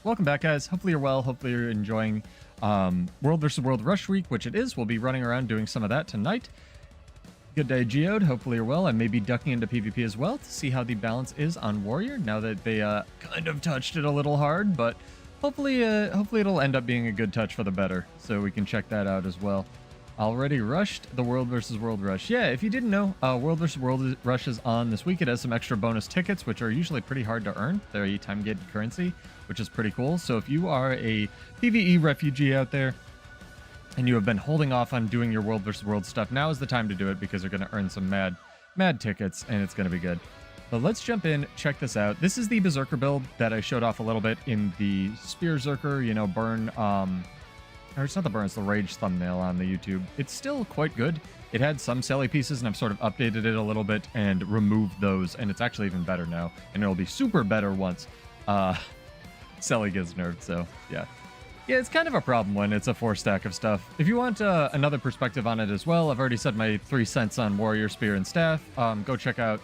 welcome back, guys. Hopefully you're well. Hopefully you're enjoying World vs. World Rush Week, which it is. We'll be running around doing some of that tonight. Good day, Geode. Hopefully you're well. I may be ducking into PvP as well to see how the balance is on Warrior now that they kind of touched it a little hard, but hopefully it'll end up being a good touch for the better, so we can check that out as well. Already rushed the World vs. World Rush. Yeah, if you didn't know, World vs. World Rush is on this week. It has some extra bonus tickets, which are usually pretty hard to earn. They're a time-gated currency, which is pretty cool. So if you are a PvE refugee out there, and you have been holding off on doing your World vs. World stuff, now is the time to do it because you're going to earn some mad tickets, and it's going to be good. But let's jump in, check this out. This is the Berserker build that I showed off a little bit in the Spear Zerker, you know, burn, or it's not the burn, it's the Rage thumbnail on the YouTube. It's still quite good. It had some Selly pieces, and I've sort of updated it a little bit and removed those, and it's actually even better now. And it'll be super better once Selly gets nerfed, so yeah. Yeah, it's kind of a problem when it's a 4-stack of stuff. If you want another perspective on it as well, I've already said my 3 cents on Warrior, Spear, and Staff. Go check out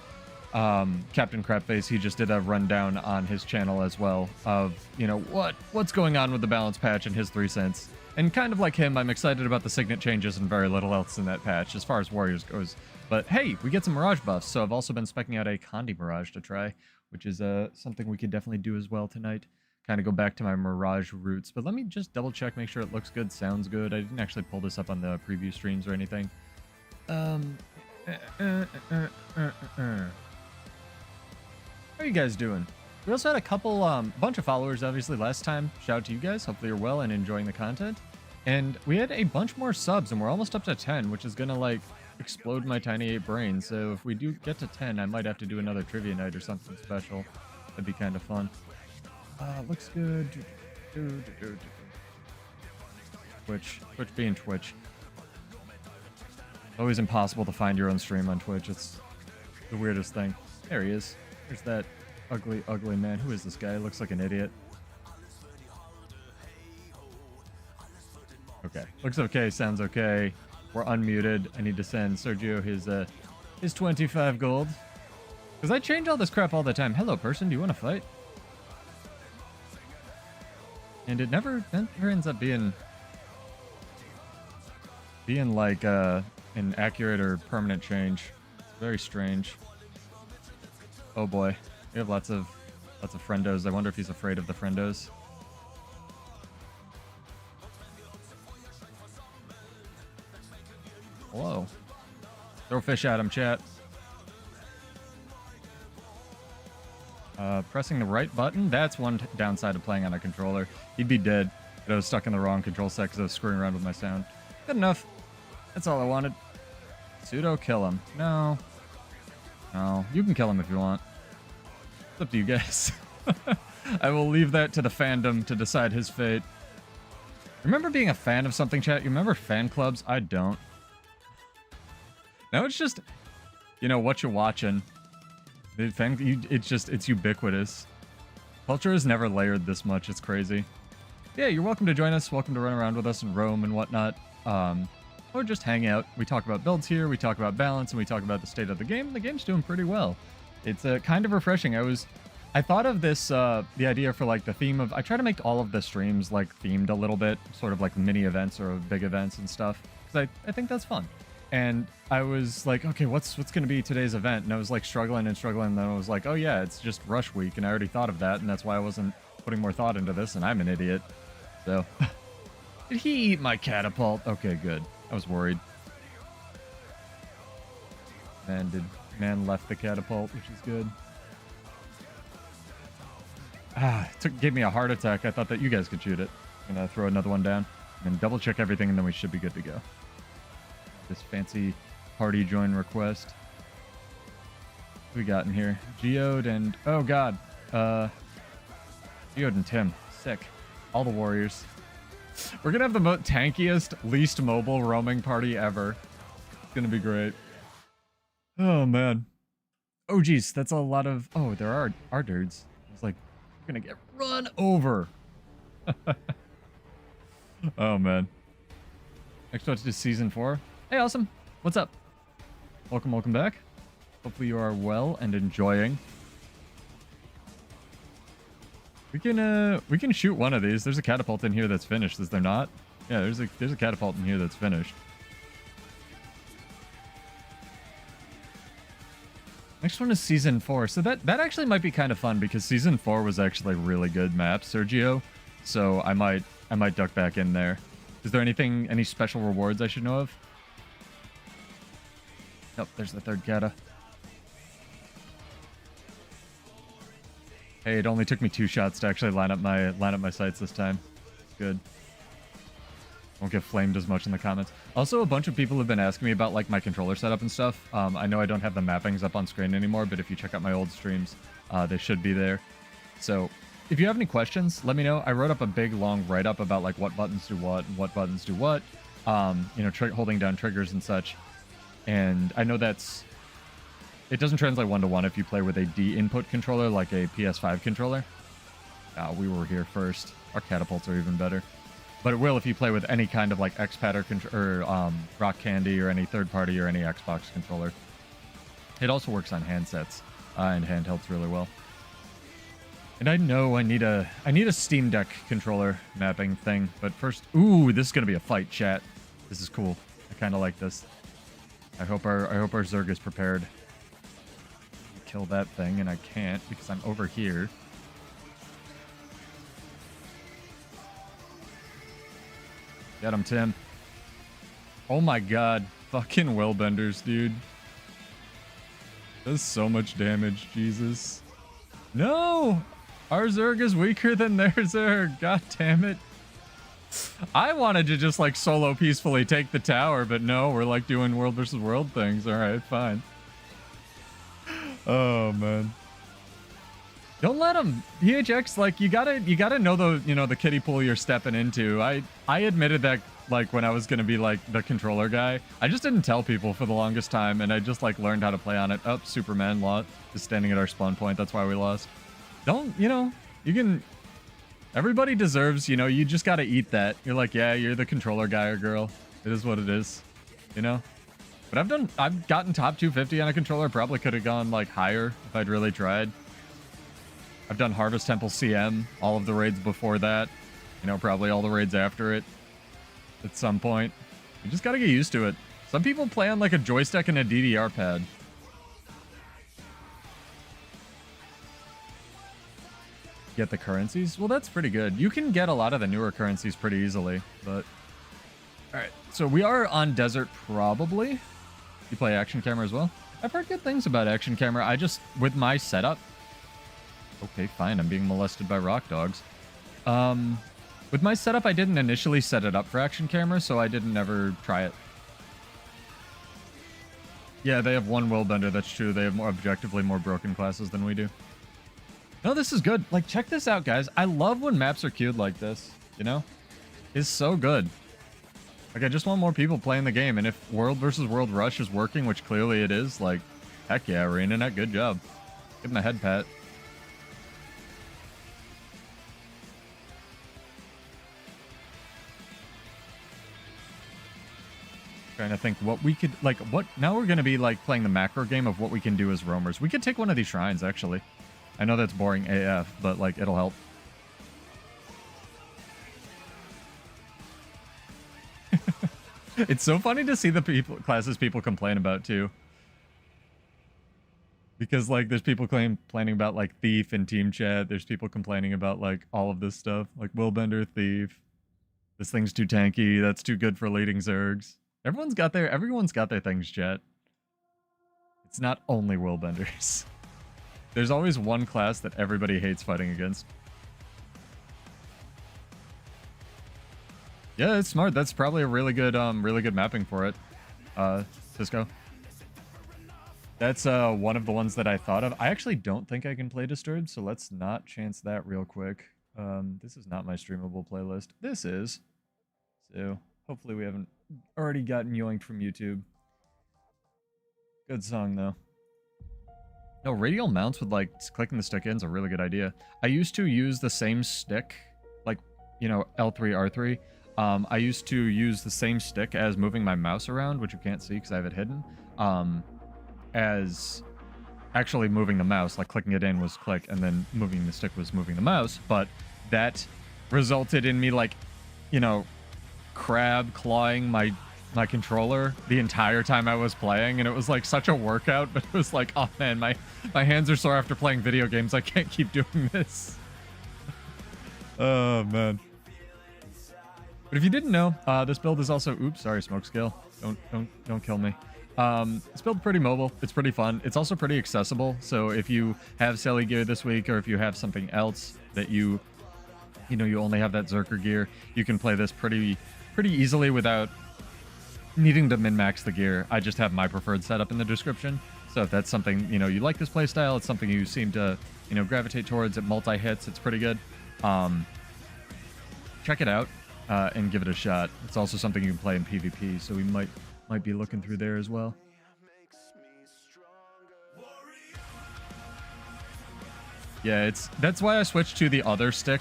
Captain Crapface. He just did a rundown on his channel as well of, you know, what's going on with the balance patch and his 3 cents. And kind of like him, I'm excited about the signet changes and very little else in that patch as far as Warriors goes. But hey, we get some Mirage buffs, so I've also been specking out a Condi Mirage to try, which is something we could definitely do as well tonight. Kind of go back to my Mirage roots. But let me just double check, make sure it looks good, sounds good. I didn't actually pull this up on the preview streams or anything. How are you guys doing? We also had a couple, bunch of followers, obviously, last time. Shout out to you guys. Hopefully you're well and enjoying the content. And we had a bunch more subs, and we're almost up to 10, which is going to, like, explode my tiny 8 brain. So if we do get to 10, I might have to do another trivia night or something special. That'd be kind of fun. Looks good. Twitch being Twitch. Always impossible to find your own stream on Twitch. It's the weirdest thing. There he is. There's that ugly man. Who is this guy? Looks like an idiot. Okay. Looks okay. Sounds okay. We're unmuted. I need to send Sergio his 25 gold. Because I change all this crap all the time. Hello, person. Do you want to fight? And it never ends up being like an accurate or permanent change. It's very strange. Oh boy, we have lots of friendos. I wonder if he's afraid of the friendos. Hello. Throw fish at him, chat. Pressing the right button, that's one downside of playing on a controller. He'd be dead, but I was stuck in the wrong control set because I was screwing around with my sound. Good enough. That's all I wanted. Pseudo kill him. No. No, you can kill him if you want. It's up to you guys. I will leave that to the fandom to decide his fate. Remember being a fan of something, chat? You remember fan clubs? I don't. Now it's just, you know, what you're watching. It's ubiquitous. Culture is never layered this much. It's crazy. Yeah, you're welcome to join us. Welcome to run around with us and roam and whatnot. Or just hang out. We talk about builds here. We talk about balance, and we talk about the state of the game. The game's doing pretty well. It's kind of refreshing. I thought of this, the idea for like the theme of, I try to make all of the streams like themed a little bit, sort of like mini events or big events and stuff, because I think that's fun. And I was like, okay, what's going to be today's event? And I was like struggling, and then I was like, oh yeah, it's just Rush Week, and I already thought of that, and that's why I wasn't putting more thought into this, and I'm an idiot. So, did he eat my catapult? Okay, good. I was worried. Man left the catapult, which is good. Gave me a heart attack. I thought that you guys could shoot it. I'm gonna throw another one down, and then double check everything, and then we should be good to go. This fancy party join request. What we got in here? Geode and... oh god. Geode and Tim. Sick. All the warriors. We're gonna have the tankiest, least mobile roaming party ever. It's gonna be great. Oh man. Oh geez, that's a lot of... oh, there are dudes. It's like, we're gonna get run over. Oh man. Next up to season 4. Hey, awesome. What's up? Welcome back. Hopefully you are well and enjoying. We can shoot one of these. There's a catapult in here that's finished, is there not? Yeah, there's a catapult in here that's finished. Next one is Season 4. So that actually might be kind of fun because Season 4 was actually a really good map, Sergio. So I might duck back in there. Is there any special rewards I should know of? Nope, there's the third kata. Hey, it only took me 2 shots to actually line up my sights this time. Good. Won't get flamed as much in the comments. Also, a bunch of people have been asking me about like my controller setup and stuff. I know I don't have the mappings up on screen anymore, but if you check out my old streams, they should be there. So if you have any questions, let me know. I wrote up a big long write-up about like what buttons do what and what buttons do what. You know, holding down triggers and such. And I know it doesn't translate one-to-one if you play with a D input controller like a PS5 controller. We were here first. Our catapults are even better. But it will if you play with any kind of like X-Pad or Rock Candy or any third-party or any Xbox controller. It also works on handsets and handhelds really well. And I know I need a Steam Deck controller mapping thing, but first, ooh, this is gonna be a fight, chat. This is cool. I kind of like this. I hope our Zerg is prepared. Kill that thing, and I can't because I'm over here. Get him, Tim. Oh my god. Fucking Willbenders, dude. Does so much damage, Jesus. No! Our Zerg is weaker than their Zerg. God damn it. I wanted to just like solo peacefully take the tower, but no, we're like doing world versus world things. Alright, fine. Oh man. Don't let them. PHX, like you gotta know the kiddie pool you're stepping into. I admitted that like when I was gonna be like the controller guy. I just didn't tell people for the longest time, and I just like learned how to play on it. Oh, Superman is standing at our spawn point. That's why we lost. Don't you can. Everybody deserves. You just gotta eat that. You're like, yeah, you're the controller guy or girl. It is what it is. But I've gotten top 250 on a controller. Probably could have gone like higher if I'd really tried. I've done Harvest Temple CM, all of the raids before that. Probably all the raids after it. At some point. You just gotta get used to it. Some people play on like a joystick and a DDR pad. Get the currencies? Well, that's pretty good. You can get a lot of the newer currencies pretty easily, but... Alright, so we are on Desert, probably. You play Action Camera as well? I've heard good things about Action Camera. I just, with my setup... Okay, fine. I'm being molested by rock dogs. With my setup, I didn't initially set it up for Action Camera, so I didn't ever try it. Yeah, they have one Willbender, that's true. They have objectively more broken classes than we do. No, this is good. Like, check this out, guys. I love when maps are queued like this, It's so good. Like, I just want more people playing the game, and if World versus World Rush is working, which clearly it is, like, heck yeah, Revenant, good job. Give him a head pat. Trying to think what we could, like, now we're going to be, like, playing the macro game of what we can do as roamers. We could take one of these shrines, actually. I know that's boring AF, but, like, it'll help. It's so funny to see the classes people complain about, too. Because, like, there's people complaining about, like, Thief in team chat. There's people complaining about, like, all of this stuff. Like, Willbender, Thief. This thing's too tanky. That's too good for leading Zergs. Everyone's got their things, chat. It's not only Willbenders. There's always one class that everybody hates fighting against. Yeah, it's smart. That's probably a really good mapping for it. Cisco. That's one of the ones that I thought of. I actually don't think I can play Disturbed, so let's not chance that real quick. This is not my streamable playlist. This is. So hopefully we haven't already gotten yoinked from YouTube. Good song though. No, radial mounts with like clicking the stick in is a really good idea. I used to use the same stick, like, L3, R3. I used to use the same stick as moving my mouse around, which you can't see because I have it hidden, as actually moving the mouse. Like clicking it in was click, and then moving the stick was moving the mouse. But that resulted in me like, you know, crab clawing my controller the entire time I was playing, and it was like such a workout. But it was like, oh man, my hands are sore after playing video games. I can't keep doing this. Oh man. But if you didn't know, this build is also, oops, sorry, smoke scale. Don't kill me. It's built pretty mobile. It's pretty fun. It's also pretty accessible. So if you have Sally gear this week, or if you have something else that you only have that Zerker gear, you can play this pretty easily without needing to min-max the gear. I just have my preferred setup in the description. So if that's something, you like this playstyle, it's something you seem to, gravitate towards, it multi-hits, it's pretty good. Check it out. And give it a shot. It's also something you can play in PvP, so we might be looking through there as well. Yeah, that's why I switched to the other stick,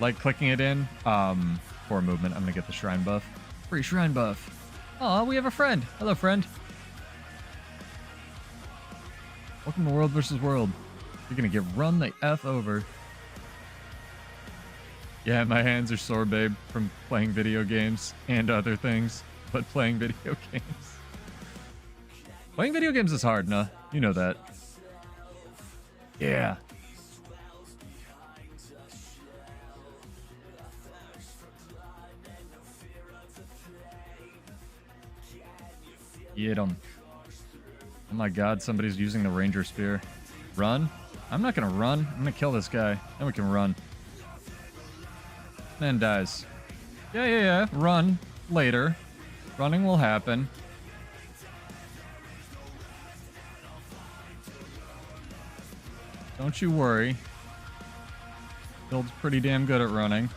like clicking it in for movement. I'm gonna get the shrine buff. Free shrine buff. Oh, we have a friend. Hello, friend. Welcome to World vs. World. You're gonna get run the F over. Yeah, my hands are sore, babe, from playing video games and other things, but playing video games. Playing video games is hard, nah? You know that. Yeah. Get 'em. Oh my god, somebody's using the ranger spear. Run? I'm not gonna run. I'm gonna kill this guy. Then we can run. Man dies. Yeah. Run later. Running will happen. Don't you worry. Build's pretty damn good at running.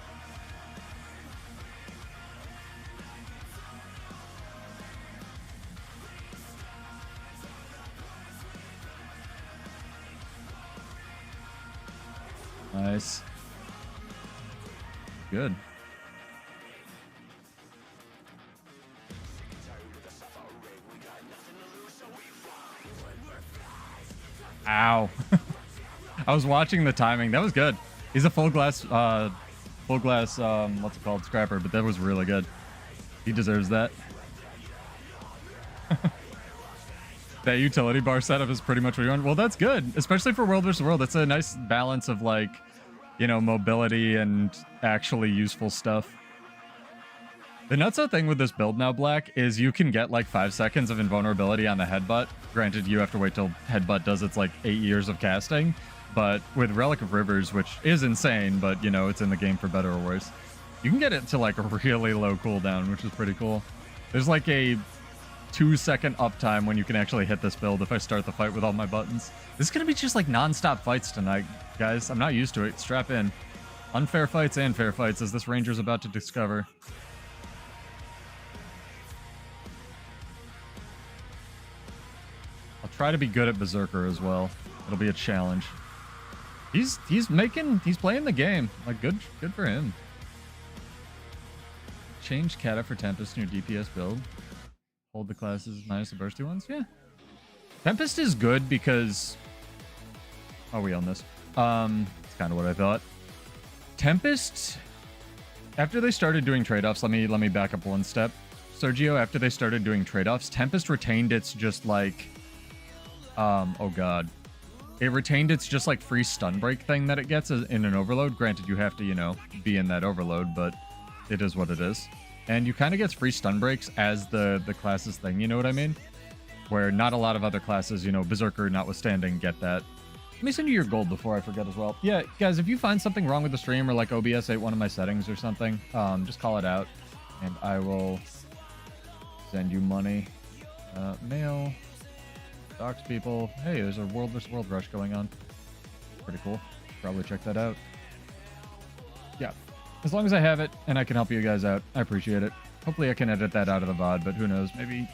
Nice. Good. Ow. I was watching the timing. That was good. He's a full glass, what's it called? Scrapper, but that was really good. He deserves that. That utility bar setup is pretty much what you want. Well, that's good, especially for World vs. World. It's a nice balance of like, mobility and actually useful stuff. The nutso thing with this build now, Black, is you can get like 5 seconds of invulnerability on the headbutt. Granted, you have to wait till headbutt does its like 8 years of casting. But with Relic of Rivers, which is insane, but it's in the game for better or worse, you can get it to like a really low cooldown, which is pretty cool. There's like a 2-second uptime when you can actually hit this build if I start the fight with all my buttons. This is going to be just like non-stop fights tonight, guys. I'm not used to it. Strap in. Unfair fights and fair fights, as this ranger's about to discover. I'll try to be good at Berserker as well. It'll be a challenge. He's playing the game. Like, good for him. Change Kata for Tempest in your DPS build. Hold the classes minus the bursty ones. Yeah. Tempest is good because... Oh, we own this. It's kind of what I thought. Tempest, after they started doing trade-offs, let me back up one step. Sergio, after they started doing trade-offs, Tempest retained its just like... oh god. It retained its just like free stun break thing that it gets in an overload. Granted, you have to, be in that overload, but it is what it is. And you kind of get free stun breaks as the class's thing, you know what I mean? Where not a lot of other classes, Berserker notwithstanding, get that. Let me send you your gold before I forget as well. Yeah, guys, if you find something wrong with the stream or like OBS ate one of my settings or something, just call it out and I will send you money. Mail. Docs people. Hey, there's a World vs. World rush going on. Pretty cool. Probably check that out. Yeah. As long as I have it and I can help you guys out, I appreciate it. Hopefully I can edit that out of the VOD, but who knows? Maybe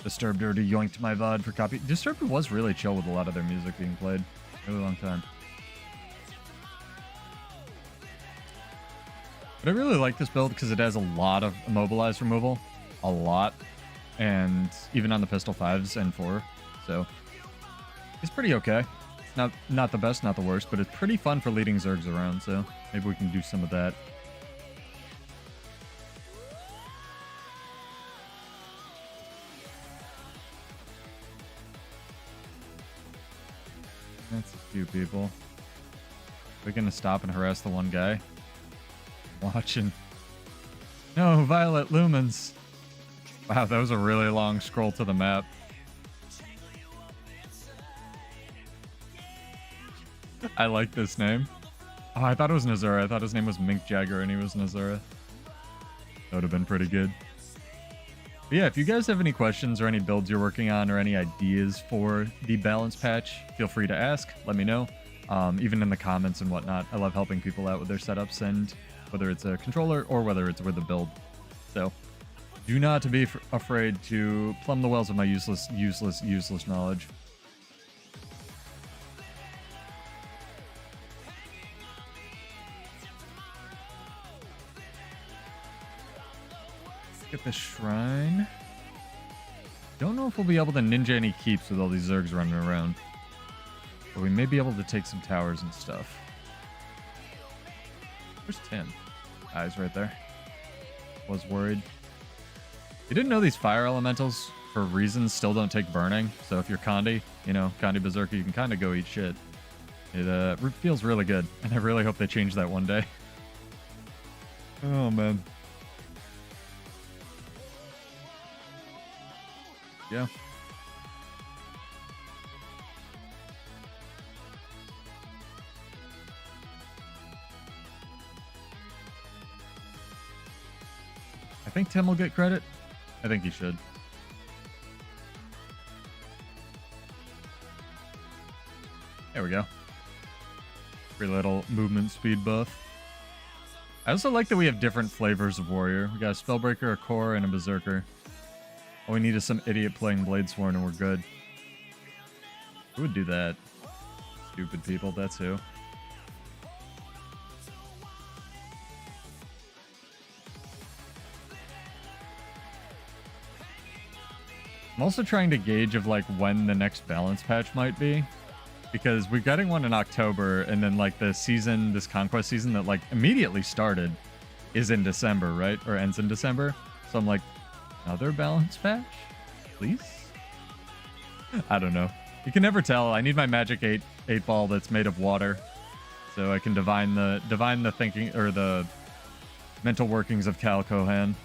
Disturbed already yoinked my VOD for copy. Disturbed was really chill with a lot of their music being played. A really long time. But I really like this build because it has a lot of immobilized removal. A lot. And even on the pistol 5s and 4. So It's pretty okay. Not the best, not the worst, but it's pretty fun for leading Zergs around, so maybe we can do some of that. That's a few people. We're gonna stop and harass the one guy. Watching. No, Violet Lumens. Wow, that was a really long scroll to the map. I like this name. Oh, I thought it was Nazura. I thought his name was Mink Jagger and he was Nazura. That would have been pretty good. But yeah, if you guys have any questions or any builds you're working on or any ideas for the balance patch, feel free to ask. Let me know. Even in the comments and whatnot. I love helping people out with their setups, and whether it's a controller or whether it's with a build. So do not be afraid to plumb the wells of my useless knowledge. Let's get the shrine. Don't know if we'll be able to ninja any keeps with all these Zergs running around. But we may be able to take some towers and stuff. Where's Tim? Ah, he's right there. Was worried. You didn't know these fire elementals, for reasons, still don't take burning. So if you're Condi, you know, Condi Berserker, you can kind of go eat shit. It feels really good. And I really hope they change that one day. Oh, man. Yeah. I think Tim will get credit. I think he should. There we go. Free little movement speed buff. I also like that we have different flavors of warrior. We got a spellbreaker, a core, and a berserker. All we need is some idiot playing Bladesworn and we're good. Who would do that? Stupid people, that's who. I'm also trying to gauge of like when the next balance patch might be, because we're getting one in October, and then like the season, this conquest season that like immediately started is in December, right? Or ends in December. So I'm like, another balance patch, please? I don't know. You can never tell. I need my magic 8 ball that's made of water, so I can divine the thinking or the mental workings of Cal Kohan.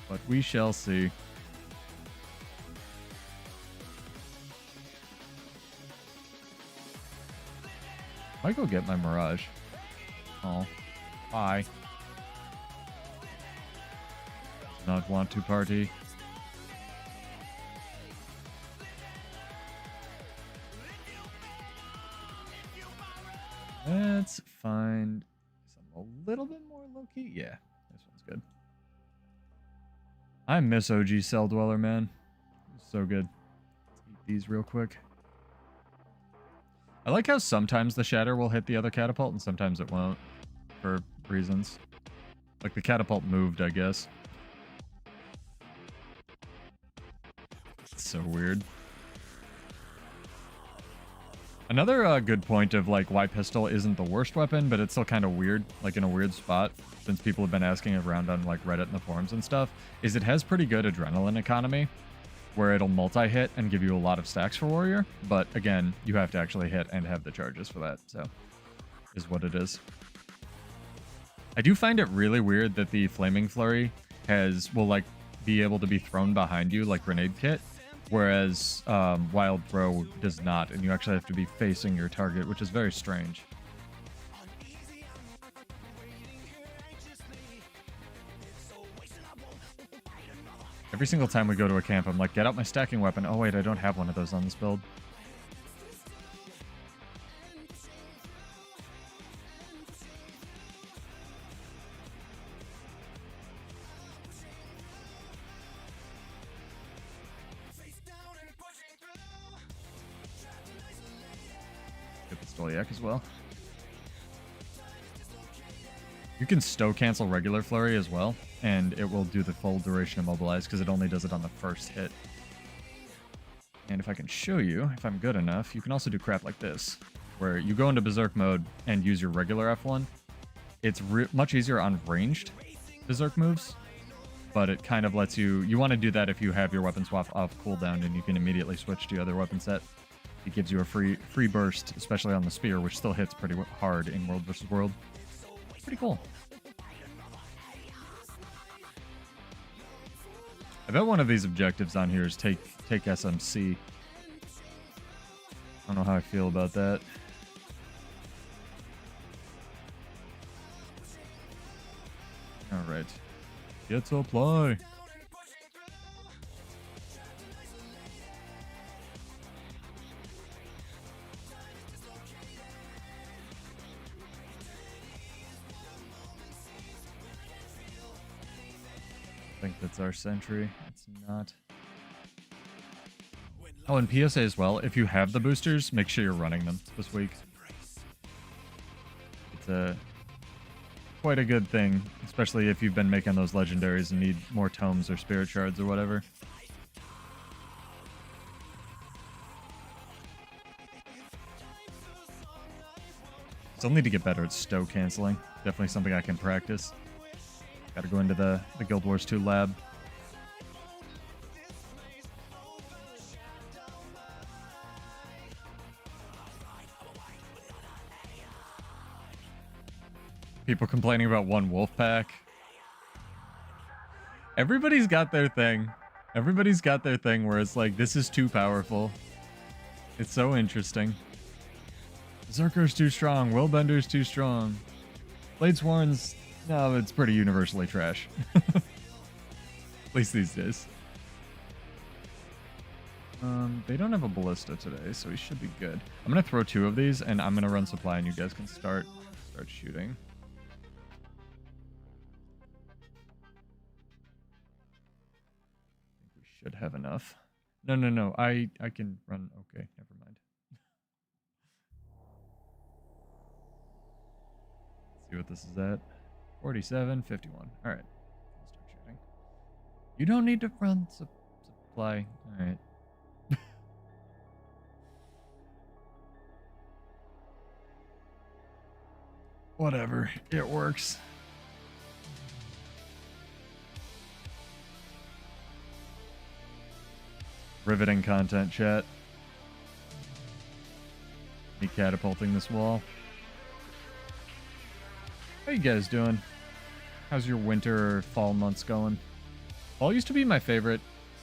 But we shall see. Might go get my Mirage. Oh, bye. Does not want to party. Let's find something a little bit more low-key. Yeah, this one's good. I miss OG Cell Dweller, man. So good. Let's eat these real quick. I like how sometimes the shatter will hit the other catapult and sometimes it won't, for reasons. Like the catapult moved, I guess. It's so weird. Another good point of like why pistol isn't the worst weapon, but it's still kind of weird, like in a weird spot, since people have been asking around on like Reddit and the forums and stuff, is it has pretty good adrenaline economy, where it'll multi-hit and give you a lot of stacks for warrior, but again, you have to actually hit and have the charges for that, so is what it is. I do find it really weird that the flaming flurry will like be able to be thrown behind you like grenade kit, whereas wild throw does not, and you actually have to be facing your target, which is very strange. Every single time we go to a camp, I'm like, get out my stacking weapon. Oh wait, I don't have one of those on this build. Get the Stoliac as well. You can stow regular flurry as well, and it will do the full duration immobilize because it only does it on the first hit. And if I can show you, if I'm good enough, you can also do crap like this, where you go into berserk mode and use your regular F1. It's much easier on ranged berserk moves, but it kind of lets you... You want to do that if you have your weapon swap off cooldown and you can immediately switch to your other weapon set. It gives you a free burst, especially on the spear, which still hits pretty hard in World vs. World. Pretty cool. I bet one of these objectives on here is take SMC. I don't know how I feel about that. Alright. Get to apply. I think that's our sentry. It's not. Oh, and PSA as well. If you have the boosters, make sure you're running them this week. It's quite a good thing, especially if you've been making those legendaries and need more tomes or spirit shards or whatever. Still need to get better at stow canceling. Definitely something I can practice. Gotta go into the Guild Wars 2 lab. People complaining about one wolf pack. Everybody's got their thing. Everybody's got their thing where it's like, this is too powerful. It's so interesting. Berserker's too strong. Willbender's too strong. Bladesworn's... No, it's pretty universally trash. At least these days. They don't have a ballista today, so we should be good. I'm going to throw 2 of these, and I'm going to run supply, and you guys can start shooting. I think we should have enough. No. I can run... Okay, never mind. Let's see what this is at. 47, 51. All right. I'll start shooting. You don't need to run supply. All right. Whatever. It works. Riveting content, chat. Me catapulting this wall. How you guys doing? How's your winter or fall months going? Fall used to be my favorite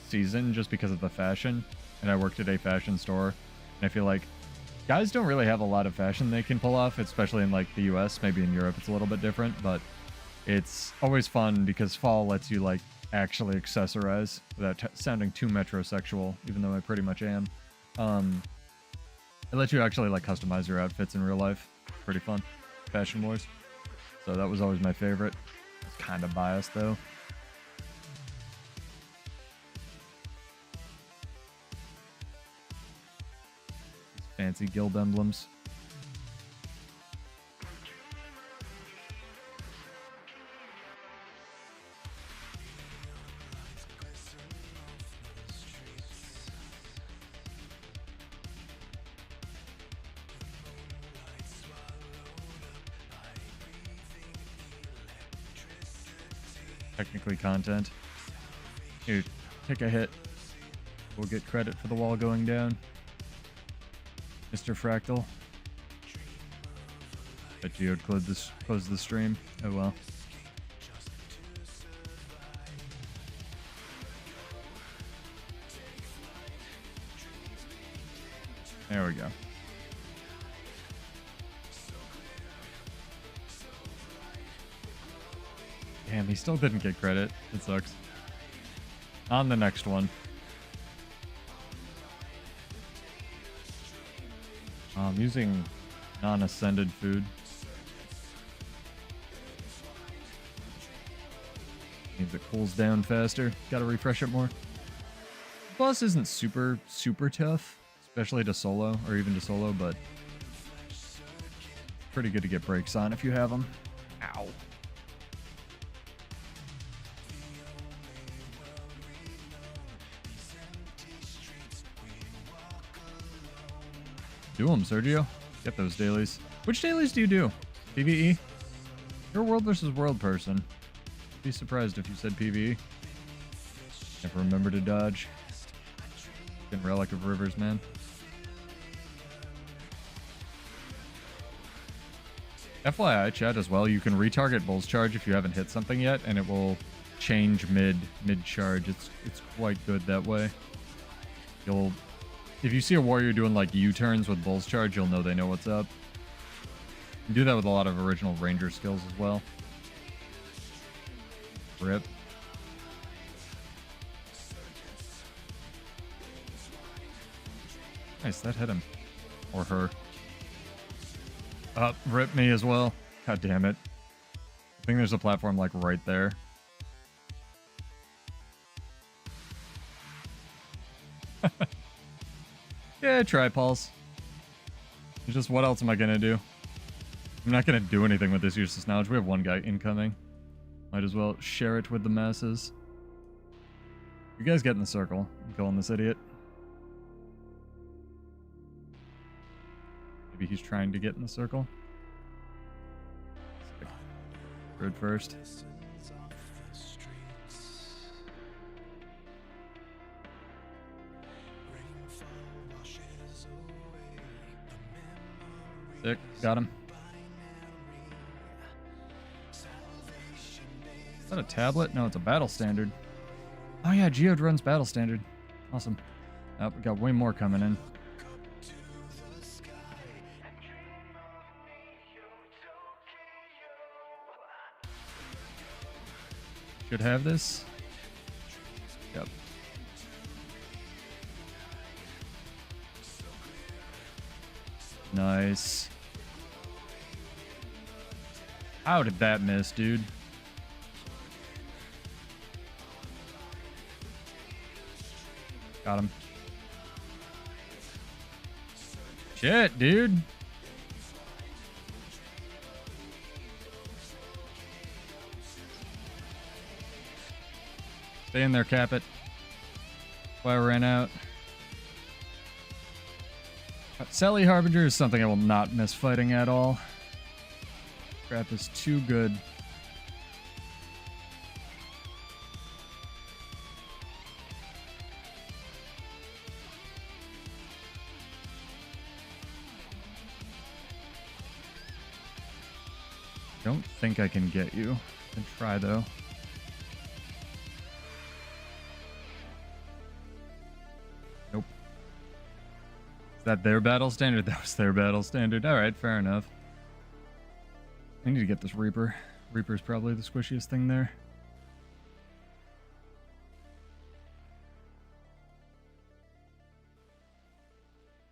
season just because of the fashion, and I worked at a fashion store, and I feel like guys don't really have a lot of fashion they can pull off, especially in like the US. Maybe in Europe it's a little bit different, but it's always fun because fall lets you like actually accessorize without sounding too metrosexual, even though I pretty much am. It lets you actually like customize your outfits in real life. Pretty fun. Fashion Wars. So that was always my favorite. It's kind of biased though. These fancy guild emblems. Technically content. Here, take a hit. We'll get credit for the wall going down. Mr. Fractal. Bet you would close the stream. Oh well. There we go. Damn, he still didn't get credit. It sucks. On the next one. I'm using non-ascended food. Means it cools down faster. Gotta refresh it more. The boss isn't super tough, especially to solo, or even to solo, but pretty good to get breaks on if you have them. Ow. Do them, Sergio. Get those dailies. Which dailies do you do? PvE? You're a world versus world person. Be surprised if you said PvE. Never remember to dodge. Fucking relic of rivers, man. FYI, chat, as well, you can retarget Bull's Charge if you haven't hit something yet, and it will change mid-charge. It's quite good that way. If you see a warrior doing like U-turns with Bull's Charge, you'll know they know what's up. You can do that with a lot of original ranger skills as well. Rip. Nice, that hit him. Or her. Rip me as well. God damn it. I think there's a platform like right there. Yeah, try Pulse. It's just, what else am I gonna do? I'm not gonna do anything with this useless knowledge. We have one guy incoming. Might as well share it with the masses. You guys get in the circle. I'm killing this idiot. Maybe he's trying to get in the circle. Bird first. Sick. Got him. Is that a tablet? No, it's a battle standard. Oh yeah, Geode runs battle standard. Awesome. Oh, we got way more coming in. Should have this. Yep. Nice. How did that miss, dude? Got him. Shit, dude. Stay in there, cap it. Why I ran out. Sally Harbinger is something I will not miss fighting at all. Crap is too good. Don't think I can get you. I can try though. Nope. Is that their battle standard? That was their battle standard. Alright, fair enough. I need to get this Reaper. Reaper's probably the squishiest thing there.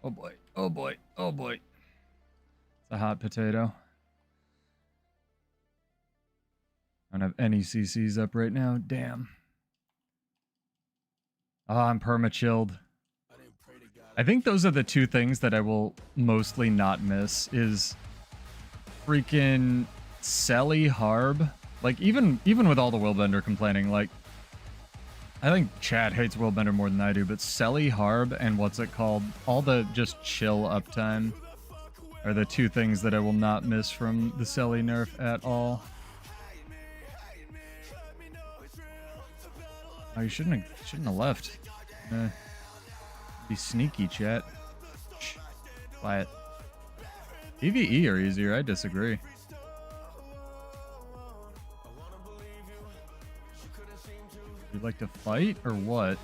Oh boy. Oh boy. Oh boy. It's a hot potato. I don't have any CCs up right now. Damn. Ah, I'm perma-chilled. I think those are the two things that I will mostly not miss is freaking Selly Harb. Like, even with all the Willbender complaining, like, I think Chad hates Willbender more than I do, but Selly Harb and what's it called? All the just chill uptime are the two things that I will not miss from the Selly nerf at all. Oh, you shouldn't have left. Be sneaky, chat. Shh. Quiet. PvE are easier, I disagree. You'd like to fight, or what?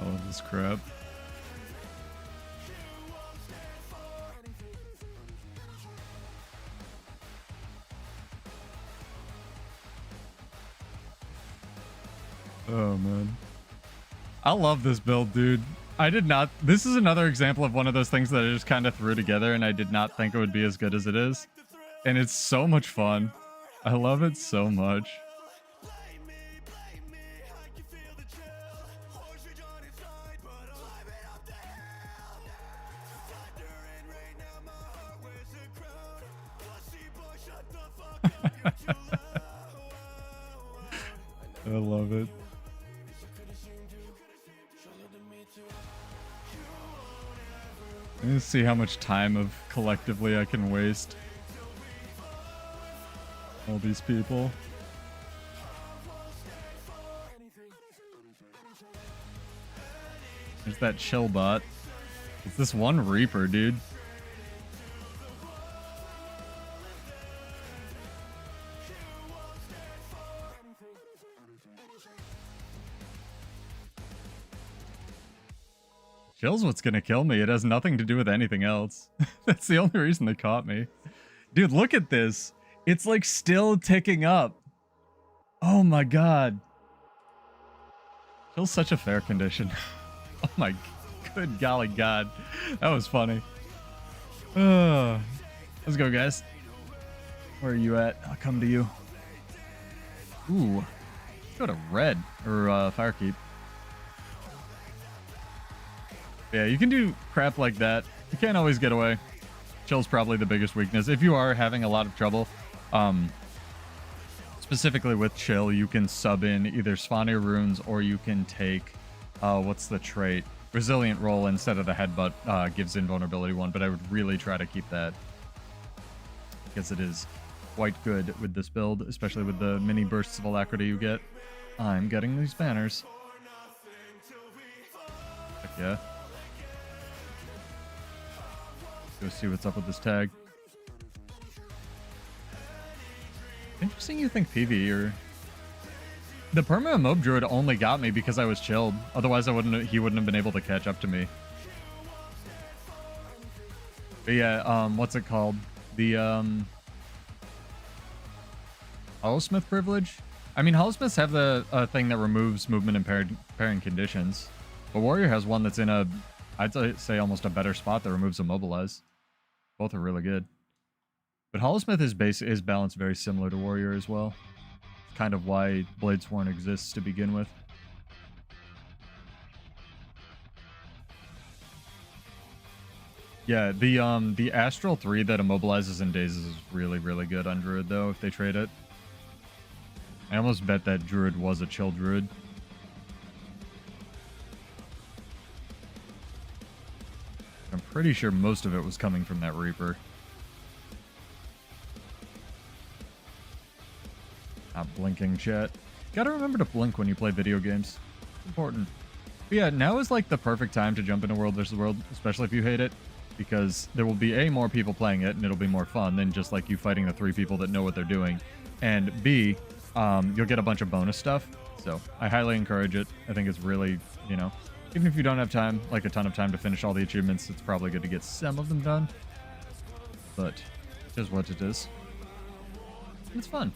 Oh, this crap. Oh, man. I love this build, dude. I did not... This is another example of one of those things that I just kind of threw together, and I did not think it would be as good as it is. And it's so much fun. I love it so much. I love it. Let's see how much time of collectively I can waste. All these people. There's that chill bot. It's this one Reaper, dude. Chill's what's gonna kill me. It has nothing to do with anything else. That's the only reason they caught me. Dude, look at this. It's like still ticking up. Oh my god. Chill's such a fair condition. Oh my good golly god. That was funny. Let's go, guys. Where are you at? I'll come to you. Ooh. Let's go to red or Firekeep. Yeah, you can do crap like that. You can't always get away. Chill's probably the biggest weakness. If you are having a lot of trouble, specifically with chill, you can sub in either Svanir runes or you can take, what's the trait? Resilient roll instead of the headbutt gives invulnerability 1, but I would really try to keep that because it is quite good with this build, especially with the mini bursts of alacrity you get. I'm getting these banners. Heck yeah. Go see what's up with this tag. Interesting you think PV or... The permanent mob druid only got me because I was chilled. Otherwise he wouldn't have been able to catch up to me. But yeah, what's it called? The Hollowsmith privilege? I mean, Hollowsmiths have the thing that removes movement and pairing conditions. But Warrior has one that's in a, I'd say almost a better spot that removes immobilize. Both are really good. But Hollowsmith is balanced very similar to Warrior as well. Kind of why Bladesworn exists to begin with. Yeah, the Astral 3 that immobilizes and dazes is really, really good on Druid though, if they trade it. I almost bet that Druid was a chill Druid. I'm pretty sure most of it was coming from that Reaper. Not blinking, chat. Gotta remember to blink when you play video games. It's important. But yeah, now is like the perfect time to jump into World vs. World, especially if you hate it, because there will be A, more people playing it, and it'll be more fun than just like you fighting the 3 people that know what they're doing. And B, you'll get a bunch of bonus stuff. So I highly encourage it. I think it's really, you know, even if you don't have time, like a ton of time to finish all the achievements, it's probably good to get some of them done. But it is what it is. It's fun.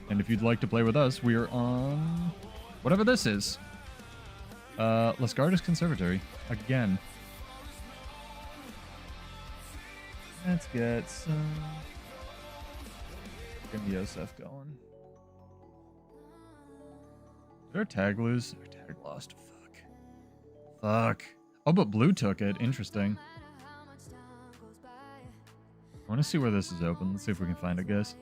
And if you'd like to play with us, we are on whatever this is. Lasgarda's Conservatory. Again. Let's get some... Get Yosef going. Did our tag lose? Our tag lost. Fuck. Oh, but blue took it. Interesting. I want to see where this is open. Let's see if we can find it, guys.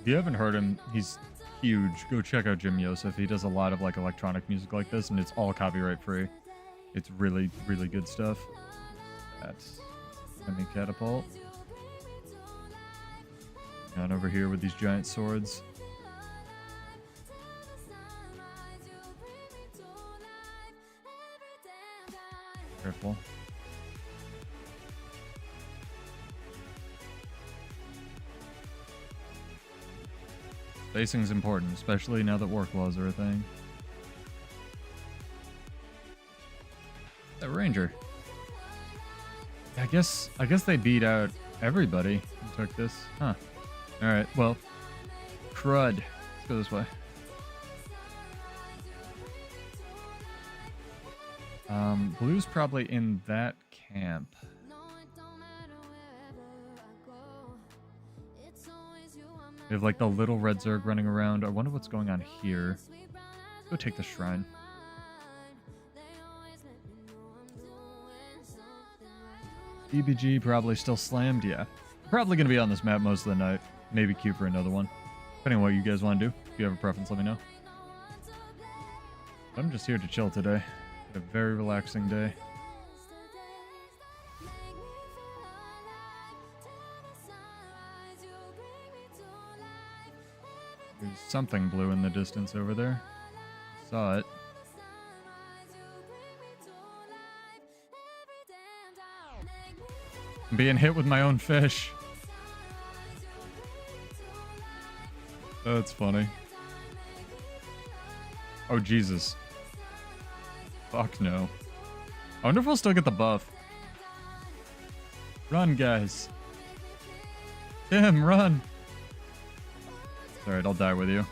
If you haven't heard him, he's huge. Go check out Jim Yosef. He does a lot of like electronic music like this, and it's all copyright free. It's really, really good stuff. That's enemy catapult. Down over here with these giant swords. Careful. Spacing's important, especially now that work laws are a thing. That ranger. I guess they beat out everybody who took this. Huh. Alright, well. Crud. Let's go this way. Blue's probably in that camp. We have like the little red Zerg running around. I wonder what's going on here. Let's go take the shrine. EBG probably still slammed. Yeah. Probably going to be on this map most of the night. Maybe queue for another one. Depending on what you guys want to do. If you have a preference, let me know. I'm just here to chill today. A very relaxing day. There's something blue in the distance over there. Saw it. I'm being hit with my own fish. That's funny. Oh, Jesus. Fuck no. I wonder if we'll still get the buff. Run, guys. Tim, run. Alright, I'll die with you.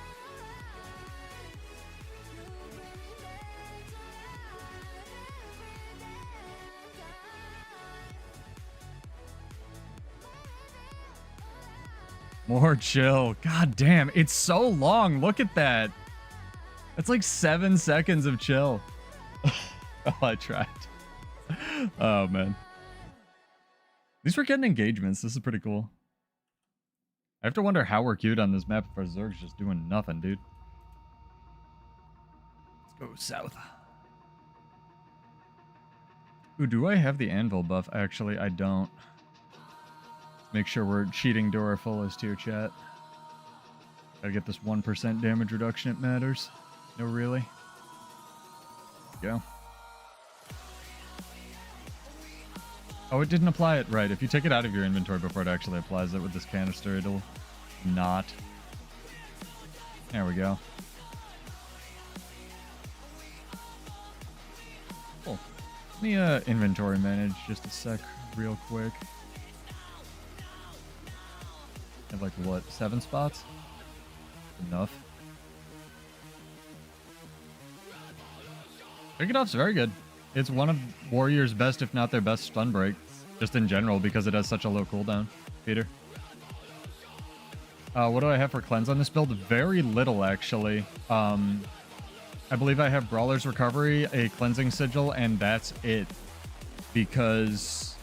More chill. God damn, it's so long. Look at that. It's like 7 seconds of chill. Oh, I tried. Oh, man. At least we're getting engagements. This is pretty cool. I have to wonder how we're queued on this map if our Zerg's just doing nothing, dude. Let's go south. Ooh, do I have the anvil buff? Actually, I don't. Make sure we're cheating to our fullest here, chat. Gotta get this 1% damage reduction. It matters. No, really. Go. Oh, it didn't apply it right. If you take it out of your inventory before it actually applies it with this canister, it'll not. There we go. Cool. Let me inventory manage just a sec real quick. I have like, what, 7 spots? Enough. Pick it off's very good. It's one of Warrior's best, if not their best, stun break. Just in general, because it has such a low cooldown. Peter. What do I have for cleanse on this build? Very little, actually. I believe I have Brawler's Recovery, a Cleansing Sigil, and that's it. Because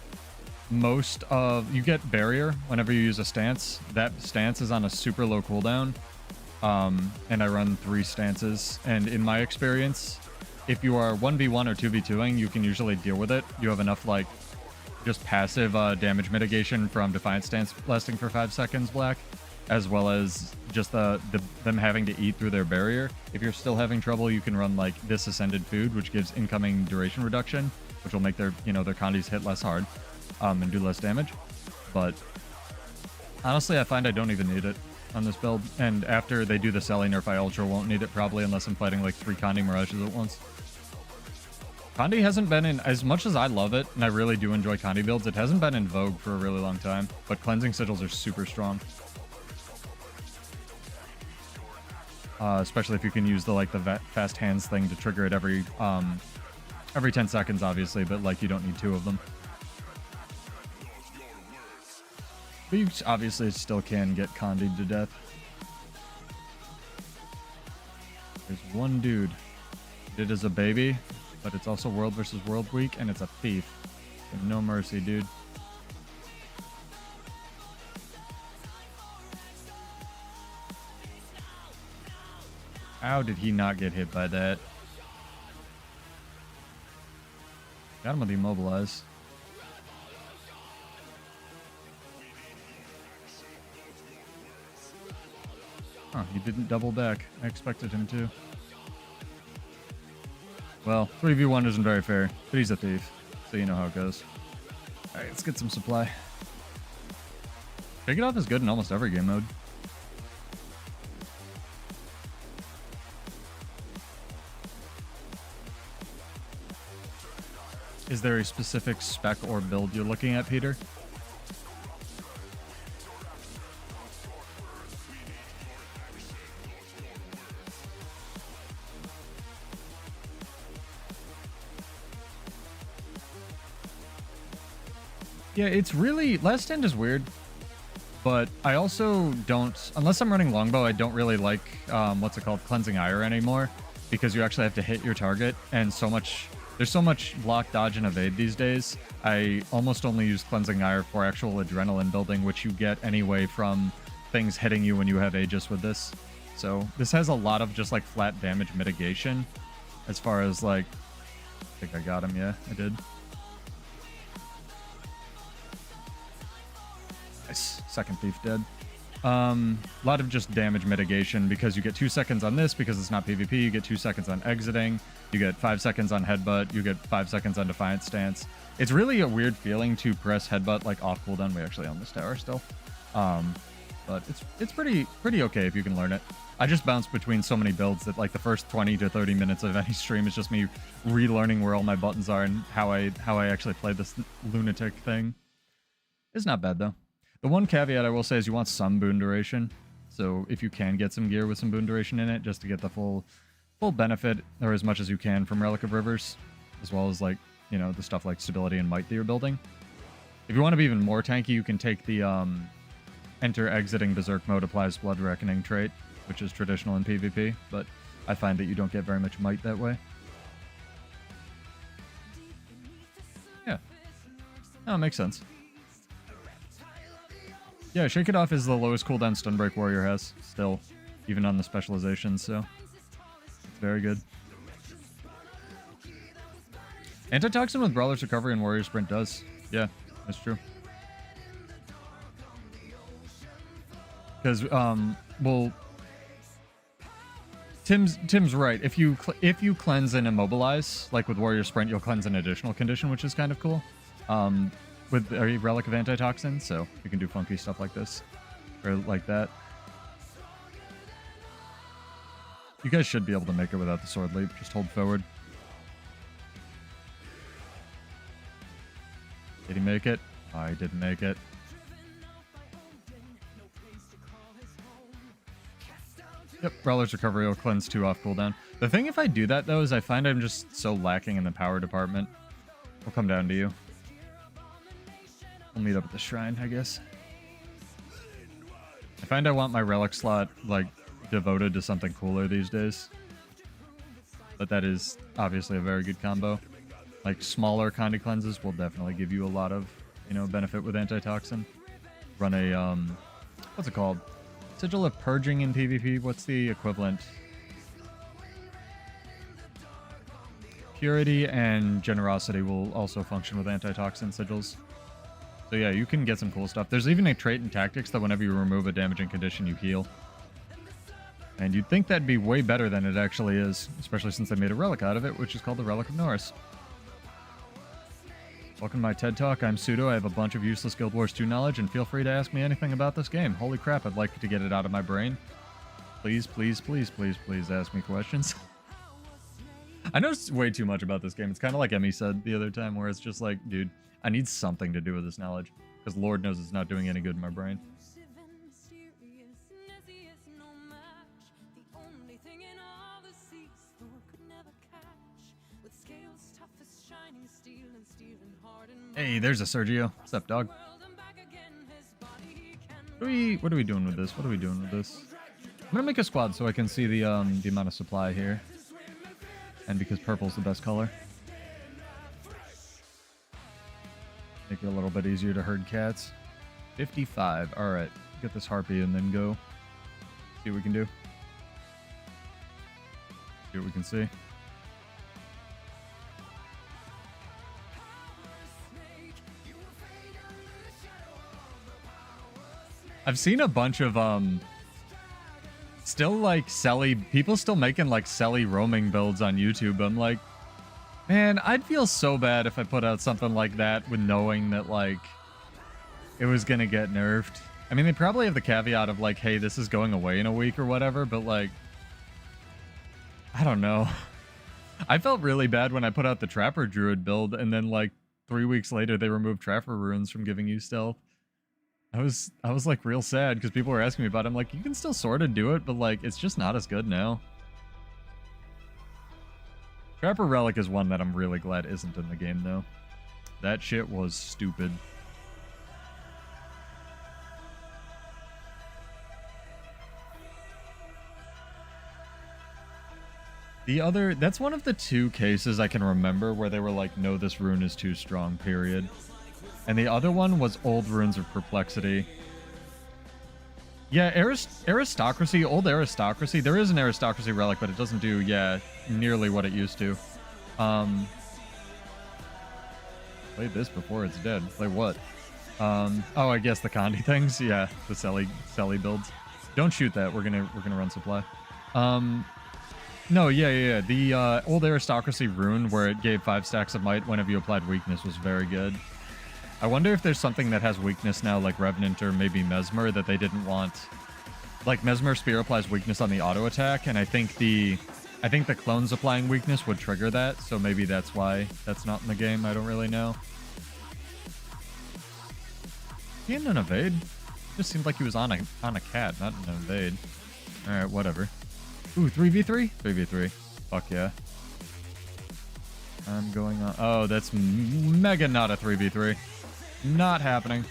most of... You get Barrier whenever you use a stance. That stance is on a super low cooldown. And I run 3 stances. And in my experience... If you are 1v1 or 2v2ing, you can usually deal with it. You have enough, like, just passive damage mitigation from Defiant Stance lasting for 5 seconds black, as well as just them having to eat through their barrier. If you're still having trouble, you can run, like, this Ascended Food, which gives incoming duration reduction, which will make their, their condies hit less hard and do less damage. But honestly, I find I don't even need it on this build. And after they do the Selly nerf, I ultra won't need it probably unless I'm fighting, like, 3 Condi Mirages at once. Condi hasn't been in, as much as I love it, and I really do enjoy Condi builds, it hasn't been in vogue for a really long time, but cleansing sigils are super strong. Especially if you can use the, like, the fast hands thing to trigger it every 10 seconds, obviously, but, like, you don't need 2 of them. But you obviously still can get Condied to death. There's one dude. It is a baby. But it's also World versus World week, and it's a thief. So no mercy, dude. How did he not get hit by that? Got him with immobilize. Huh, he didn't double back. I expected him to. Well, 3v1 isn't very fair, but he's a thief, so you know how it goes. Alright, let's get some supply. Shake It Off is good in almost every game mode. Is there a specific spec or build you're looking at, Peter? Yeah, it's really... Last Stand is weird. But I also don't, unless I'm running longbow, I don't really like, what's it called, cleansing ire anymore, because you actually have to hit your target, and there's so much block, dodge, and evade these days. I almost only use cleansing ire for actual adrenaline building, which you get anyway from things hitting you when you have Aegis with this. So this has a lot of just like flat damage mitigation as far as like, I think I got him, yeah, I did. Nice, second thief dead. A lot of just damage mitigation because you get 2 seconds on this because it's not PvP. You get 2 seconds on exiting. You get 5 seconds on headbutt. You get 5 seconds on defiant stance. It's really a weird feeling to press headbutt like off cooldown. We actually own this tower still, but it's pretty okay if you can learn it. I just bounce between so many builds that like the first 20 to 30 minutes of any stream is just me relearning where all my buttons are and how I actually play this lunatic thing. It's not bad though. The one caveat I will say is you want some boon duration. So if you can get some gear with some boon duration in it, just to get the full benefit, or as much as you can from Relic of Rivers, as well as like, you know, the stuff like stability and might that you're building. If you want to be even more tanky, you can take the enter exiting berserk mode applies blood reckoning trait, which is traditional in PvP, but I find that you don't get very much might that way. Yeah. Oh, it makes sense. Yeah, Shake It Off is the lowest cooldown stun break warrior has, still, even on the specializations, so it's very good. Antitoxin with Brawler's Recovery and Warrior Sprint does. Yeah, that's true. Because, well, Tim's right. If you cleanse and immobilize, like with Warrior Sprint, you'll cleanse an additional condition, which is kind of cool. With a Relic of Antitoxin, so you can do funky stuff like this, or like that. You guys should be able to make it without the sword leap. Just hold forward. Did he make it? Oh, he didn't make it. Yep, Brawler's Recovery will cleanse 2 off cooldown. The thing if I do that, though, is I find I'm just so lacking in the power department. We'll come down to you. We'll meet up at the shrine, I guess. I find I want my relic slot, like, devoted to something cooler these days. But that is obviously a very good combo. Like, smaller kind of cleanses will definitely give you a lot of, you know, benefit with antitoxin. Run a, what's it called? Sigil of Purging in PvP? What's the equivalent? Purity and Generosity will also function with antitoxin sigils. So yeah, you can get some cool stuff. There's even a trait in Tactics that whenever you remove a damaging condition, you heal. And you'd think that'd be way better than it actually is, especially since they made a relic out of it, which is called the Relic of Norris. Welcome to my TED Talk. I'm Pseudo. I have a bunch of useless Guild Wars 2 knowledge, and feel free to ask me anything about this game. Holy crap, I'd like to get it out of my brain. Please, please, please, please, please ask me questions. I know way too much about this game. It's kind of like Emmy said the other time, where it's just like, dude, I need something to do with this knowledge, because Lord knows it's not doing any good in my brain. Hey, there's a Sergio. What's up, dog? What are we doing with this? What are we doing with this? I'm gonna make a squad so I can see the amount of supply here, and because purple's the best color. Make it a little bit easier to herd cats. 55. Alright. Get this harpy and then go. See what we can do. See what we can see. I've seen a bunch of still like Selly people still making like Selly roaming builds on YouTube. I'm like, man, I'd feel so bad if I put out something like that with knowing that, like, it was gonna get nerfed. I mean, they probably have the caveat of, like, hey, this is going away in a week or whatever, but, like, I don't know. I felt really bad when I put out the Trapper Druid build, and then, like, 3 weeks later, they removed Trapper Runes from giving you stealth. I was like, real sad, because people were asking me about it. I'm like, you can still sort of do it, but, like, it's just not as good now. Trapper Relic is one that I'm really glad isn't in the game, though. That shit was stupid. That's one of the two cases I can remember where they were like, no, this rune is too strong, period. And the other one was old runes of perplexity. Yeah, aristocracy, old aristocracy. There is an aristocracy relic, but it doesn't do, yeah, nearly what it used to. Play this before it's dead. Play what? Oh, I guess the Condi things. Yeah, the Selly builds. Don't shoot that. We're gonna run supply. No, yeah. The old aristocracy rune where it gave 5 stacks of might whenever you applied weakness was very good. I wonder if there's something that has weakness now, like Revenant or maybe Mesmer, that they didn't want. Like Mesmer Spear applies weakness on the auto attack, and I think the clones applying weakness would trigger that, so maybe that's why that's not in the game. I don't really know. He in an evade? Just seemed like he was on a cat, not an evade. Alright, whatever. Ooh, 3v3? 3v3. Fuck yeah. I'm going on. Oh, that's mega not a 3v3. Not happening.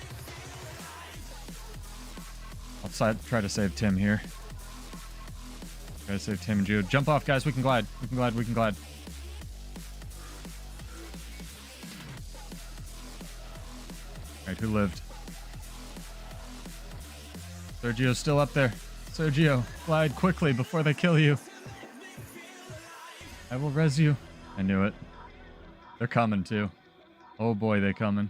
I'll try to save Tim here. Try to save Tim and Jude. Jump off, guys. We can glide. We can glide. We can glide. Alright, who lived? Sergio's still up there. Sergio, glide quickly before they kill you. I will res you. I knew it. They're coming, too. Oh boy, they coming.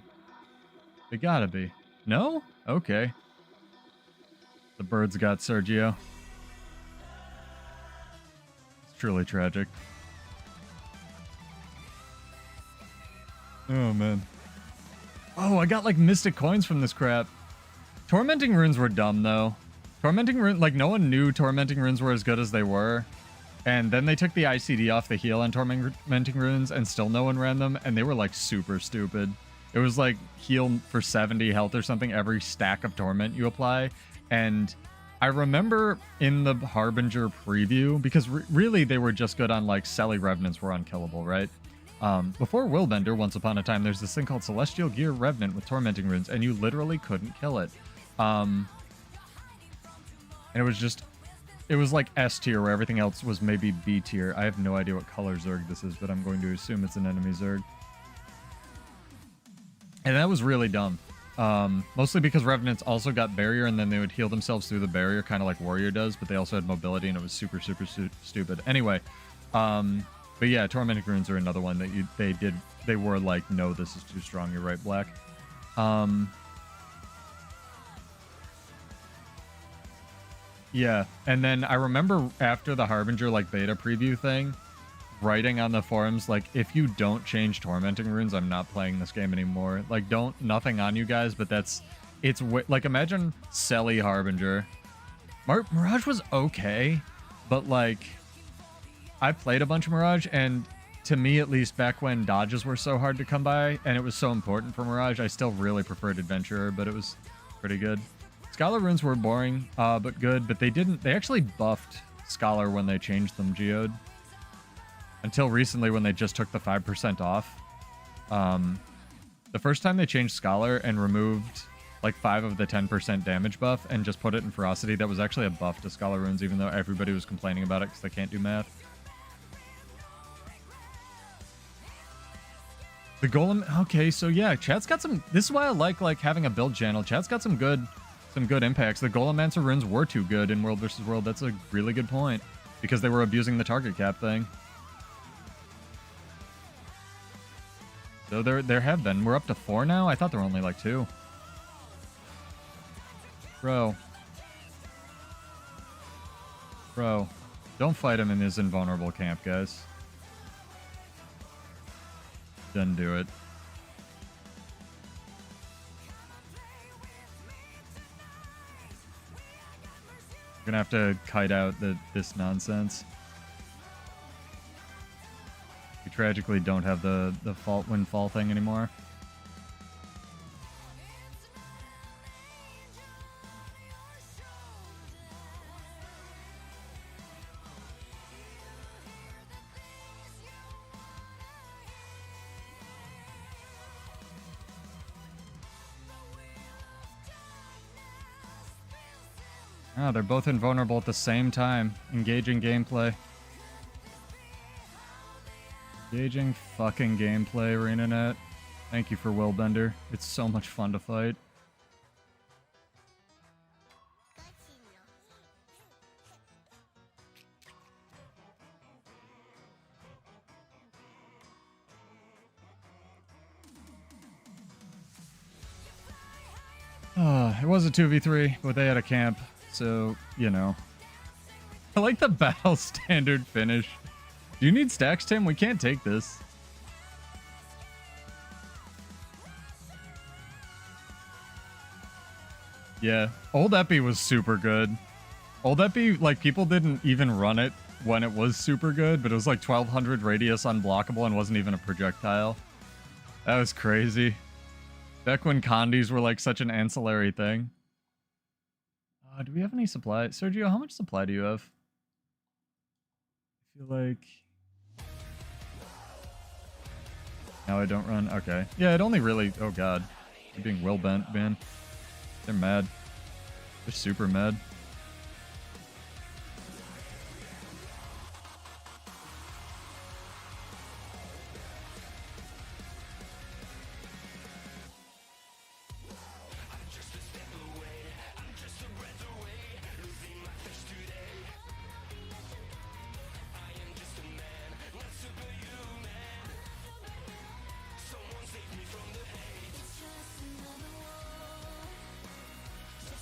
They gotta be. No? Okay. The birds got Sergio. It's truly tragic. Oh, man. Oh, I got, like, mystic coins from this crap. Tormenting runes were dumb, though. Tormenting runes, like, no one knew tormenting runes were as good as they were. And then they took the ICD off the heal on tormenting runes, and still no one ran them, and they were, like, super stupid. It was, like, heal for 70 health or something every stack of torment you apply. And I remember in the Harbinger preview, because really they were just good on, like, Selly Revenants were unkillable, right? Before Willbender, once upon a time, there's this thing called Celestial Gear Revenant with tormenting runes, and you literally couldn't kill it. And it was just, it was like S tier, where everything else was maybe B tier. I have no idea what color Zerg this is, but I'm going to assume it's an enemy Zerg. And that was really dumb. Mostly because Revenants also got barrier, and then they would heal themselves through the barrier, kind of like Warrior does, but they also had mobility, and it was super, super stupid. Anyway, but yeah, Tormenting Runes are another one that they were like, no, this is too strong, you're right, Black. Yeah, and then I remember after the Harbinger, like, beta preview thing, writing on the forums, like, if you don't change Tormenting Runes, I'm not playing this game anymore. Like, nothing on you guys, but it's, like, imagine Selly Harbinger. Mirage was okay, but, like, I played a bunch of Mirage, and to me, at least, back when dodges were so hard to come by, and it was so important for Mirage, I still really preferred Adventurer, but it was pretty good. Scholar runes were boring, but good, but they actually buffed Scholar when they changed them, Geode. Until recently when they just took the 5% off. The first time they changed Scholar and removed like 5 of the 10% damage buff and just put it in Ferocity, that was actually a buff to Scholar runes, even though everybody was complaining about it because they can't do math. The Golem, okay, so yeah, chat's got some, this is why I like having a build channel. Chat's got some good impacts. The Golemancer runes were too good in World vs. World. That's a really good point, because they were abusing the target cap thing. So there have been. We're up to 4 now? I thought there were only like 2. Bro. Don't fight him in his invulnerable camp, guys. Didn't do it. We're gonna have to kite out this nonsense. We tragically don't have the windfall thing anymore. Oh, they're both invulnerable at the same time. Engaging gameplay. Engaging fucking gameplay, ArenaNet. Thank you for Willbender. It's so much fun to fight. It was a 2v3, but they had a camp, so, you know. I like the battle standard finish. Do you need stacks, Tim? We can't take this. Yeah, old Epi was super good. Old Epi, like, people didn't even run it when it was super good, but it was like 1200 radius unblockable and wasn't even a projectile. That was crazy. Back when condies were like such an ancillary thing. Do we have any supply? Sergio, how much supply do you have? I feel like... No, I don't run. Okay. Yeah, it only really... Oh, God. They're being well bent, man. They're mad. They're super mad.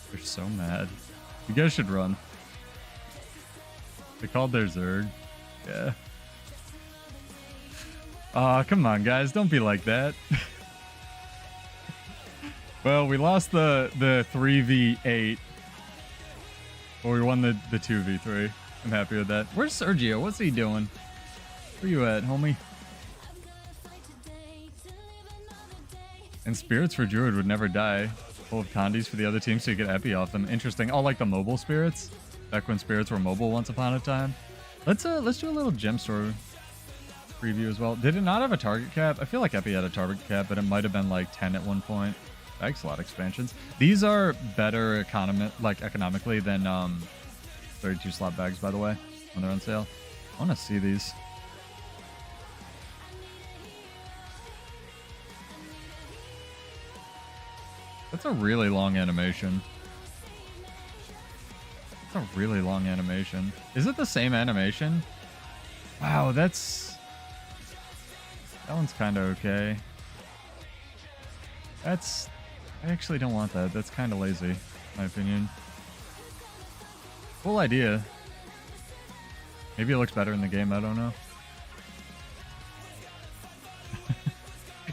They're so mad. You guys should run. They called their Zerg. Yeah. Aw, come on, guys. Don't be like that. Well, we lost the 3v8. But we won the 2v3. I'm happy with that. Where's Sergio? What's he doing? Where you at, homie? And spirits for Druid would never die. Full of condies for the other team so you get epi off them. Interesting. Oh, like the mobile spirits? Back when spirits were mobile once upon a time. Let's do a little gem store preview as well. Did it not have a target cap? I feel like epi had a target cap, but it might have been like 10 at one point. Bag slot expansions. These are better economically than 32 slot bags, by the way, when they're on sale. I want to see these. That's a really long animation. That's a really long animation. Is it the same animation? Wow, that one's kind of okay. I actually don't want that. That's kind of lazy, in my opinion. Cool idea. Maybe it looks better in the game, I don't know.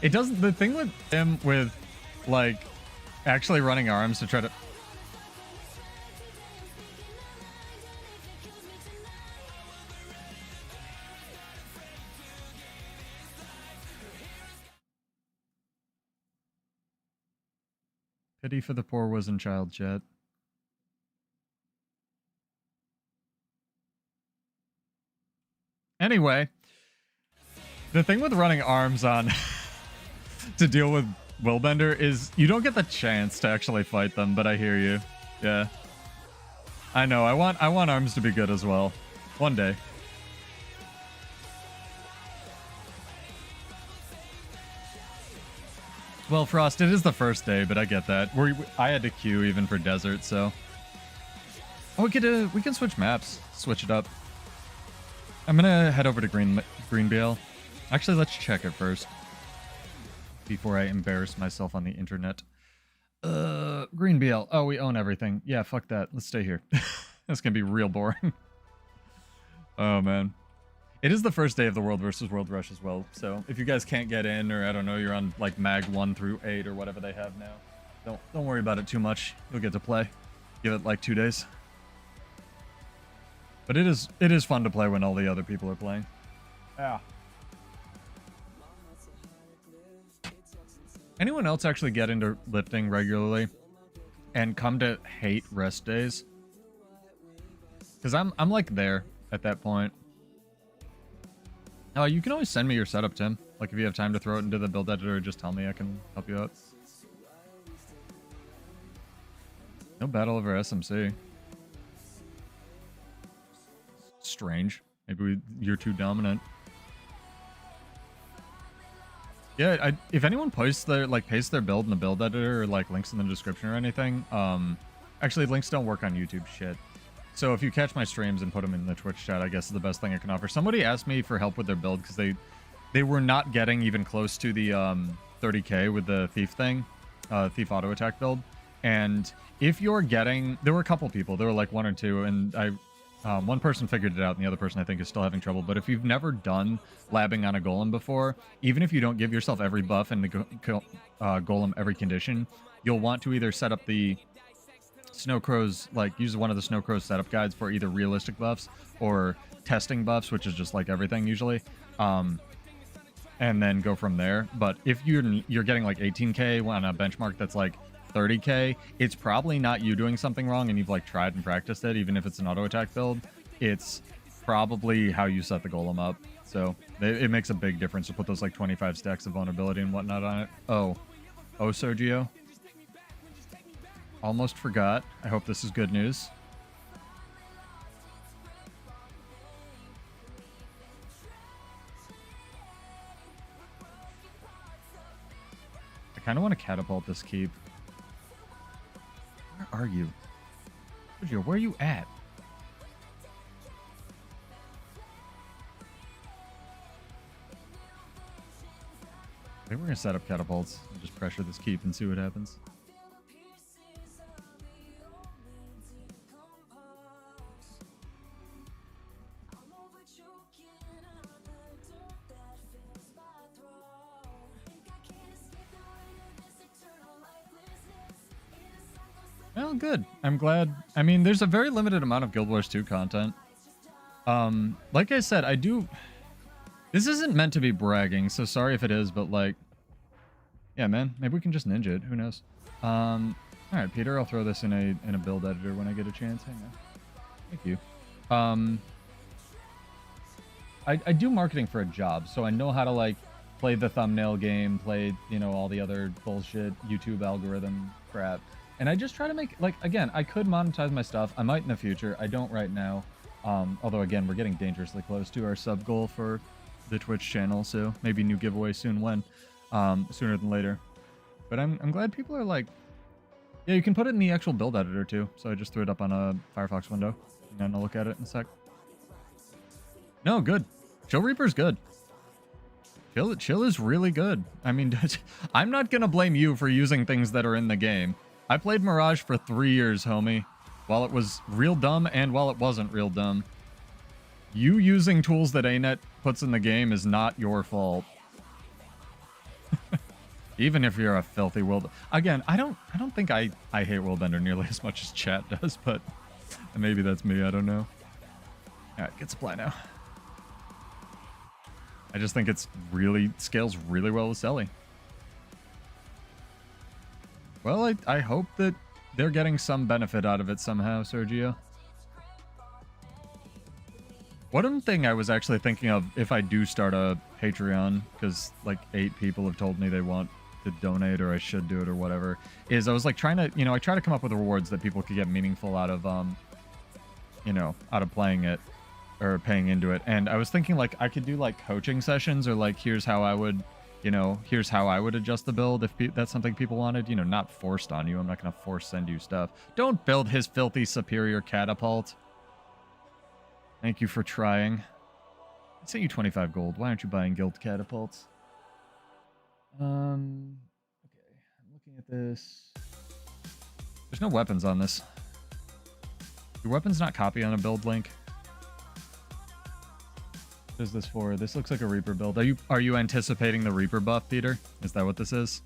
It doesn't, the thing with him with, like, actually running arms to try to... Pity for the poor was in child chat. Anyway, the thing with running arms on to deal with Willbender is you don't get the chance to actually fight them, but I hear you. Yeah. I know, I want arms to be good as well. One day. Well, Frost, it is the first day, but I get that. I had to queue even for desert, so... Oh, we can switch maps. Switch it up. I'm gonna head over to Greenbale. Actually, let's check it first. Before I embarrass myself on the internet. Greenbale. Oh, we own everything. Yeah, fuck that. Let's stay here. That's gonna be real boring. Oh, man. It is the first day of the World versus World Rush as well, so if you guys can't get in, or I don't know, you're on like Mag 1 through 8 or whatever they have now, don't worry about it too much. You'll get to play. Give it like 2 days. But it is fun to play when all the other people are playing. Yeah. Anyone else actually get into lifting regularly and come to hate rest days? Because I'm like there at that point. You can always send me your setup, Tim. Like, if you have time to throw it into the build editor, just tell me. I can help you out. No battle over SMC. Strange. Maybe you're too dominant. Yeah, if anyone pastes their build in the build editor or like links in the description or anything, actually links don't work on YouTube, shit. So if you catch my streams and put them in the Twitch chat, I guess is the best thing I can offer. Somebody asked me for help with their build because they were not getting even close to the 30k with the thief thing, thief auto attack build. And if you're getting, there were a couple people, there were like one or two, and one person figured it out and the other person I think is still having trouble. But if you've never done labbing on a golem before, even if you don't give yourself every buff and the golem every condition, you'll want to either set up the Snow Crow's, like use one of the Snow Crow's setup guides for either realistic buffs or testing buffs, which is just like everything usually, and then go from there. But if you're getting like 18k on a benchmark that's like 30k, it's probably not you doing something wrong and you've like tried and practiced it. Even if it's an auto attack build, it's probably how you set the golem up. So it makes a big difference to put those like 25 stacks of vulnerability and whatnot on it. Oh Sergio, almost forgot. I hope this is good news. I kind of want to catapult this keep. Where are you? Sergio, where are you at? I think we're going to set up catapults and just pressure this keep and see what happens. Well, good. I'm glad. I mean, there's a very limited amount of Guild Wars 2 content. Like I said, I do... This isn't meant to be bragging, so sorry if it is, but like... Yeah, man. Maybe we can just ninja it. Who knows? Alright, Peter, I'll throw this in a build editor when I get a chance. Hang on. Thank you. I do marketing for a job, so I know how to, like, play the thumbnail game, play, you know, all the other bullshit YouTube algorithm crap. And I just try to make, like, again, I could monetize my stuff. I might in the future. I don't right now. Although, again, we're getting dangerously close to our sub goal for the Twitch channel. So maybe new giveaway soon sooner than later. But I'm glad people are like, yeah, you can put it in the actual build editor too. So I just threw it up on a Firefox window. I'm going to look at it in a sec. No, good. Chill Reaper's good. Chill is really good. I mean, I'm not going to blame you for using things that are in the game. I played Mirage for 3 years, homie. While it was real dumb and while it wasn't real dumb. You using tools that ANET puts in the game is not your fault. Even if you're a filthy world. Again, I don't think I hate Worldbender nearly as much as chat does, but maybe that's me, I don't know. Alright, get supply now. I just think it's really scales really well with Selly. Well, I hope that they're getting some benefit out of it somehow, Sergio. One thing I was actually thinking of if I do start a Patreon, because like 8 people have told me they want to donate or I should do it or whatever, is I was like trying to, you know, I try to come up with rewards that people could get meaningful out of, you know, out of playing it or paying into it. And I was thinking like I could do like coaching sessions or like here's how I would... You know, here's how I would adjust the build if that's something people wanted. You know, not forced on you. I'm not going to force send you stuff. Don't build his filthy superior catapult. Thank you for trying. I sent you 25 gold. Why aren't you buying guild catapults? Okay, I'm looking at this. There's no weapons on this. Your weapons not copy on a build link? What is this for? This looks like a Reaper build. Are you anticipating the Reaper buff, Peter? Is that what this is?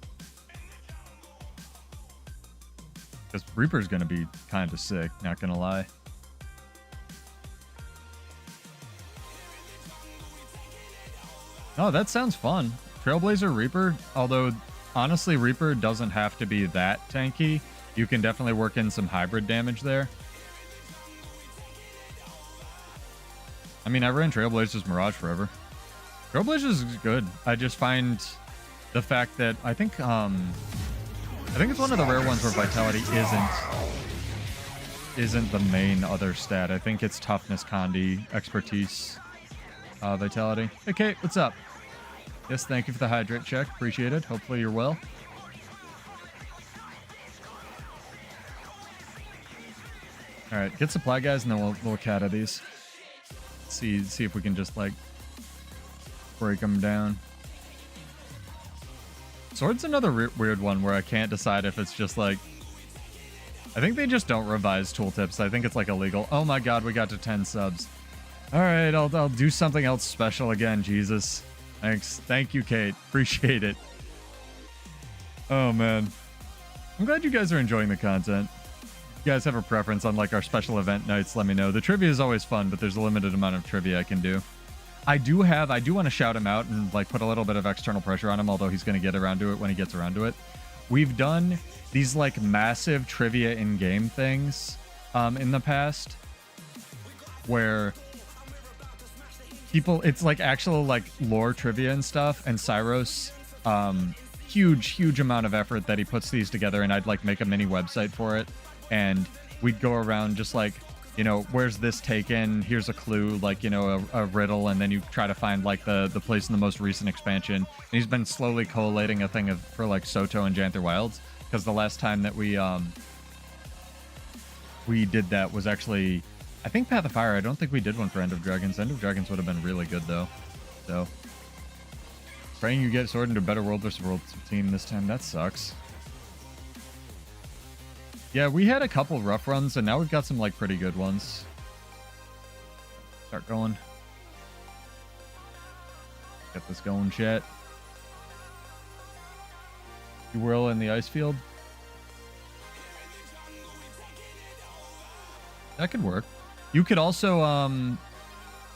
Because Reaper's going to be kind of sick, not going to lie. Oh, that sounds fun. Trailblazer Reaper, although honestly Reaper doesn't have to be that tanky. You can definitely work in some hybrid damage there. I mean, I ran Trailblazer's Mirage forever. Trailblazer's is good. I just find the fact that I think it's one of the rare ones where Vitality isn't the main other stat. I think it's Toughness, Condi, Expertise, Vitality. Hey, Kate, what's up? Yes, thank you for the hydrate check. Appreciate it. Hopefully you're well. All right, get supply guys, and then we'll cat of these. See if we can just like break them down. Sword's another weird one where I can't decide if it's just like. I think they just don't revise tooltips. I think it's like illegal. Oh my god, we got to 10 subs. All right, I'll do something else special again. Jesus, thanks, thank you, Kate. Appreciate it. Oh man, I'm glad you guys are enjoying the content. If you guys have a preference on like our special event nights, let me know. The trivia is always fun, but there's a limited amount of trivia I can do. I do want to shout him out and like put a little bit of external pressure on him, although he's going to get around to it when he gets around to it. We've done these like massive trivia in-game things in the past where people, it's like actual like lore trivia and stuff, and Cyros, huge amount of effort that he puts these together, and I'd like make a mini website for it, and we'd go around just like, you know, where's this taken? Here's a clue, like, you know, a riddle, and then you try to find like the place in the most recent expansion. And he's been slowly collating a thing for like Soto and Janther Wilds, because the last time that we did that was actually, I think, Path of Fire. I don't think we did one for End of Dragons. End of Dragons would have been really good though. So praying you get Sword into a better World vs. World team this time. That sucks. Yeah, we had a couple rough runs, and now we've got some like pretty good ones. Start going. Get this going, chat. You whirl in the ice field. That could work. You could also,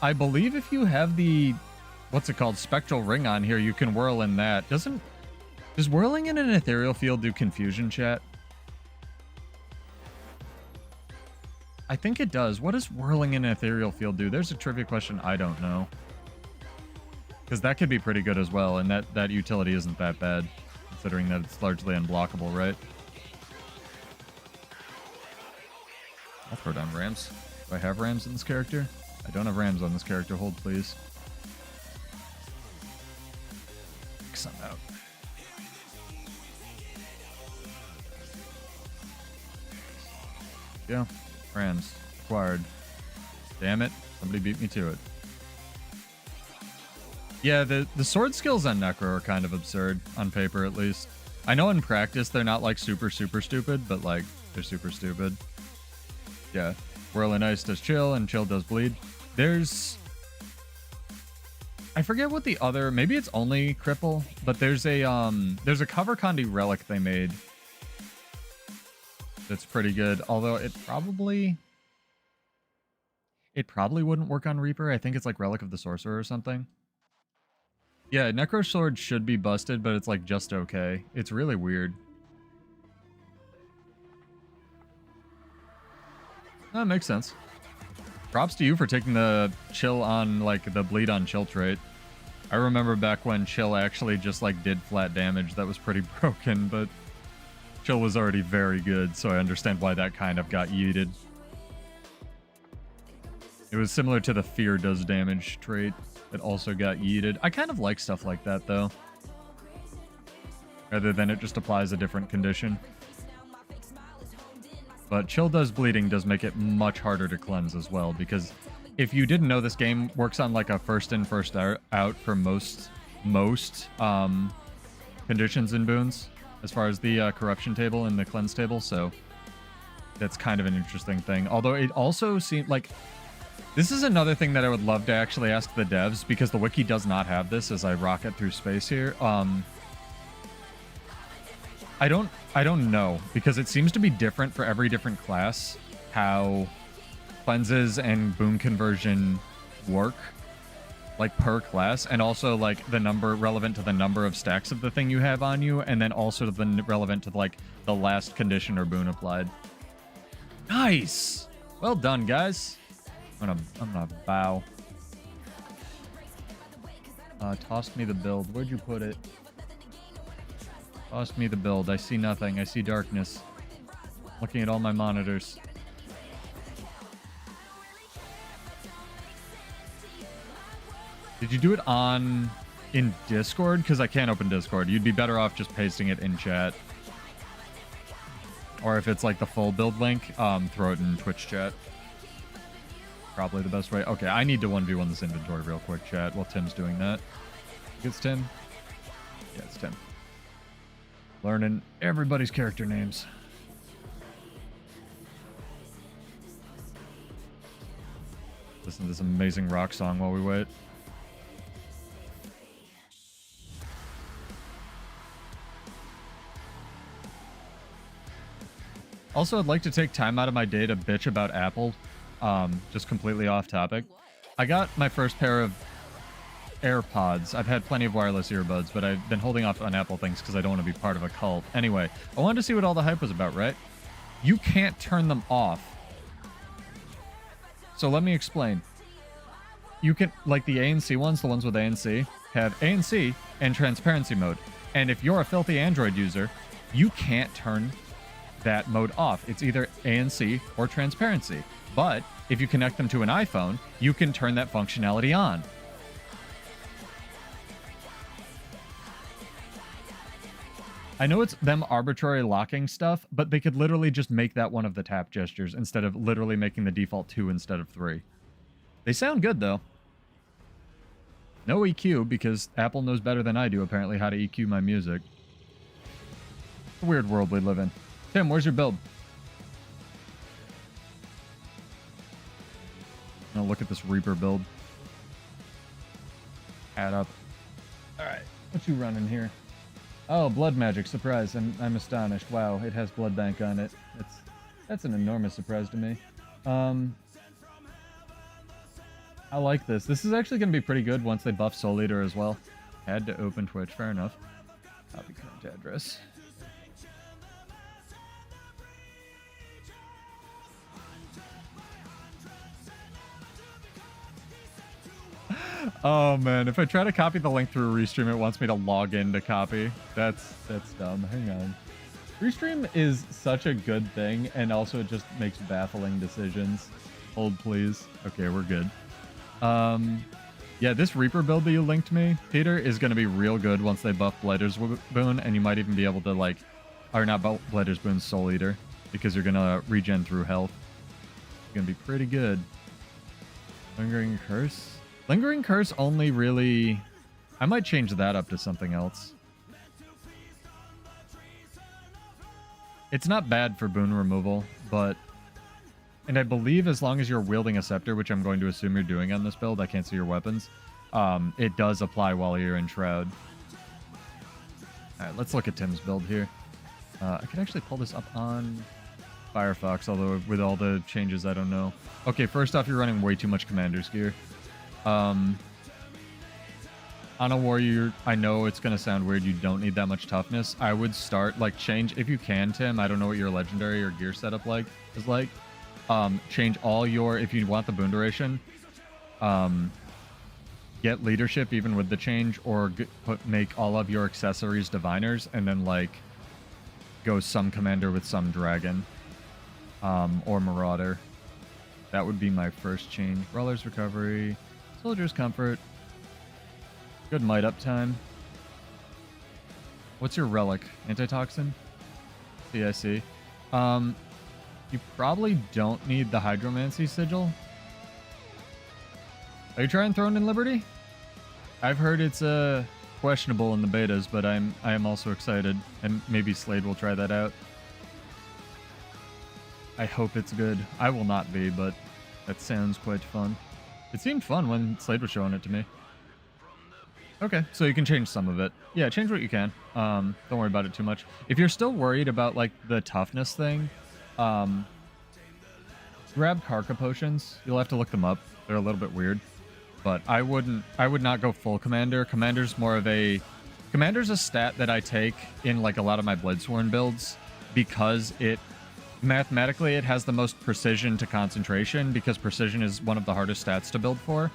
I believe if you have the, what's it called, spectral ring on here, you can whirl in that. Does whirling in an ethereal field do confusion, chat? I think it does. What does whirling in an ethereal field do? There's a trivia question I don't know. Because that could be pretty good as well, and that utility isn't that bad, considering that it's largely unblockable, right? I'll throw down rams. Do I have rams in this character? I don't have rams on this character. Hold, please. Take some out. Yeah. Rams. Acquired. Damn it. Somebody beat me to it. Yeah, the sword skills on Necro are kind of absurd, on paper at least. I know in practice they're not like super stupid, but like they're super stupid. Yeah. Whirling Ice does chill, and chill does bleed. There's... I forget what the other... Maybe it's only cripple, but there's a cover Condi relic they made that's pretty good, although it probably wouldn't work on Reaper. I think it's like Relic of the Sorcerer or something. Yeah, Necro Sword should be busted, but it's like just okay. It's really weird. That makes sense. Props to you for taking the chill on, like, the bleed on chill trait. I remember back when chill actually just like did flat damage. That was pretty broken, but chill was already very good, so I understand why that kind of got yeeted. It was similar to the fear does damage trait that also got yeeted. I kind of like stuff like that, though. Rather than it just applies a different condition. But chill does bleeding does make it much harder to cleanse as well, because if you didn't know, this game works on like a first in, first out for most conditions and boons, as far as the corruption table and the cleanse table, so that's kind of an interesting thing. Although it also seemed like... This is another thing that I would love to actually ask the devs, because the wiki does not have this as I rocket through space here. I don't know, because it seems to be different for every different class, how cleanses and boon conversion work, like per class, and also like the number relevant to the number of stacks of the thing you have on you, and then also the relevant to like the last condition or boon applied. Nice! Well done, guys. I'm gonna bow. Tossed me the build. Where'd you put it? Tossed me the build. I see nothing. I see darkness. Looking at all my monitors. Did you do it on In Discord? Because I can't open Discord. You'd be better off just pasting it in chat. Or if it's like the full build link, throw it in Twitch chat. Probably the best way. Okay, I need to 1v1 this inventory real quick, chat, while Tim's doing that. It's Tim? Yeah, it's Tim. Learning everybody's character names. Listen to this amazing rock song while we wait. Also, I'd like to take time out of my day to bitch about Apple. Just completely off topic. I got my first pair of AirPods. I've had plenty of wireless earbuds, but I've been holding off on Apple things because I don't want to be part of a cult. Anyway, I wanted to see what all the hype was about, right? You can't turn them off. So let me explain. You can, like the ANC ones, the ones with ANC, have ANC and transparency mode. And if you're a filthy Android user, you can't turn that mode off. It's either ANC or transparency. But if you connect them to an iPhone, you can turn that functionality on. I know it's them arbitrary locking stuff, but they could literally just make that one of the tap gestures instead of literally making the default 2 instead of 3. They sound good, though. No EQ, because Apple knows better than I do, apparently, how to EQ my music. It's a weird world we live in. Tim, where's your build? Now look at this Reaper build. Add up. Alright, what you running here? Oh, blood magic, surprise. I'm astonished. Wow, it has blood bank on it. That's an enormous surprise to me. I like this. This is actually going to be pretty good once they buff Soul Eater as well. Had to open Twitch, fair enough. Copy current address. Oh man, if I try to copy the link through Restream, it wants me to log in to copy. That's dumb. Hang on. Restream is such a good thing, and also it just makes baffling decisions. Hold please. Okay, we're good. Yeah, this Reaper build that you linked me, Peter, is going to be real good once they buff Blighter's Boon, and you might even be able to, like, or not Blighter's Boon, Soul Eater, because you're going to regen through health. It's going to be pretty good. Lingering Curse? Lingering Curse only really... I might change that up to something else. It's not bad for boon removal, but... And I believe as long as you're wielding a scepter, which I'm going to assume you're doing on this build, I can't see your weapons, it does apply while you're in Shroud. Alright, let's look at Tim's build here. I could actually pull this up on Firefox, although with all the changes, I don't know. Okay, first off, you're running way too much Commander's gear. On a warrior, I know it's going to sound weird, you don't need that much toughness. I would start, like, change, if you can, Tim, I don't know what your legendary or gear setup is like. Change all your, if you want the boon duration, get leadership even with the change, or make all of your accessories diviners, and then, like, go some commander with some dragon, or marauder. That would be my first change. Brawler's recovery, soldier's comfort, good might up time. What's your relic? Antitoxin? CIC. You probably don't need the Hydromancy Sigil. Are you trying Throne in Liberty? I've heard it's questionable in the betas, but I am also excited, and maybe Slade will try that out. I hope it's good. I will not be, but that sounds quite fun. It seemed fun when Slade was showing it to me. Okay, so you can change some of it. Yeah, change what you can. Don't worry about it too much. If you're still worried about, like, the toughness thing, grab Karka potions. You'll have to look them up. They're a little bit weird, but I would not go full commander. Commander's a stat that I take in, like, a lot of my Bloodsworn builds, because mathematically it has the most precision to concentration, because precision is one of the hardest stats to build for,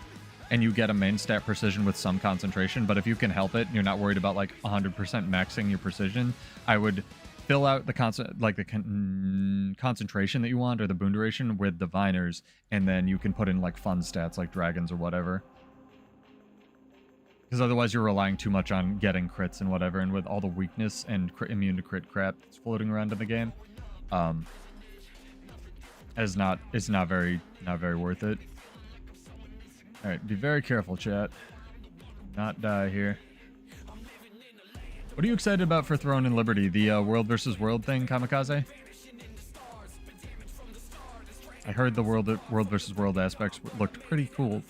and you get a main stat precision with some concentration. But if you can help it and you're not worried about, like, 100% maxing your precision, I would fill out the concentration that you want, or the boon duration, with diviners, and then you can put in, like, fun stats like dragons or whatever. Because otherwise you're relying too much on getting crits and whatever, and with all the weakness and immune to crit crap that's floating around in the game, it's not very worth it. All right, be very careful, chat. Not die here. What are you excited about for Throne and Liberty? The world versus world thing, Kamikaze? I heard the world versus world aspects looked pretty cool.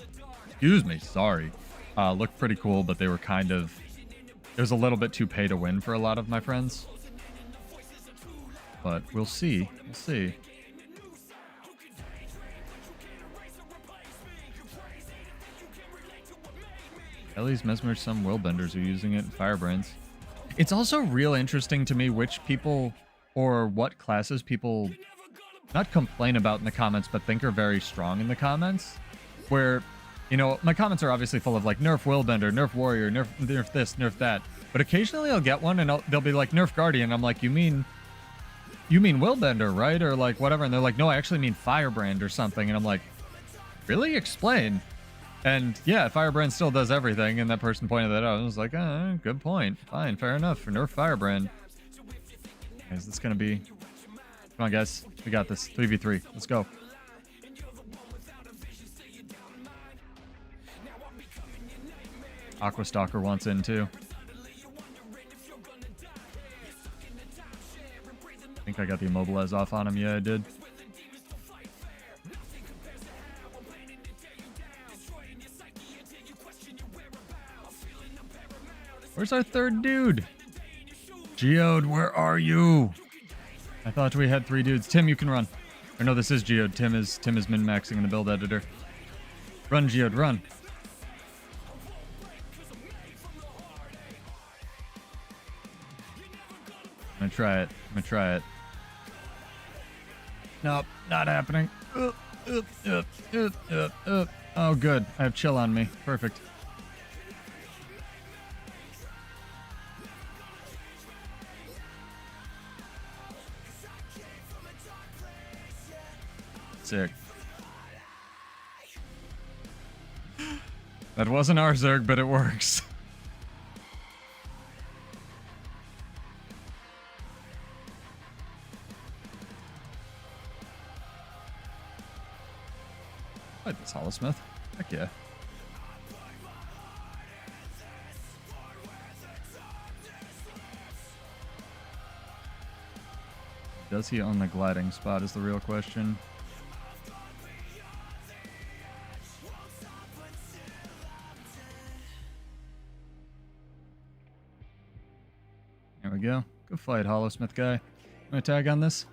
Excuse me, sorry. Looked pretty cool, but they were kind of... It was a little bit too pay to win for a lot of my friends. But we'll see. We'll see. At least mesmer, some worldbenders are using it in Firebrands. It's also real interesting to me which people or what classes people not complain about in the comments, but think are very strong in the comments. Where, you know, my comments are obviously full of like nerf Willbender, nerf Warrior, nerf this, nerf that. But occasionally I'll get one and they'll be like nerf Guardian. I'm like, you mean Willbender, right? Or like whatever. And they're like, no, I actually mean Firebrand or something. And I'm like, really? Explain. And yeah, Firebrand still does everything. And that person pointed that out. I was like, good point. Fine, fair enough. For nerf Firebrand. Is this going to be... Come on, guys. We got this. 3v3. Let's go. Aqua Stalker wants in too. I think I got the immobilize off on him. Yeah, I did. Where's our third dude? Geode, where are you? I thought we had 3 dudes. Tim, you can run. Or no, this is Geode. Tim is min-maxing in the build editor. Run, Geode, run. I'm gonna try it. I'm gonna try it. Nope, not happening. Oh, good. I have chill on me. Perfect. Sick. That wasn't our Zerg, but it works. I like this Holosmith. Heck yeah. Does he own the gliding spot is the real question. There we go. Good fight, Holosmith guy. I'm gonna tag on this.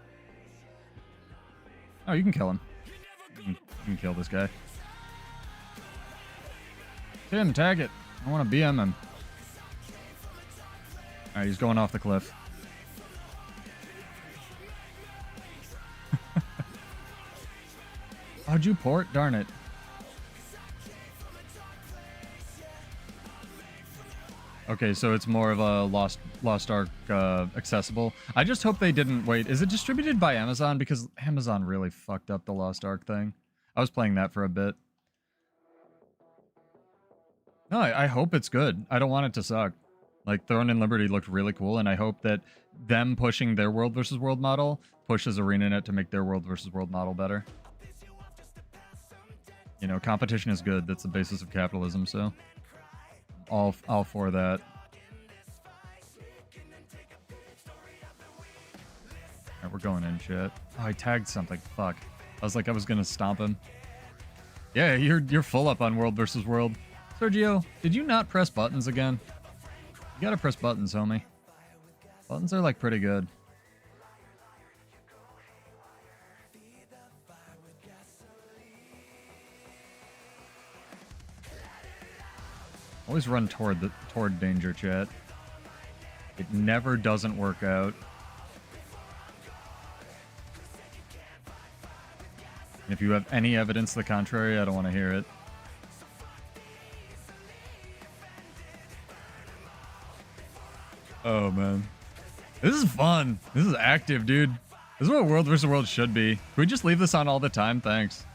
Oh, you can kill him. You can kill this guy. Tim, tag it. I want to BM him. Alright, he's going off the cliff. How'd you port? Darn it. Okay, so it's more of a Lost Ark accessible. I just hope they didn't wait. Is it distributed by Amazon? Because Amazon really fucked up the Lost Ark thing. I was playing that for a bit. No, I hope it's good. I don't want it to suck. Like, Throne and Liberty looked really cool, and I hope that them pushing their world versus world model pushes ArenaNet to make their world versus world model better. You know, competition is good. That's the basis of capitalism, so... All for that. Alright, we're going in, chat. Oh, I tagged something. Fuck. I was like, I was gonna stomp him. Yeah, you're full up on world versus world. Sergio, did you not press buttons again? You gotta press buttons, homie. Buttons are like pretty good. Always run toward danger, chat. It never doesn't work out. And if you have any evidence to the contrary, I don't want to hear it. Oh, man. This is fun. This is active, dude. This is what World vs. World should be. Can we just leave this on all the time? Thanks.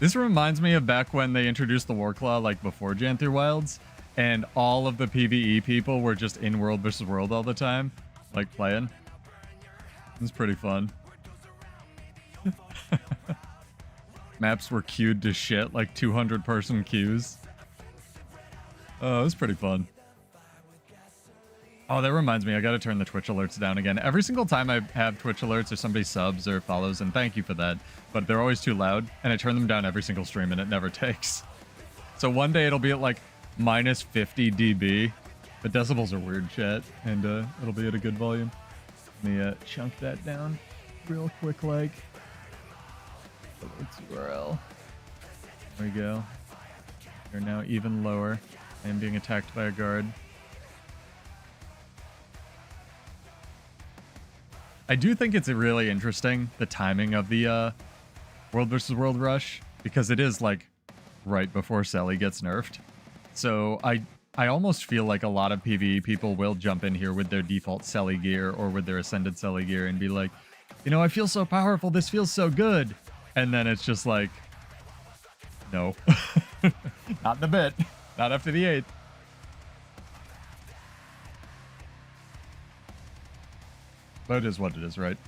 This reminds me of back when they introduced the Warclaw, like before Jan through Wilds, and all of the PvE people were just in world versus world all the time, like playing. It's pretty fun. Maps were queued to shit, like 200-person queues. Oh, it was pretty fun. Oh, that reminds me, I gotta turn the Twitch alerts down again. Every single time I have Twitch alerts or somebody subs or follows, and thank you for that, but they're always too loud, and I turn them down every single stream, and it never takes. So one day it'll be at like minus 50 dB. The decibels are weird, chat, and it'll be at a good volume. Let me chunk that down real quick, like. Alerts URL. There we go. They're now even lower. I am being attacked by a guard. I do think it's really interesting, the timing of the World vs. World rush, because it is like right before Selly gets nerfed. So I almost feel like a lot of PvE people will jump in here with their default Selly gear or with their Ascended Selly gear and be like, you know, I feel so powerful, this feels so good. And then it's just like, no. Not in the bit. Not after the 8th. But it is what it is, right?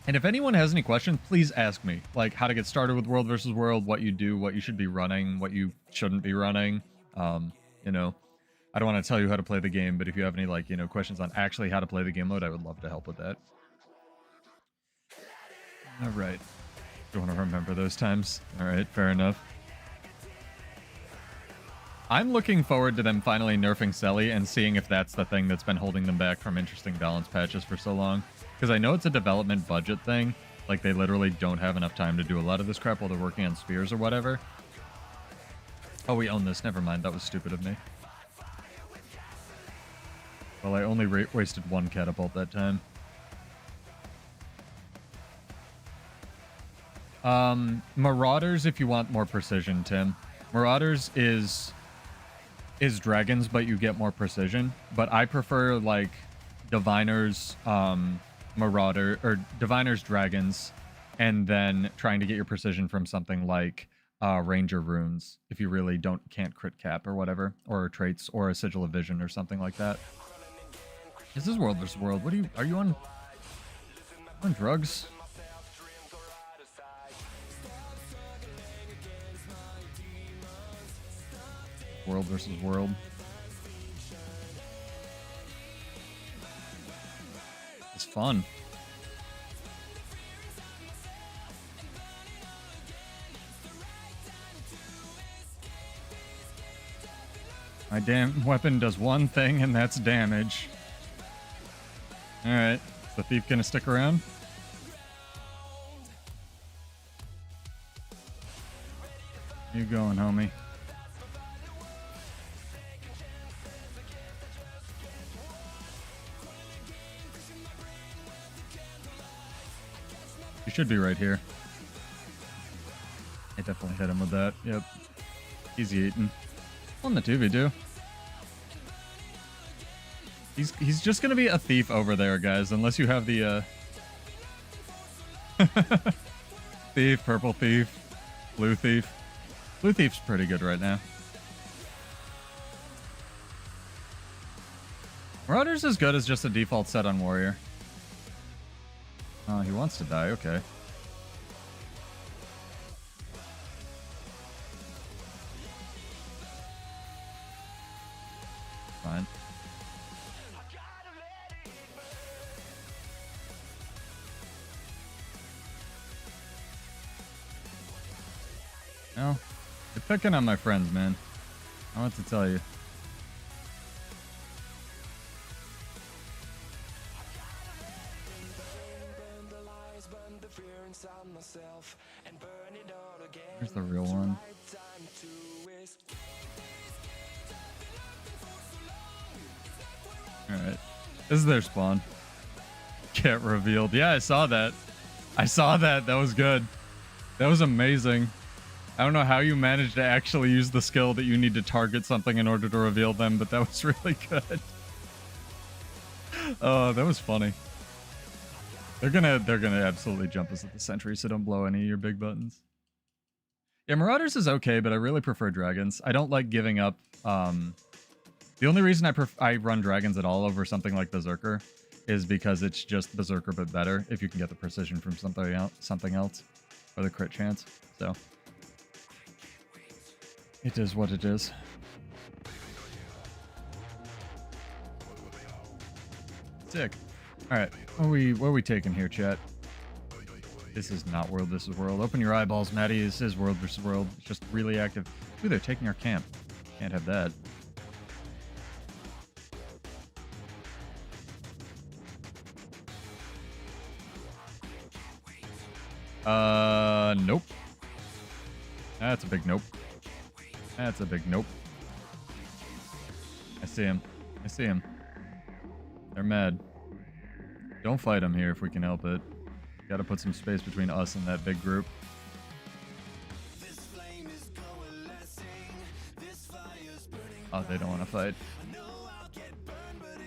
And if anyone has any questions, please ask me. Like, how to get started with World vs. World, what you do, what you should be running, what you shouldn't be running. You know, I don't want to tell you how to play the game, but if you have any, like, you know, questions on actually how to play the game mode, I would love to help with that. All right. You want to remember those times? All right, fair enough. I'm looking forward to them finally nerfing Selly and seeing if that's the thing that's been holding them back from interesting balance patches for so long. Because I know it's a development budget thing. Like, they literally don't have enough time to do a lot of this crap while they're working on spheres or whatever. Oh, we own this. Never mind. That was stupid of me. Well, I only wasted one catapult that time. Marauders, if you want more precision, Tim. Marauders is dragons, but you get more precision. But I prefer, like, diviners, marauder, or diviners, dragons, and then trying to get your precision from something like ranger runes, if you really can't crit cap or whatever, or traits, or a sigil of vision or something like that. This is World vs. World. What are you on drugs? World vs. World. It's fun. My damn weapon does one thing, and that's damage. Alright, is the thief gonna stick around? You going, homie? You should be right here. I definitely hit him with that. Yep. Easy eating. On the 2v2. He's just gonna be a thief over there, guys, unless you have the thief, purple thief, blue thief. Blue thief's pretty good right now. Marauder's as good as just a default set on warrior. Oh, he wants to die, okay. Fine. No, you're picking on my friends, man. I want to tell you. Here's the real one. Alright. This is their spawn. Get revealed. Yeah, I saw that. I saw that. That was good. That was amazing. I don't know how you managed to actually use the skill that you need to target something in order to reveal them, but that was really good. Oh, that was funny. They're gonna absolutely jump us at the sentry, so don't blow any of your big buttons. Yeah, Marauders is okay, but I really prefer dragons. I don't like giving up. The only reason I run dragons at all over something like Berserker is because it's just Berserker but better if you can get the precision from something else, or the crit chance. So it is what it is. Sick. All right, what are we taking here, chat? This is not world. This is world. Open your eyeballs, Maddie. This is world versus world. It's just really active. Ooh, they're taking our camp. Can't have that. Nope. That's a big nope. That's a big nope. I see him. I see him. They're mad. Don't fight them here if we can help it. Gotta put some space between us and that big group. Oh, they don't want to fight.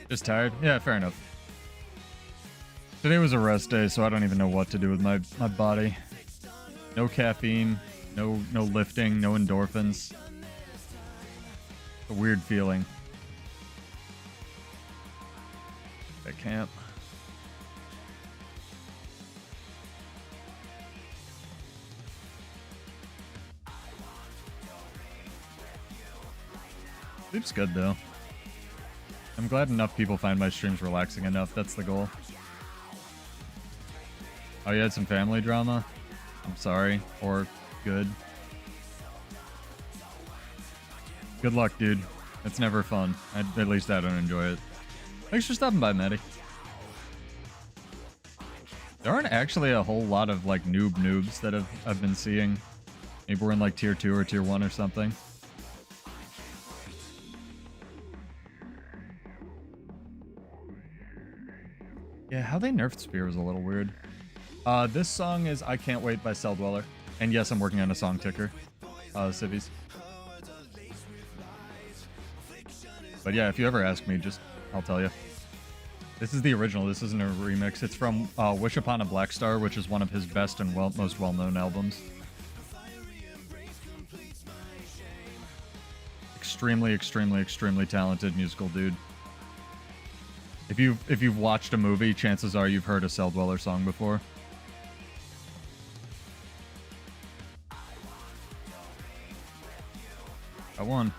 Just tired? Yeah, fair enough. Today was a rest day, so I don't even know what to do with my body. No caffeine, no lifting, no endorphins. It's a weird feeling. At camp. Sleep's good though. I'm glad enough people find my streams relaxing enough. That's the goal. Oh, you had some family drama? I'm sorry. Or good. Good luck, dude. It's never fun. At least I don't enjoy it. Thanks for stopping by, Maddie. There aren't actually a whole lot of like noobs that I've been seeing. Maybe we're in like tier 2 or tier 1 or something. Yeah, how they nerfed Spear was a little weird. This song is I Can't Wait by Cell Dweller. And yes, I'm working on a song ticker. Civvies. But yeah, if you ever ask me, I'll tell you. This is the original. This isn't a remix. It's from Wish Upon a Black Star, which is one of his best and most well-known albums. Extremely, extremely, extremely talented musical dude. If you've watched a movie, chances are you've heard a Cell Dweller song before. I won.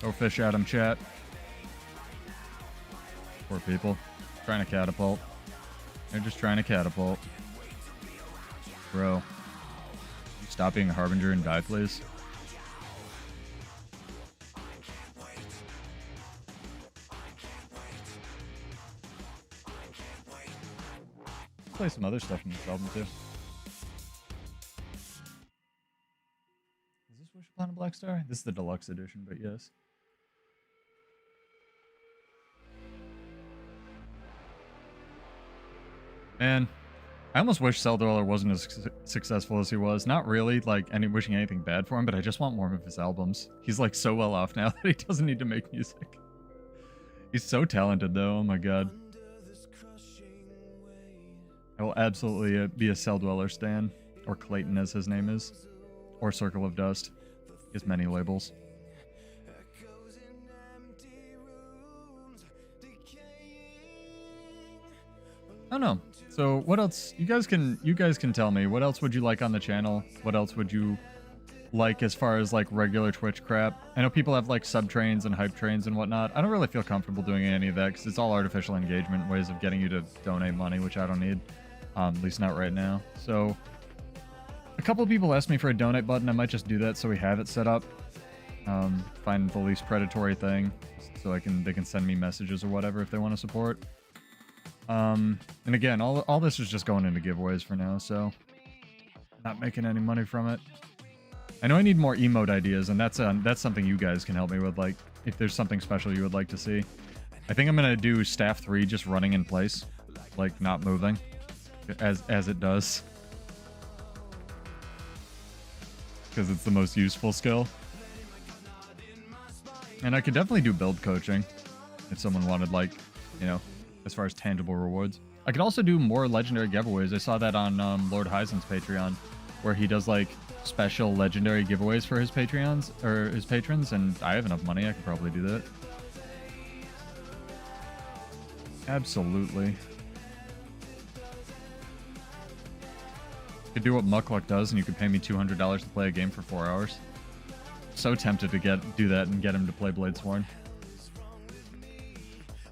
Go fish at him, chat. Poor people. Trying to catapult. They're just trying to catapult. Bro. Stop being a harbinger and die, please. Play some other stuff from this album too. Is this Wish Upon a Black Star? This is the deluxe edition, but yes. Man, I almost wish Cell Dweller wasn't as successful as he was. Not really, like, wishing anything bad for him, but I just want more of his albums. He's, like, so well off now that he doesn't need to make music. He's so talented, though. Oh, my God. I will absolutely be a Cell Dweller stan. Or Clayton, as his name is. Or Circle of Dust. He has many labels. I don't know. So what else? You guys can tell me. What else would you like on the channel? What else would you like as far as like regular Twitch crap? I know people have like sub trains and hype trains and whatnot. I don't really feel comfortable doing any of that because it's all artificial engagement ways of getting you to donate money, which I don't need. At least not right now. So a couple of people asked me for a donate button. I might just do that so we have it set up. Find the least predatory thing so they can send me messages or whatever if they want to support. And again, all this is just going into giveaways for now, so not making any money from it. I know I need more emote ideas, and that's something you guys can help me with. Like, if there's something special you would like to see, I think I'm gonna do staff 3 just running in place, like not moving, as it does, because it's the most useful skill. And I could definitely do build coaching if someone wanted, like, you know, as far as tangible rewards. I could also do more legendary giveaways. I saw that on Lord Heisen's Patreon, where he does like special legendary giveaways for his Patreons or his patrons, and I have enough money. I could probably do that. Absolutely. Could do what Muckluck does, and you could pay me $200 to play a game for 4 hours. So tempted to do that and get him to play Bladesworn.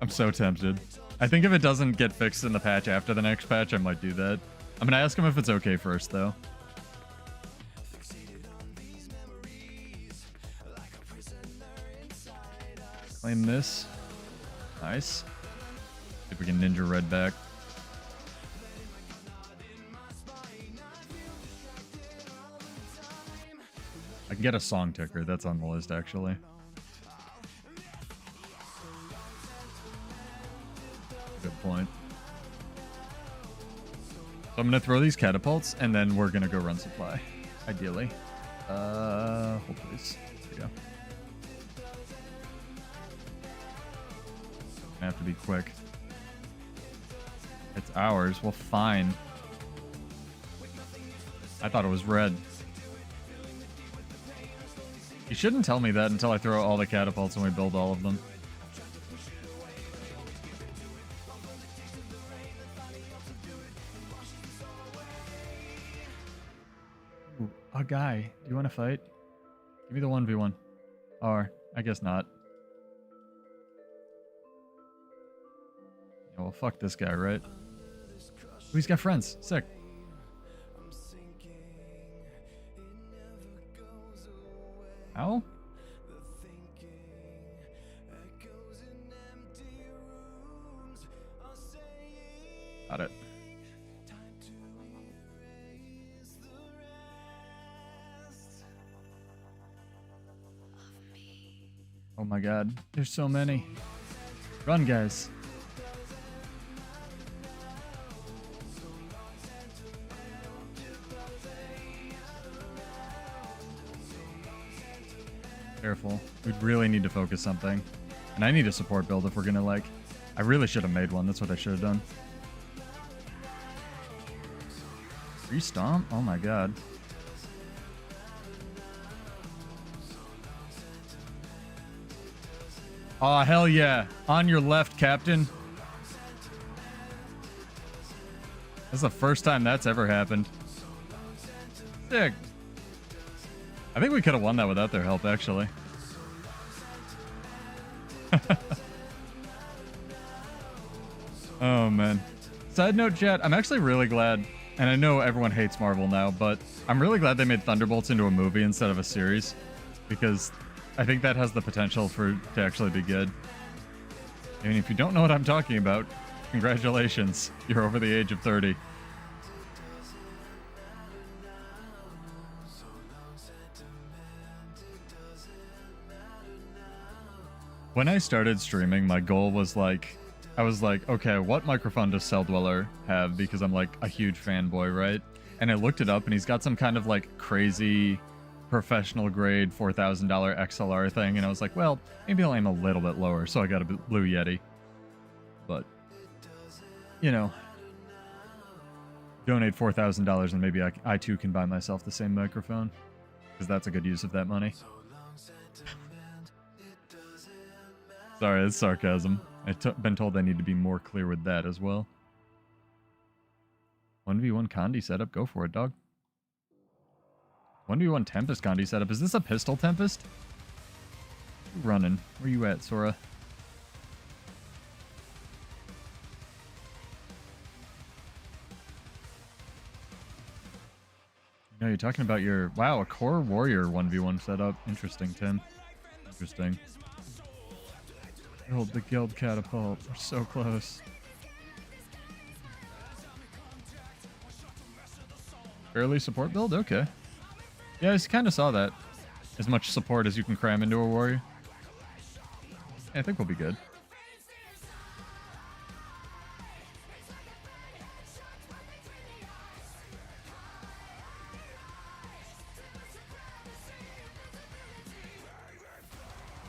I'm so tempted. I think if it doesn't get fixed in the patch after the next patch, I might do that. I'm gonna ask him if it's okay first, though. Claim this. Nice. See if we can ninja red back. I can get a song ticker. That's on the list, actually. Good point. So I'm going to throw these catapults, and then we're going to go run supply. Ideally. Hold please. There we go. I have to be quick. It's ours. Well, fine. I thought it was red. You shouldn't tell me that until I throw all the catapults and we build all of them. Ooh, a guy. Do you want to fight? Give me the 1v1. Or, I guess not. Yeah, well, fuck this guy, right? Ooh, he's got friends. Sick. How? Got it. Oh my god, there's so many. Run, guys. Careful. We'd really need to focus something. And I need a support build if we're gonna, like... I really should have made one. That's what I should have done. Restomp? Oh my god. Oh, hell yeah. On your left, Captain. That's the first time that's ever happened. Sick. I think we could have won that without their help, actually. Oh, man. Side note, chat, I'm actually really glad, and I know everyone hates Marvel now, but I'm really glad they made Thunderbolts into a movie instead of a series, because I think that has the potential to actually be good. I mean, if you don't know what I'm talking about, congratulations. You're over the age of 30. When I started streaming, my goal was like, I was like, okay, what microphone does Celldweller have? Because I'm like a huge fanboy, right? And I looked it up, and he's got some kind of like crazy professional grade $4,000 XLR thing. And I was like, well, maybe I'll aim a little bit lower. So I got a Blue Yeti. But, you know, donate $4,000 and maybe I too can buy myself the same microphone. Because that's a good use of that money. Sorry, it's sarcasm. I've been told I need to be more clear with that as well. 1v1 Condi setup. Go for it, dog. 1v1 Tempest Condi setup. Is this a pistol Tempest? Running. Where you at, Sora? No, you're talking about your... Wow, a core warrior 1v1 setup. Interesting, Tim. Interesting. Build the guild catapult. We're so close. Early support build? Okay. Yeah, I kind of saw that. As much support as you can cram into a warrior. Yeah, I think we'll be good.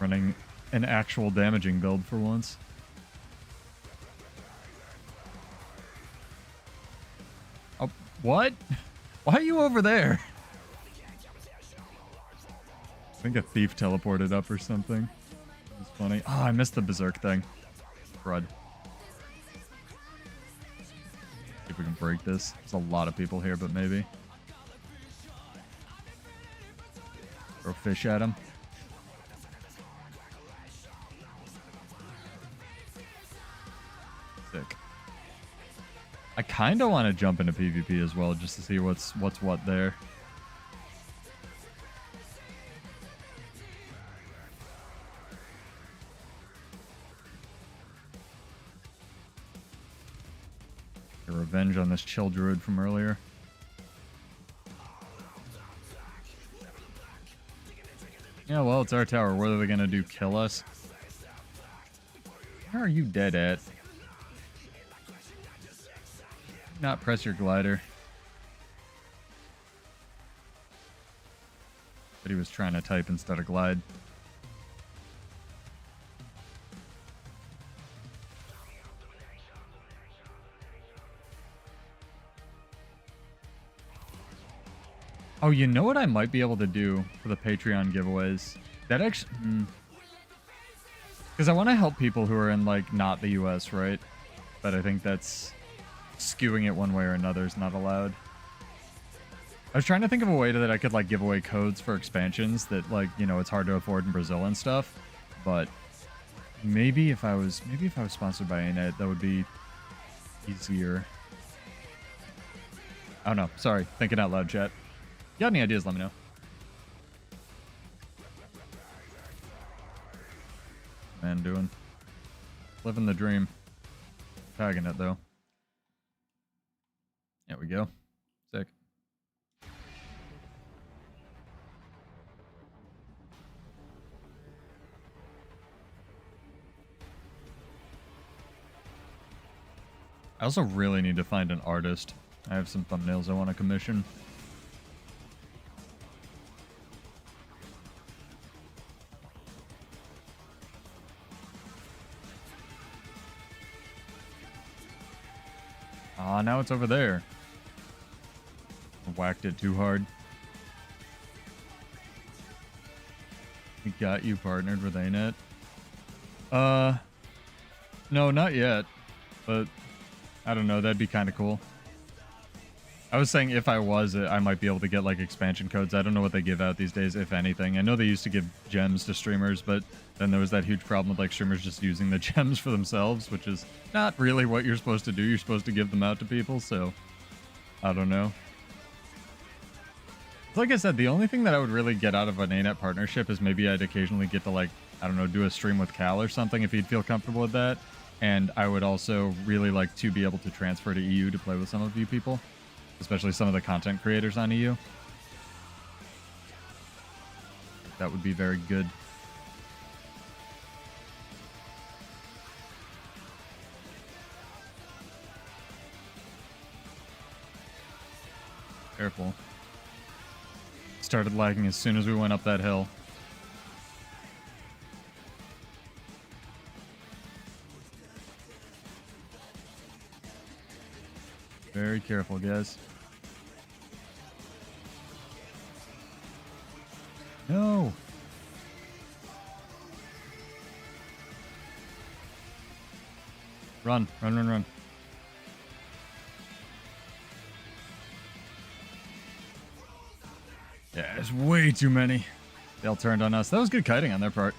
Running an actual damaging build for once. What? Why are you over there? I think a thief teleported up or something. It's funny. Oh, I missed the berserk thing. Crud. See if we can break this. There's a lot of people here, but maybe. Throw fish at him. Sick. I kind of want to jump into PvP as well, just to see what's what there. Get revenge on this chill druid from earlier. Yeah, well, it's our tower. What are they gonna do? Kill us? Where are you dead at? Not press your glider. But he was trying to type instead of glide. Oh, you know what I might be able to do for the Patreon giveaways? That actually... Because I want to help people who are in, like, not the US, right? But I think that's... skewing it one way or another is not allowed. I was trying to think of a way that I could, like, give away codes for expansions that, like, you know, it's hard to afford in Brazil and stuff. But maybe if I was sponsored by ANET, that would be easier. Oh, no. Sorry. Thinking out loud, chat. You got any ideas, let me know. Man, doing. Living the dream. Tagging it, though. There we go. Sick. I also really need to find an artist. I have some thumbnails I want to commission. Ah, now it's over there. Whacked it too hard. We got you partnered with ANET. No, not yet. But I don't know, that'd be kind of cool. I was saying if I was, I might be able to get like expansion codes. I don't know what they give out these days, if anything. I know they used to give gems to streamers, but then there was that huge problem with like streamers just using the gems for themselves, which is not really what you're supposed to do. You're supposed to give them out to people, so I don't know. Like I said, the only thing that I would really get out of an ANET partnership is maybe I'd occasionally get to, like, I don't know, do a stream with Cal or something if he'd feel comfortable with that. And I would also really like to be able to transfer to EU to play with some of you people, especially some of the content creators on EU. That would be very good. Careful. Started lagging as soon as we went up that hill. Very careful, guys. No! Run, run, run, run. Yeah, there's way too many. They all turned on us. That was good kiting on their part.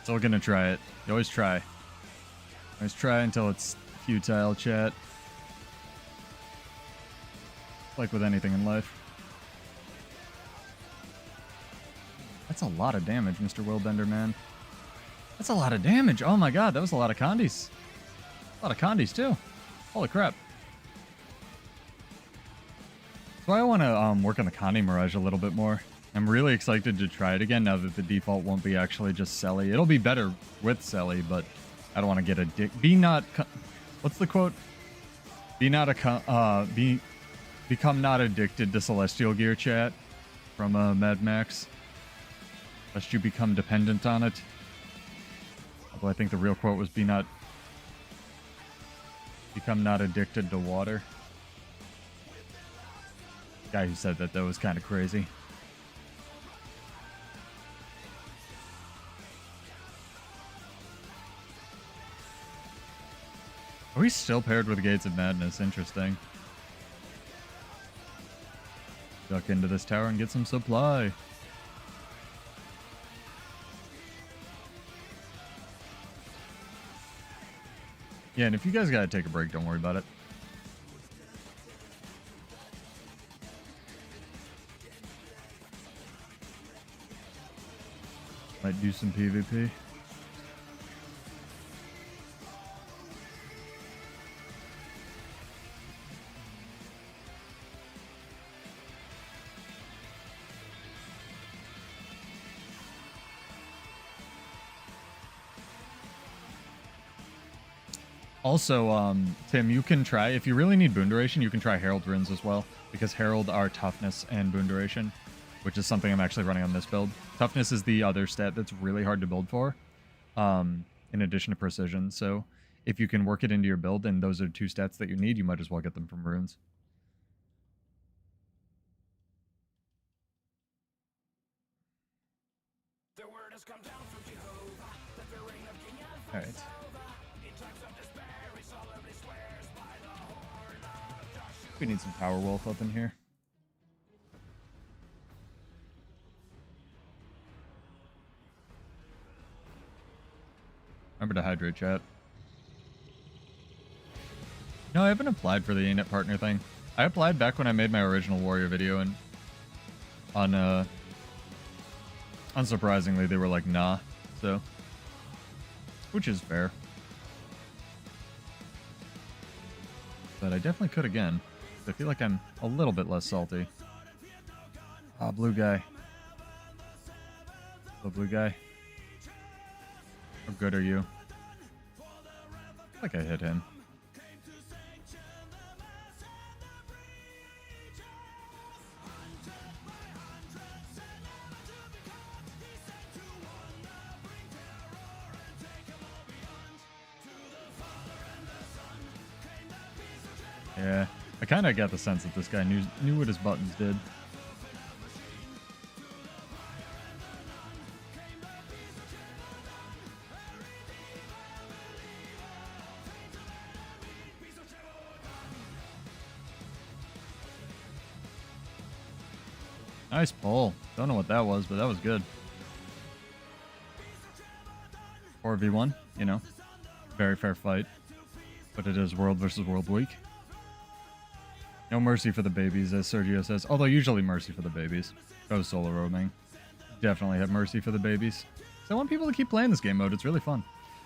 Still gonna try it. You always try. Always try until it's futile, chat. Like with anything in life. That's a lot of damage, Mr. Willbender, man. That's a lot of damage. Oh my god, that was a lot of condies. A lot of condies, too. Holy crap. That's why I want to work on the Condi Mirage a little bit more. I'm really excited to try it again now that the default won't be actually just Selly. It'll be better with Selly, but I don't want to get addicted. What's the quote? Become not addicted to Celestial Gear, chat, from Mad Max. Lest you become dependent on it. Although I think the real quote was become not addicted to water. The guy who said that though was kind of crazy. Are we still paired with Gates of Madness? Interesting. Duck into this tower and get some supply. Yeah, and if you guys gotta take a break, don't worry about it. Might do some PvP. Also, Tim, you can try, if you really need boon duration, you can try Herald Runes as well, because Herald are toughness and boon duration, which is something I'm actually running on this build. Toughness is the other stat that's really hard to build for, in addition to precision. So if you can work it into your build and those are two stats that you need, you might as well get them from runes. All right. We need some Power Wolf up in here. Remember to hydrate, chat. No, I haven't applied for the ANET partner thing. I applied back when I made my original Warrior video, and unsurprisingly, they were like, nah. So, which is fair. But I definitely could again. I feel like I'm a little bit less salty. Ah, blue guy. Hello, blue guy. How good are you? I think I hit him. Yeah. I kind of got the sense that this guy knew what his buttons did. Nice pull. Don't know what that was, but that was good. 4v1, you know. Very fair fight. But it is World versus World week. No mercy for the babies, as Sergio says. Although usually mercy for the babies. Go solo roaming. Definitely have mercy for the babies. So I want people to keep playing this game mode. It's really fun.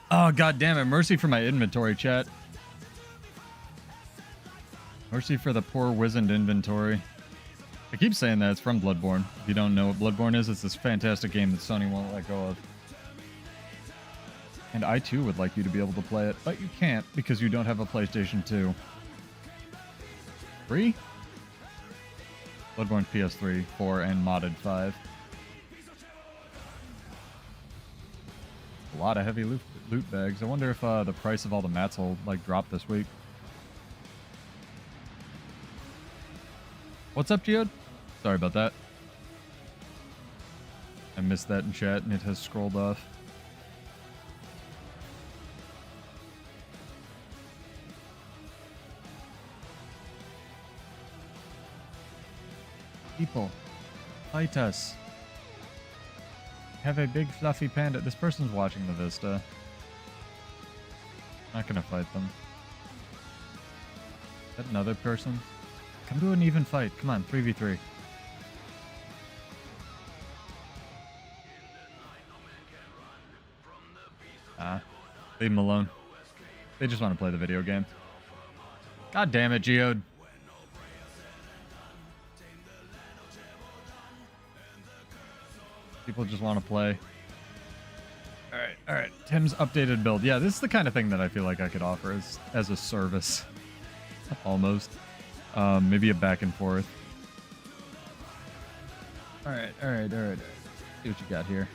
Oh, god damn it. Mercy for my inventory, chat. Mercy for the poor wizened inventory. I keep saying that. It's from Bloodborne. If you don't know what Bloodborne is, it's this fantastic game that Sony won't let go of. And I too would like you to be able to play it, but you can't because you don't have a PlayStation 2. Free? Bloodborne PS3, 4, and modded 5. A lot of heavy loot bags. I wonder if the price of all the mats will like drop this week. What's up, Geode? Sorry about that. I missed that in chat and it has scrolled off. People, fight us. Have a big fluffy panda. This person's watching the Vista. Not gonna fight them. Is that another person? Come to an even fight. Come on, 3v3. Leave them alone. They just want to play the video game. God damn it, Geode. People just want to play. Alright. Tim's updated build. Yeah, this is the kind of thing that I feel like I could offer as a service. Almost. Maybe a back and forth. Alright. See what you got here.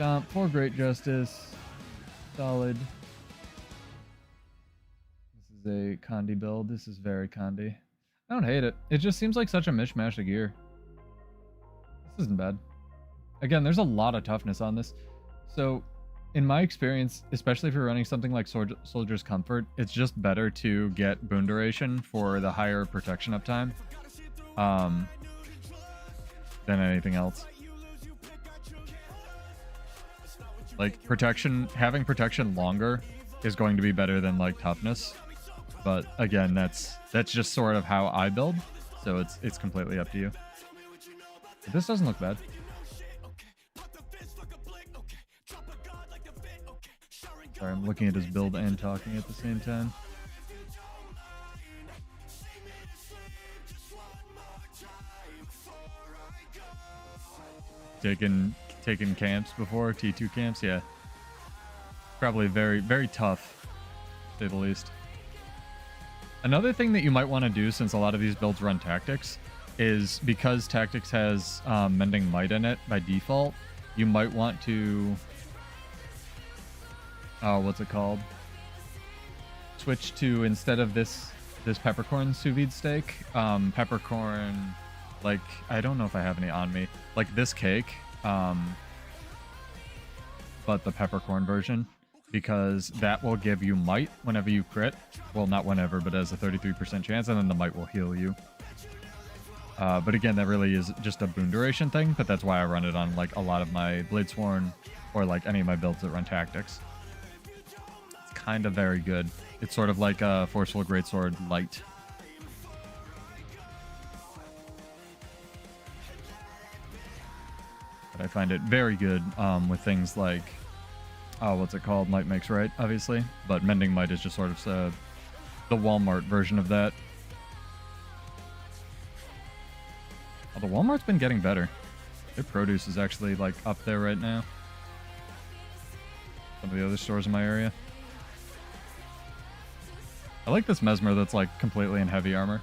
Stomp, poor Great Justice. Solid. This is a Condi build. This is very Condi. I don't hate it. It just seems like such a mishmash of gear. This isn't bad. Again, there's a lot of toughness on this. So, in my experience, especially if you're running something like Soldier's Comfort, it's just better to get boon duration for the higher protection uptime than anything else. Like, protection, having protection longer is going to be better than, like, toughness. But, again, that's just sort of how I build, so it's completely up to you. But this doesn't look bad. Sorry, I'm looking at his build and talking at the same time. Taken camps before, T2 camps, yeah. Probably very, very tough, to say the least. Another thing that you might want to do, since a lot of these builds run tactics, is because tactics has mending might in it by default, you might want to what's it called? Switch to, instead of this peppercorn sous vide steak, peppercorn, like, I don't know if I have any on me, like this cake, but the peppercorn version, because that will give you might whenever you crit. Well, not whenever, but as a 33% chance, and then the might will heal you. But again, that really is just a boon duration thing, but that's why I run it on like a lot of my Bladesworn or like any of my builds that run tactics. It's kind of very good. It's sort of like a Forceful Greatsword light. But I find it very good with things like, what's it called? Might makes right, obviously. But Mending Might is just sort of the Walmart version of that. Oh, the Walmart's been getting better. Their produce is actually like up there right now. Some of the other stores in my area. I like this Mesmer that's like completely in heavy armor.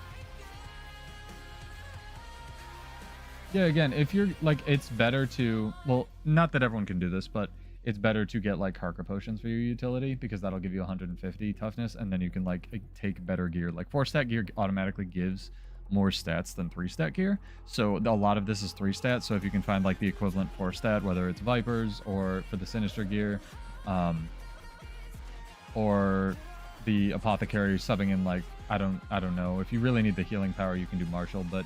Yeah, again, if you're like, it's better to, well, not that everyone can do this, but it's better to get like Harker potions for your utility, because that'll give you 150 toughness, and then you can like take better gear. Like 4-stat gear automatically gives more stats than 3-stat gear, so a lot of this is 3-stat. So if you can find like the equivalent 4-stat, whether it's Vipers or for the Sinister gear, or the Apothecary subbing in, like, I don't know, if you really need the healing power, you can do Martial, but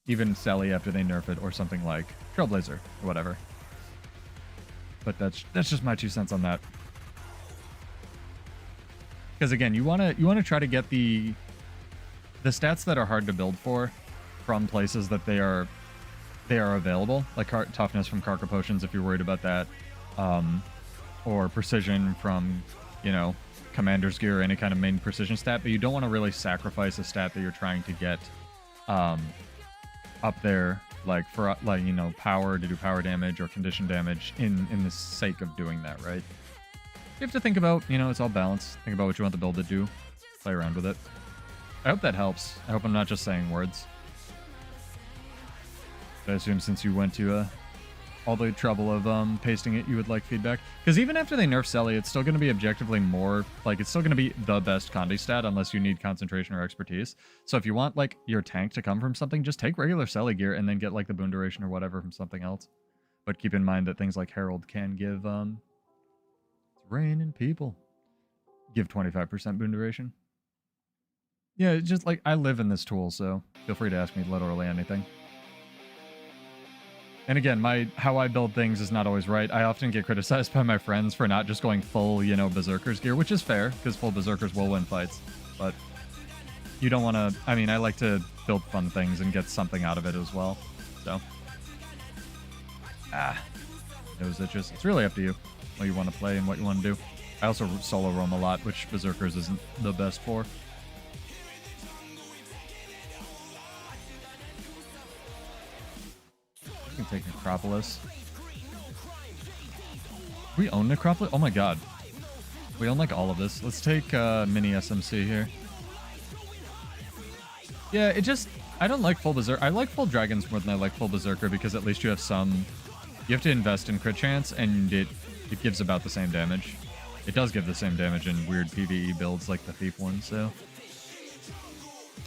even Selly after they nerf it, or something like Trailblazer or whatever. But that's just my 2 cents on that. Because again, you want to try to get the stats that are hard to build for from places that they are available, like toughness from Karka potions if you're worried about that, or precision from, you know, commander's gear or any kind of main precision stat. But you don't want to really sacrifice a stat that you're trying to get up there, like for, like, you know, power to do power damage or condition damage in the sake of doing that, right? You have to think about, you know, it's all balanced. Think about what you want the build to do. Play around with it. I hope that helps. I hope I'm not just saying words. But I assume since you went to all the trouble of pasting it, you would like feedback. Because even after they nerf Selly, it's still going to be objectively more, like, it's still going to be the best Condi stat unless you need concentration or expertise. So if you want, like, your tank to come from something, just take regular Selly gear and then get, like, the boon duration or whatever from something else. But keep in mind that things like Herald can give, it's rain and people. Give 25% boon duration. Yeah, it's just, like, I live in this tool, so feel free to ask me literally anything. And again, how I build things is not always right. I often get criticized by my friends for not just going full, you know, Berserker's gear, which is fair, because full Berserkers will win fights. But you don't want to... I mean, I like to build fun things and get something out of it as well. So... it's really up to you what you want to play and what you want to do. I also solo roam a lot, which Berserkers isn't the best for. We can take Necropolis. We own Necropolis? Oh my god. We own like all of this. Let's take mini SMC here. Yeah, it just... I don't like full Berserker. I like full Dragons more than I like full Berserker, because at least you have some, you have to invest in crit chance, and it gives about the same damage. It does give the same damage in weird PvE builds like the Thief one, so...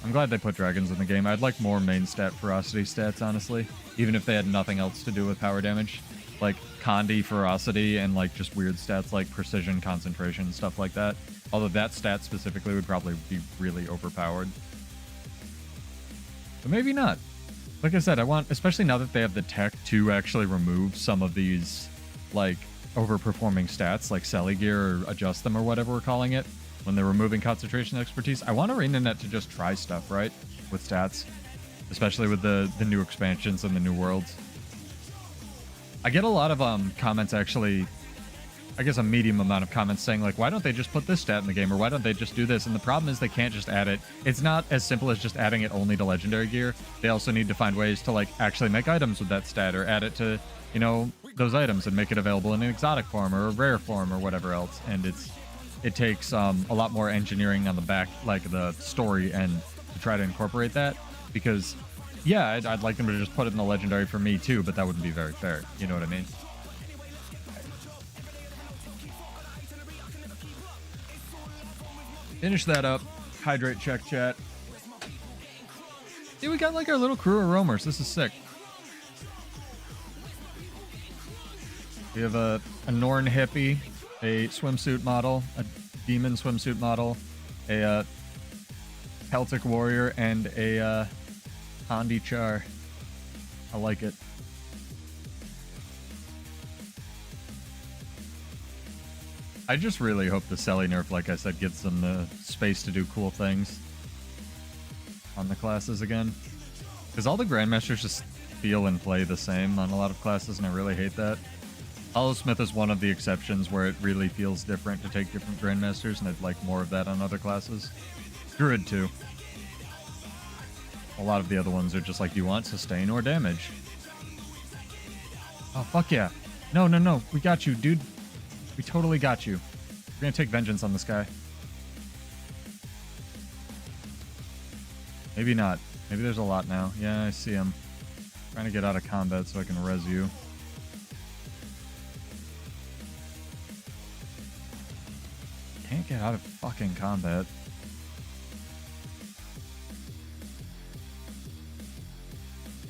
I'm glad they put dragons in the game. I'd like more main stat ferocity stats, honestly. Even if they had nothing else to do with power damage. Like Condi, ferocity, and like just weird stats like precision, concentration, stuff like that. Although that stat specifically would probably be really overpowered. But maybe not. Like I said, I want, especially now that they have the tech to actually remove some of these, like, overperforming stats, like Selly Gear, or adjust them, or whatever we're calling it, when they're removing concentration expertise. I want ArenaNet to just try stuff, right? With stats. Especially with the new expansions and the new worlds. I get a lot of comments, actually, I guess a medium amount of comments saying, like, why don't they just put this stat in the game, or why don't they just do this? And the problem is they can't just add it. It's not as simple as just adding it only to legendary gear. They also need to find ways to, like, actually make items with that stat, or add it to, you know, those items and make it available in an exotic form or a rare form or whatever else. And it takes a lot more engineering on the back, like the story end, to try to incorporate that. Because, yeah, I'd like them to just put it in the legendary for me too, but that wouldn't be very fair. You know what I mean? Finish that up. Hydrate check, chat. Yeah, we got like our little crew of roamers. This is sick. We have a Norn hippie, a swimsuit model, a demon swimsuit model, a Celtic warrior, and a Condi char. I like it. I just really hope the Selly nerf, like I said, gives them the space to do cool things on the classes again. Because all the Grandmasters just feel and play the same on a lot of classes, and I really hate that. Hollowsmith is one of the exceptions where it really feels different to take different Grandmasters, and I'd like more of that on other classes. Druid too. A lot of the other ones are just like, do you want sustain or damage? Oh, fuck yeah. No, no, no. We got you, dude. We totally got you. We're gonna take vengeance on this guy. Maybe not. Maybe there's a lot now. Yeah, I see him. Trying to get out of combat so I can res you. Can't get out of fucking combat.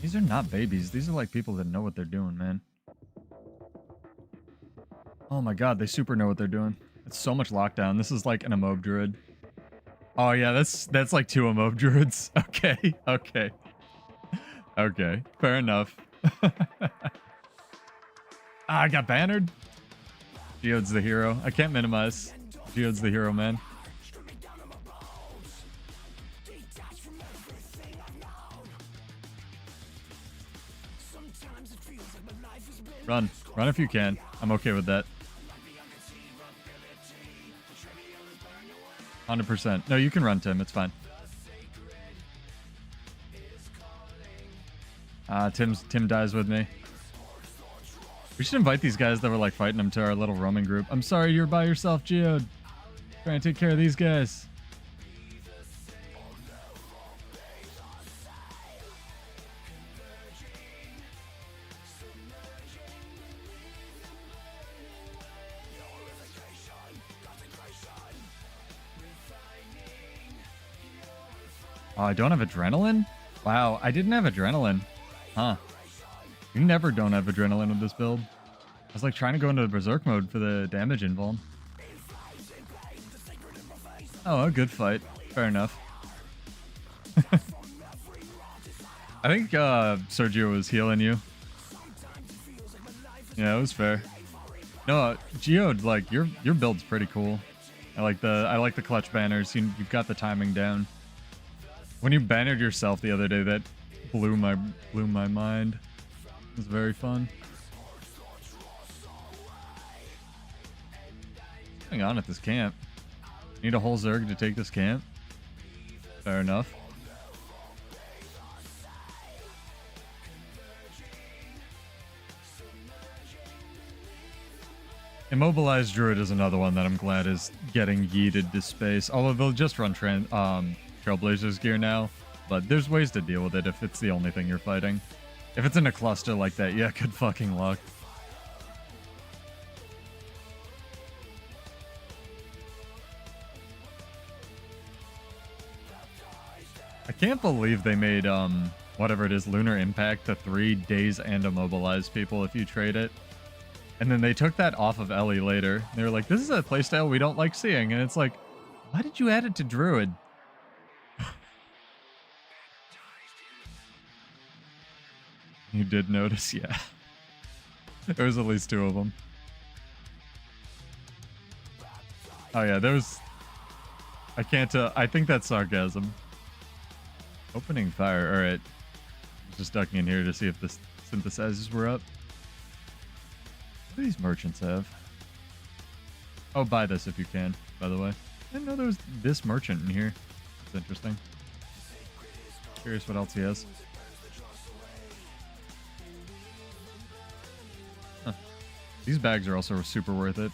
These are not babies. These are like people that know what they're doing, man. Oh my god, they super know what they're doing. It's so much lockdown. This is like an Amob druid. Oh yeah, that's like 2 Amob druids. Okay, okay. Okay, fair enough. I got bannered. Geode's the hero. I can't minimize. Geode's the hero, man. Run. Run if you can. I'm okay with that. 100%. No, you can run, Tim. It's fine. Tim dies with me. We should invite these guys that were like fighting him to our little roaming group. I'm sorry you're by yourself, Geode. Trying to take care of these guys. Oh, I don't have adrenaline? Wow, I didn't have adrenaline. Huh. You never don't have adrenaline with this build. I was like trying to go into berserk mode for the damage invuln. Oh, a good fight. Fair enough. I think Sergio was healing you. Yeah, it was fair. No, Geode, like your build's pretty cool. I like the clutch banners. You've got the timing down. When you bannered yourself the other day, that blew my mind. It was very fun. What's going on at this camp? Need a whole Zerg to take this camp? Fair enough. Immobilized Druid is another one that I'm glad is getting yeeted to space. Although they'll just run Trailblazers gear now, but there's ways to deal with it if it's the only thing you're fighting. If it's in a cluster like that, yeah, good fucking luck. can't believe they made whatever it is, Lunar Impact, the 3 days and immobilize people if you trade it. And then they took that off of Ellie later. They were like, this is a playstyle we don't like seeing. And it's like, why did you add it to Druid? You did notice, yeah. There was at least 2 of them. Oh yeah, there's... I can't, I think that's sarcasm. Opening fire, alright. Just ducking in here to see if the synthesizers were up. What do these merchants have? Oh, buy this if you can, by the way. I didn't know there was this merchant in here. That's interesting. Curious what else he has. Huh. These bags are also super worth it.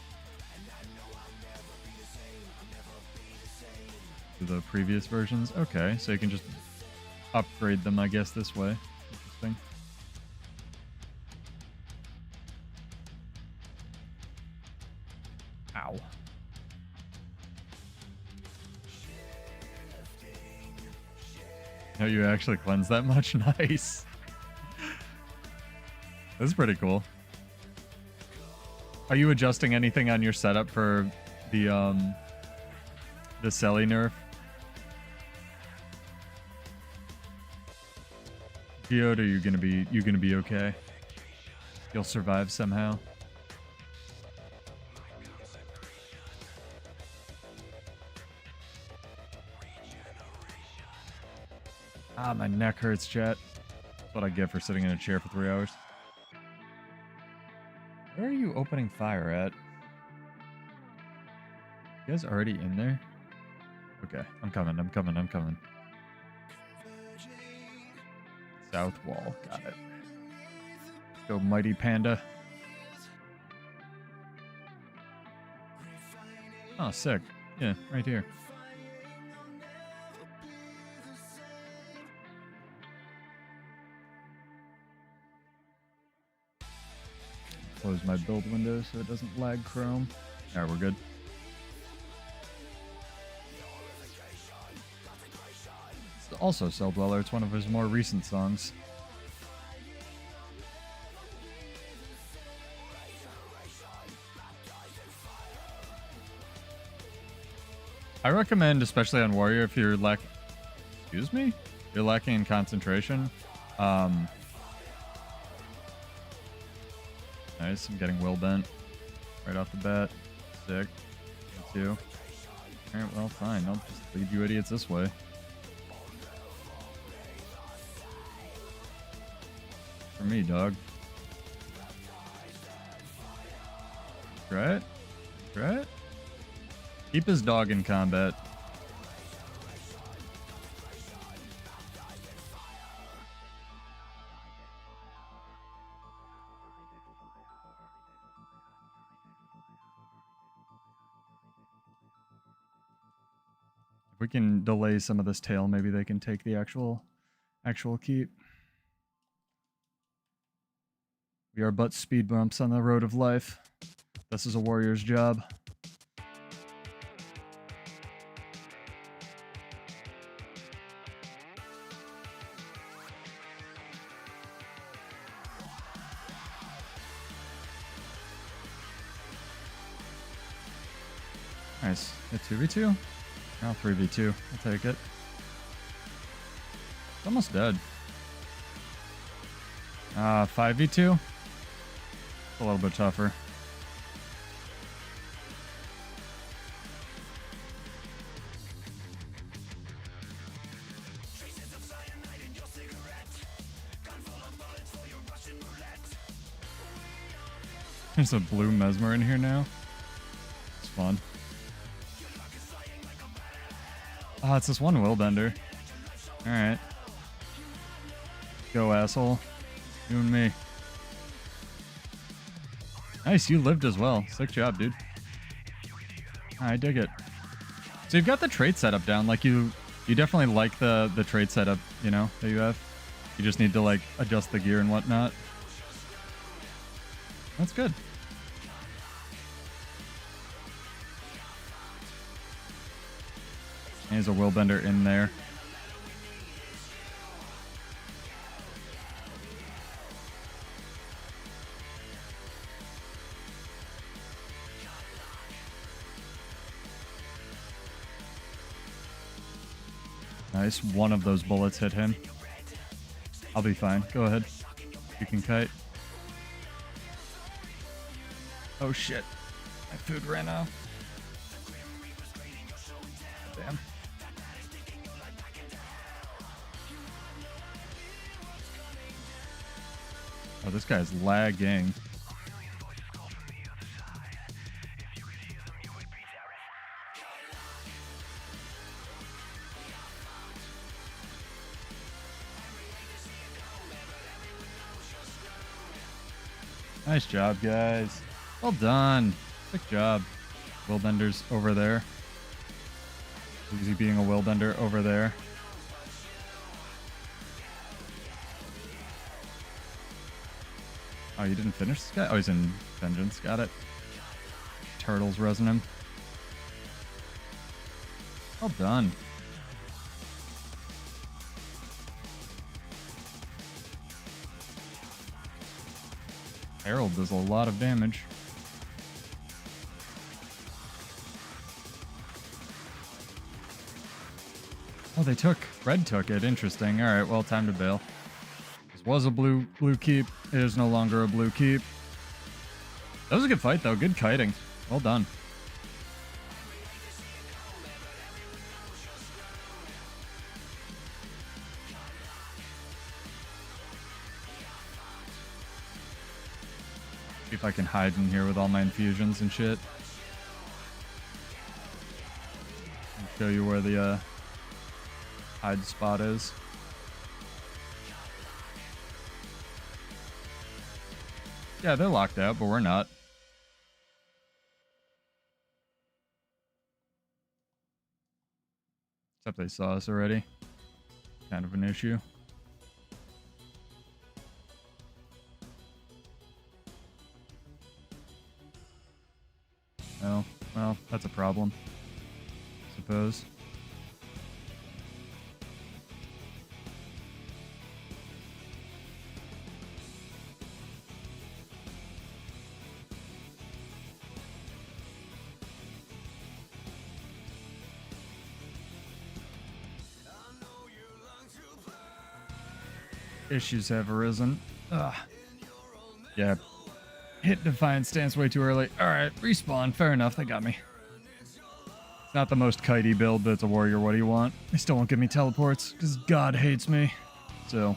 The previous versions. Okay, so you can just upgrade them, I guess, this way. Interesting. Ow. No, you actually cleanse that much? Nice. This is pretty cool. Are you adjusting anything on your setup for the Selly nerf? Geode, are you gonna be okay? You'll survive somehow. Ah, my neck hurts, chat. That's what I get for sitting in a chair for 3 hours. Where are you opening fire at? You guys already in there? Okay, I'm coming. South wall, got it. Let's go, mighty panda. Oh, sick. Yeah, right here. Close my build window so it doesn't lag Chrome. Alright, we're good. It's also Cell Dweller. It's one of his more recent songs. I recommend, especially on Warrior, if you're excuse me? You're lacking in concentration. Nice, I'm getting will bent right off the bat. Sick. Me too. Alright, well, fine. I'll just lead you idiots this way. For me, dog. Try it. Try it. Keep his dog in combat. If we can delay some of this tail, maybe they can take the actual keep. We are but speed bumps on the road of life. This is a warrior's job. Nice. Hit 2v2? Now 3v2. I'll take it. It's almost dead. 5v2? A little bit tougher. There's a blue mesmer in here now. It's fun. Oh, it's this one willbender. Alright. Go, asshole. You and me. Nice, you lived as well. Sick job, dude. I dig it. So you've got the trait setup down. Like, you definitely like the trait setup, you know, that you have. You just need to, like, adjust the gear and whatnot. That's good. There's a willbender in there. Nice. One of those bullets hit him. I'll be fine. Go ahead. You can kite. Oh shit. My food ran out. Damn. Oh, this guy's lagging. Nice job, guys. Well done. Good job. Willbender's over there. Easy being a willbender over there. Oh, you didn't finish this guy? Oh, he's in vengeance. Got it. Turtles resing him. Well done. Herald does a lot of damage. Oh, they took. Red took it. Interesting. All right, well, time to bail. This was a blue keep. It is no longer a blue keep. That was a good fight, though. Good kiting. Well done. See if I can hide in here with all my infusions and shit. I'll show you where the hide spot is. Yeah, they're locked out, but we're not. Except they saw us already. Kind of an issue. Oh, well, that's a problem, I suppose. Issues have arisen. Ugh. Yeah. Hit Defiant stance way too early. Alright, respawn. Fair enough, they got me. It's not the most kitey build, but it's a warrior. What do you want? They still won't give me teleports, because God hates me. So,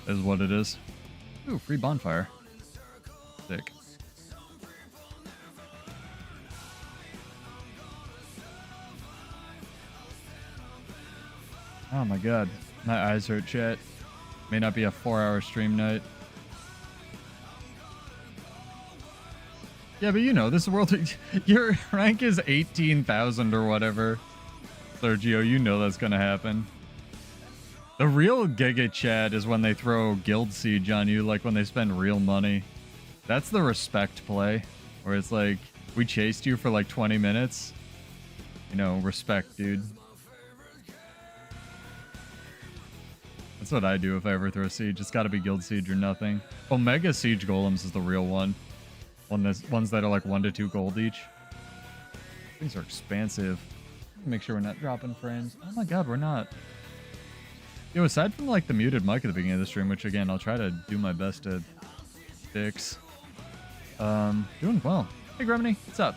this is what it is. Ooh, free bonfire. Sick. Oh my god. My eyes hurt, chat. May not be a 4-hour stream night. Yeah, but you know, this world... Your rank is 18,000 or whatever. Sergio, you know that's gonna happen. The real Giga Chad is when they throw Guild Siege on you, like when they spend real money. That's the respect play. Where it's like, we chased you for like 20 minutes. You know, respect, dude. That's what I do if I ever throw Siege. It's gotta be Guild Siege or nothing. Omega Siege Golems is the real one. Ones that are like 1 to 2 gold each. Things are expansive. Make sure we're not dropping frames. Oh my god, we're not. Yo, aside from like the muted mic at the beginning of the stream, which again, I'll try to do my best to fix. Doing well. Hey Gremini, what's up?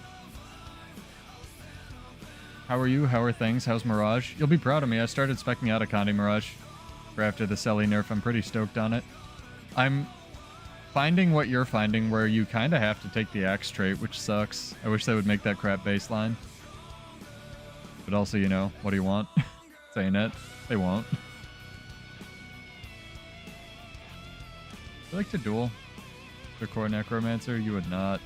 How are you? How are things? How's Mirage? You'll be proud of me. I started specking out a Condi Mirage for after the Selly nerf. I'm pretty stoked on it. I'm finding what you're finding, where you kind of have to take the axe trait, which sucks. I wish they would make that crap baseline. But also, you know, what do you want? Saying it. They won't. I like to duel the core necromancer. You would not.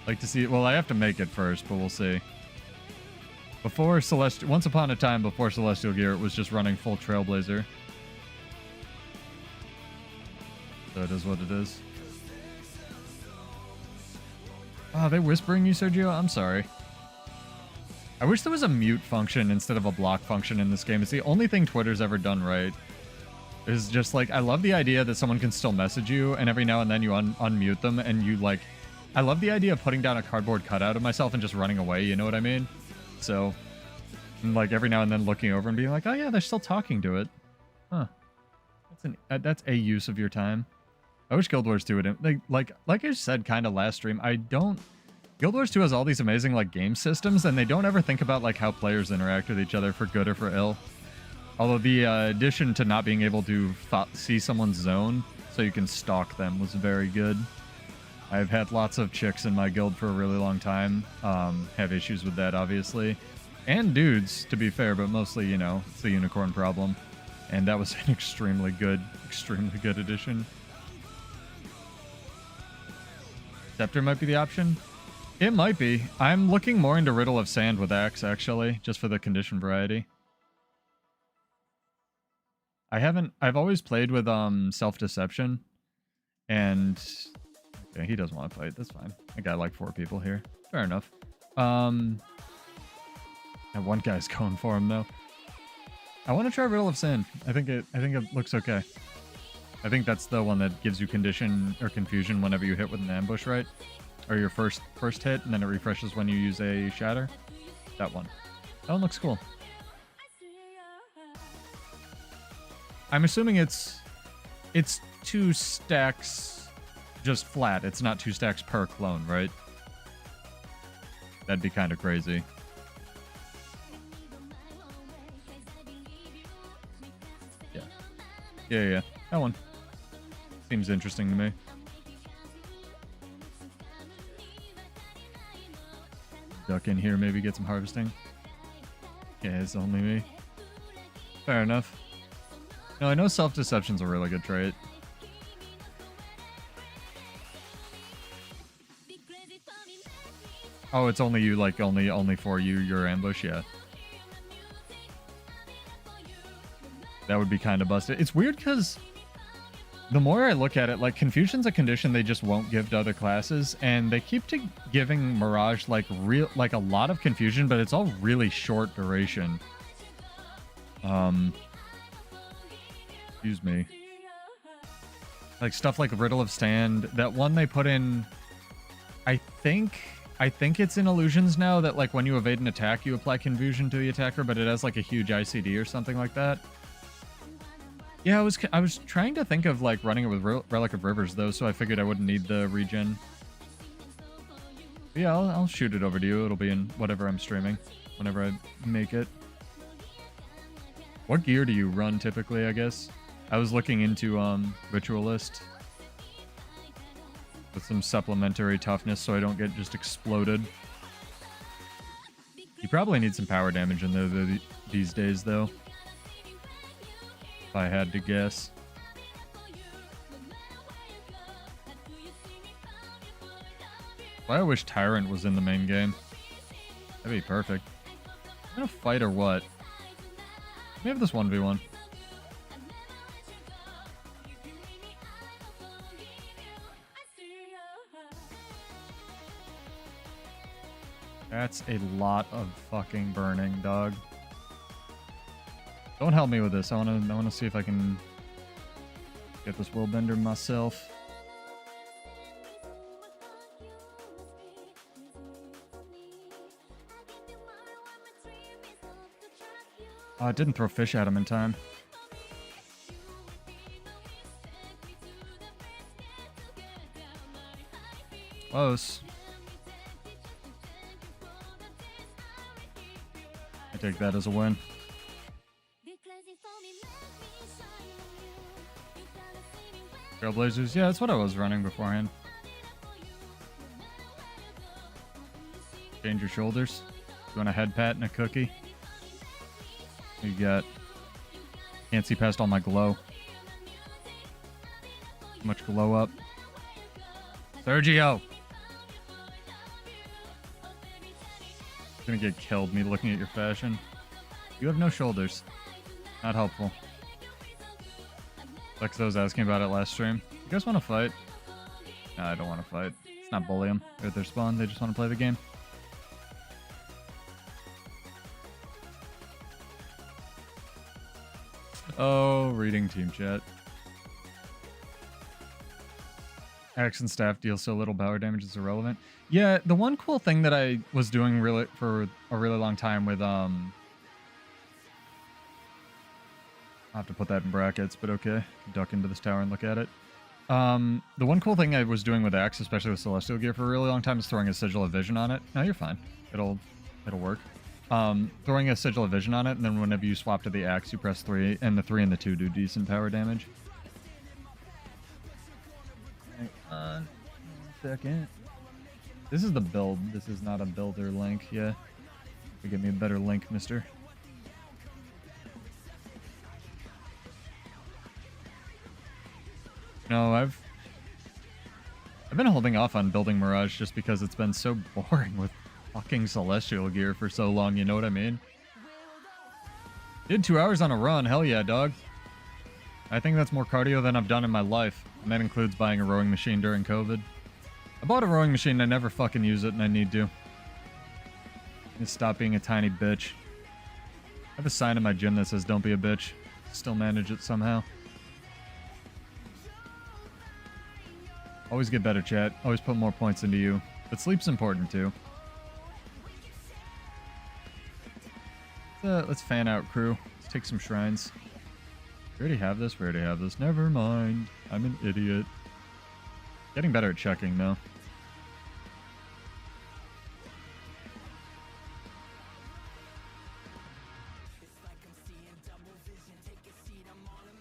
Like to see it. Well, I have to make it first, but we'll see. Before Celestial, once upon a time before Celestial Gear, it was just running full Trailblazer. So it is what it is. Oh, are they whispering you, Sergio? I'm sorry. I wish there was a mute function instead of a block function in this game. It's the only thing Twitter's ever done right. Is just like, I love the idea that someone can still message you, and every now and then you unmute them, and you like... I love the idea of putting down a cardboard cutout of myself and just running away, you know what I mean? So, And like every now and then looking over and being like, oh yeah, they're still talking to it. Huh. That's a use of your time. I wish Guild Wars 2 would, like I said kind of last stream, Guild Wars 2 has all these amazing like game systems, and they don't ever think about like how players interact with each other for good or for ill. Although the addition to not being able to see someone's zone so you can stalk them was very good. I've had lots of chicks in my guild for a really long time. Have issues with that, obviously. And dudes, to be fair, but mostly, you know, it's the unicorn problem. And that was an extremely good addition. Scepter might be the option. It might be. I'm looking more into Riddle of Sand with Axe, actually, just for the condition variety. I've always played with Self-Deception, and yeah, he doesn't want to fight. That's fine. I got like 4 people here. Fair enough. And one guy's going for him though. I want to try Riddle of Sand. I think it looks okay. I think that's the one that gives you condition or confusion whenever you hit with an ambush, right? Or your first hit, and then it refreshes when you use a shatter. That one. That one looks cool. I'm assuming it's 2 stacks just flat. It's not 2 stacks per clone, right? That'd be kind of crazy. Yeah. That one seems interesting to me. Duck in here, maybe get some harvesting. Yeah, it's only me. Fair enough. No, I know Self-Deception's a really good trait. Oh, it's only you, like, only for you, your ambush? Yeah. That would be kind of busted. It's weird because the more I look at it, like, Confusion's a condition they just won't give to other classes, and they keep giving Mirage, like, a lot of confusion, but it's all really short duration. Excuse me. Like, stuff like Riddle of Sand, that one they put in, I think it's in Illusions now, that, like, when you evade an attack, you apply confusion to the attacker, but it has, like, a huge ICD or something like that. Yeah, I was trying to think of, like, running it with Relic of Rivers, though, so I figured I wouldn't need the regen. But yeah, I'll shoot it over to you. It'll be in whatever I'm streaming, whenever I make it. What gear do you run, typically, I guess? I was looking into, Ritualist. With some supplementary toughness, so I don't get just exploded. You probably need some power damage in there these days, though. If I had to guess. Well, I wish Tyrant was in the main game. That'd be perfect. I'm gonna fight or what? We have this 1v1. That's a lot of fucking burning, dog. Don't help me with this. I wanna see if I can get this Worldbender myself. Oh, it didn't throw fish at him in time. Close. I take that as a win. Trailblazers, yeah, that's what I was running beforehand. Change your shoulders. You want a head pat and a cookie? You got. Can't see past all my glow. Too much glow up. Sergio! Gonna get killed, me looking at your fashion. You have no shoulders. Not helpful. Like I was asking about it last stream. You guys want to fight? No, I don't want to fight. It's not bully them. They're at their spawn. They just want to play the game. Oh, reading team chat. Axe and staff deal so little power damage it's irrelevant. Yeah, the one cool thing that I was doing for a really long time with I'll have to put that in brackets, but okay. Duck into this tower and look at it. The one cool thing I was doing with Axe, especially with Celestial Gear for a really long time, is throwing a Sigil of Vision on it. No, you're fine. It'll work. Throwing a Sigil of Vision on it, and then whenever you swap to the Axe, you press 3, and the 3 and the 2 do decent tower damage. Hang on 1 second. This is the build. This is not a builder link. Yeah. Give me a better link, mister. No, I've been holding off on building Mirage just because it's been so boring with fucking Celestial Gear for so long, you know what I mean? Did 2 hours on a run, hell yeah, dog. I think that's more cardio than I've done in my life, and that includes buying a rowing machine during COVID. I bought a rowing machine, I never fucking use it, and I need to. Just stop being a tiny bitch. I have a sign in my gym that says don't be a bitch. Still manage it somehow. Always get better, chat. Always put more points into you. But sleep's important, too. Let's fan out, crew. Let's take some shrines. We already have this? We already have this. Never mind. I'm an idiot. Getting better at checking, though.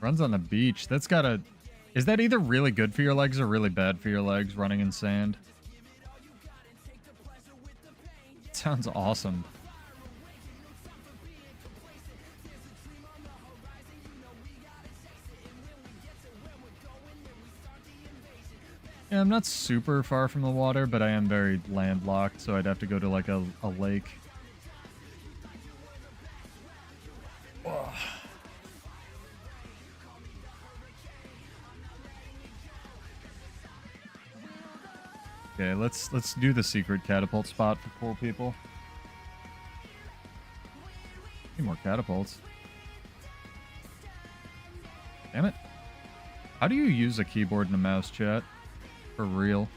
Runs on the beach. That's gotta... Is that either really good for your legs or really bad for your legs, running in sand? It sounds awesome. Yeah, I'm not super far from the water, but I am very landlocked, so I'd have to go to like a lake. Ugh. Okay, let's do the secret catapult spot for cool people. Need more catapults. Damn it. How do you use a keyboard and a mouse, chat? For real.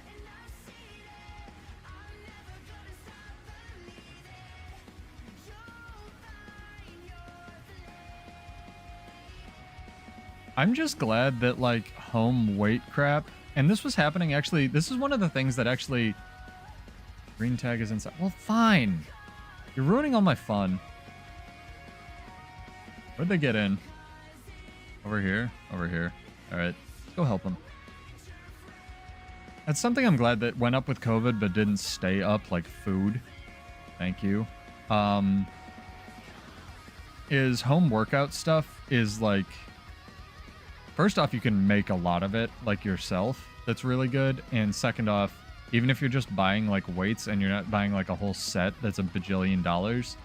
I'm just glad that, like, home weight crap... And this was happening, actually... This is one of the things that actually... Green tag is inside. Well, fine. You're ruining all my fun. Where'd they get in? Over here? Over here. Alright. Let's go help them. That's something I'm glad that went up with COVID, but didn't stay up, like food. Thank you. Is home workout stuff is, like... First off, you can make a lot of it, like, yourself. That's really good. And second off, even if you're just buying, like, weights and you're not buying, like, a whole set that's $1 bajillion,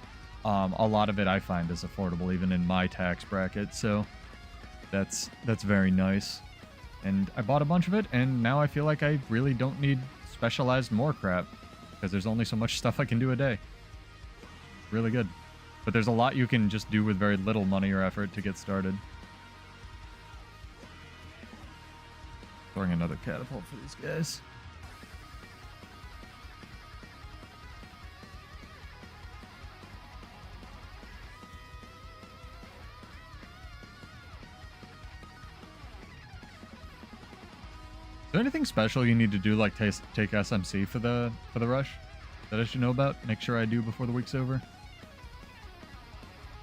a lot of it I find is affordable, even in my tax bracket. So that's very nice. And I bought a bunch of it, and now I feel like I really don't need specialized more crap, because there's only so much stuff I can do a day. Really good. But there's a lot you can just do with very little money or effort to get started. Throwing another catapult for these guys. Is there anything special you need to do, like take SMC for the rush that I should know about? Make sure I do before the week's over.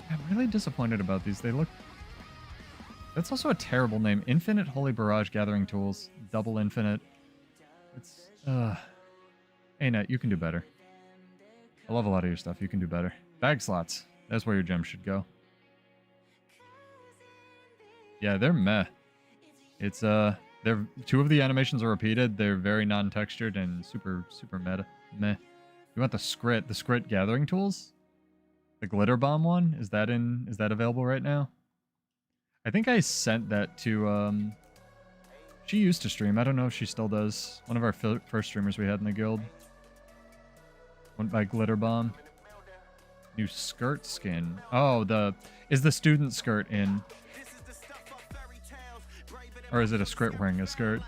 I'm really disappointed about these. They look... That's also a terrible name. Infinite Holy Barrage Gathering Tools. Double Infinite. It's... Hey, Net, you can do better. I love a lot of your stuff. You can do better. Bag slots. That's where your gems should go. Yeah, they're meh. It's, they're... 2 of the animations are repeated. They're very non-textured and super meta. Meh. You want the Scrit Gathering Tools? The Glitter Bomb one? Is that available right now? I think I sent that to, she used to stream. I don't know if she still does. One of our first streamers we had in the guild. Went by Glitter Bomb. New skirt skin. Oh, is the student skirt in? Or is it a skirt wearing a skirt?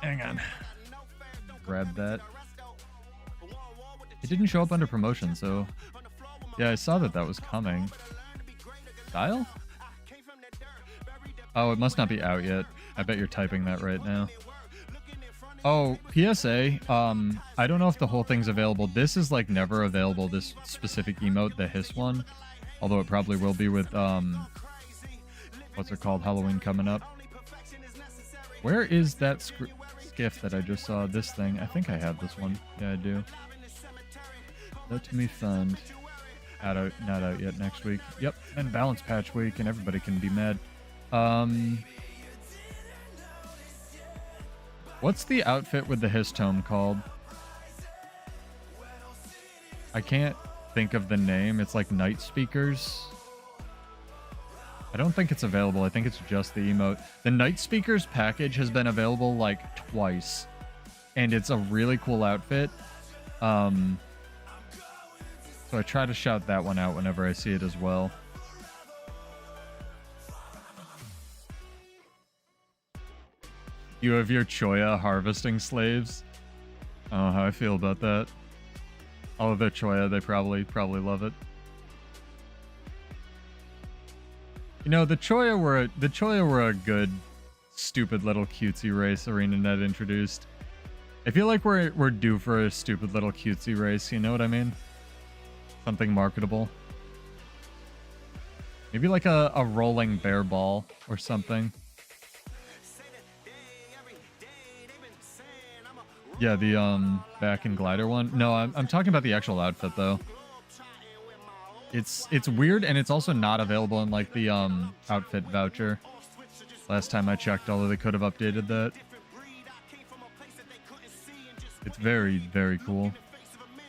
Hang on. Grab that. It didn't show up under promotion, so... Yeah, I saw that was coming. Style? Oh, it must not be out yet. I bet you're typing that right now. Oh, PSA. I don't know if the whole thing's available. This is like never available, this specific emote, the hiss one. Although it probably will be with, what's it called? Halloween coming up. Where is that skiff that I just saw? This thing. I think I have this one. Yeah, I do. Let me find. Not out yet next week. Yep, and balance patch week, and everybody can be mad. What's the outfit with the histome called? I can't think of the name. It's like Night Speakers. I don't think it's available. I think it's just the emote. The Night Speakers package has been available like twice, and it's a really cool outfit. So I try to shout that one out whenever I see it as well. You have your Choya harvesting slaves. I don't know how I feel about that. All of their Choya, they probably love it. You know, the Choya were a good, stupid little cutesy race ArenaNet introduced. I feel like we're due for a stupid little cutesy race. You know what I mean? Something marketable. Maybe like a rolling bear ball or something. Yeah, the back and glider one. No, I'm talking about the actual outfit though. It's weird, and it's also not available in like the outfit voucher. Last time I checked, although they could have updated that. It's very, very cool.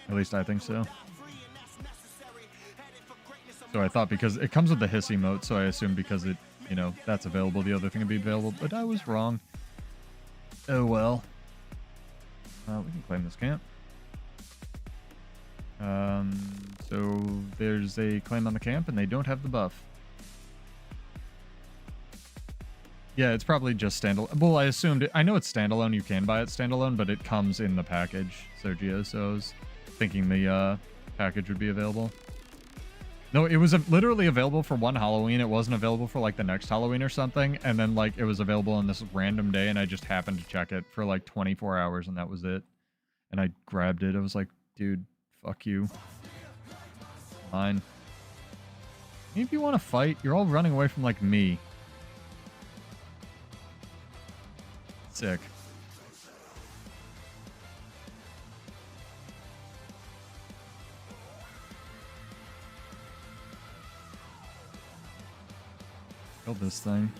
At least I think so. So I thought because it comes with the hiss emote, so I assumed because it, you know, that's available, the other thing would be available, but I was wrong. Oh well. We can claim this camp. So there's a claim on the camp, and they don't have the buff. Yeah, it's probably just standalone. Well, I assumed I know it's standalone. You can buy it standalone, but it comes in the package, Sergio. So I was thinking the package would be available. No, it was literally available for one Halloween. It wasn't available for like the next Halloween or something. And then like it was available on this random day, and I just happened to check it for like 24 hours, and that was it. And I grabbed it. I was like, dude, fuck you. Fine. If you want to fight, you're all running away from like me. Sick. Build this thing.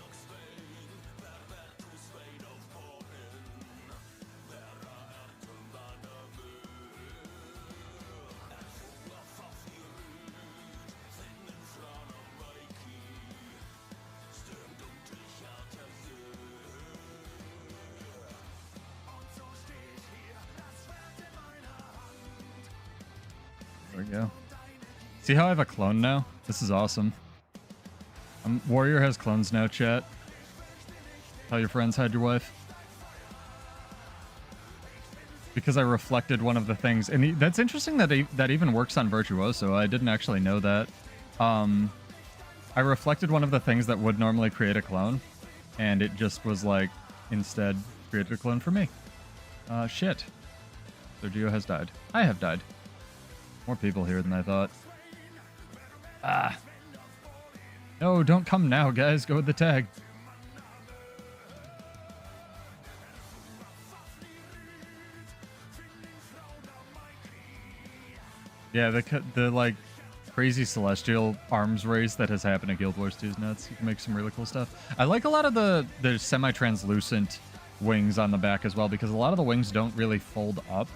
There we go. See how I have a clone now? This is awesome. Warrior has clones now, chat. Tell your friends, hide your wife. Because I reflected one of the things. And that's interesting that that even works on Virtuoso. I didn't actually know that. I reflected one of the things that would normally create a clone. And it just was like, instead, created a clone for me. Shit. Sergio has died. I have died. More people here than I thought. Ah. No, don't come now, guys. Go with the tag. Yeah, the like crazy celestial arms race that has happened at Guild Wars 2 is nuts. You can make some really cool stuff. I like a lot of the semi-translucent wings on the back as well, because a lot of the wings don't really fold up,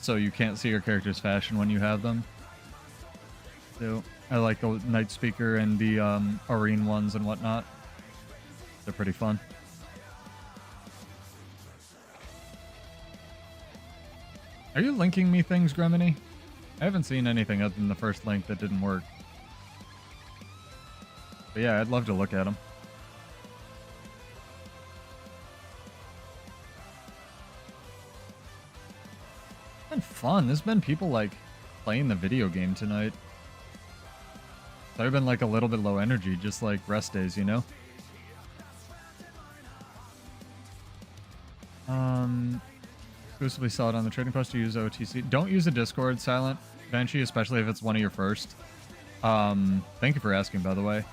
so you can't see your character's fashion when you have them. So I like the Night Speaker and the Arene ones and whatnot. They're pretty fun. Are you linking me things, Gremini? I haven't seen anything other than the first link that didn't work. But yeah, I'd love to look at them. It's been fun. There's been people like playing the video game tonight. So I've been like a little bit low energy, just like rest days, you know? Exclusively sell it on the trading post to use OTC. Don't use a Discord, Silent Banshee, especially if it's one of your first. Thank you for asking, by the way.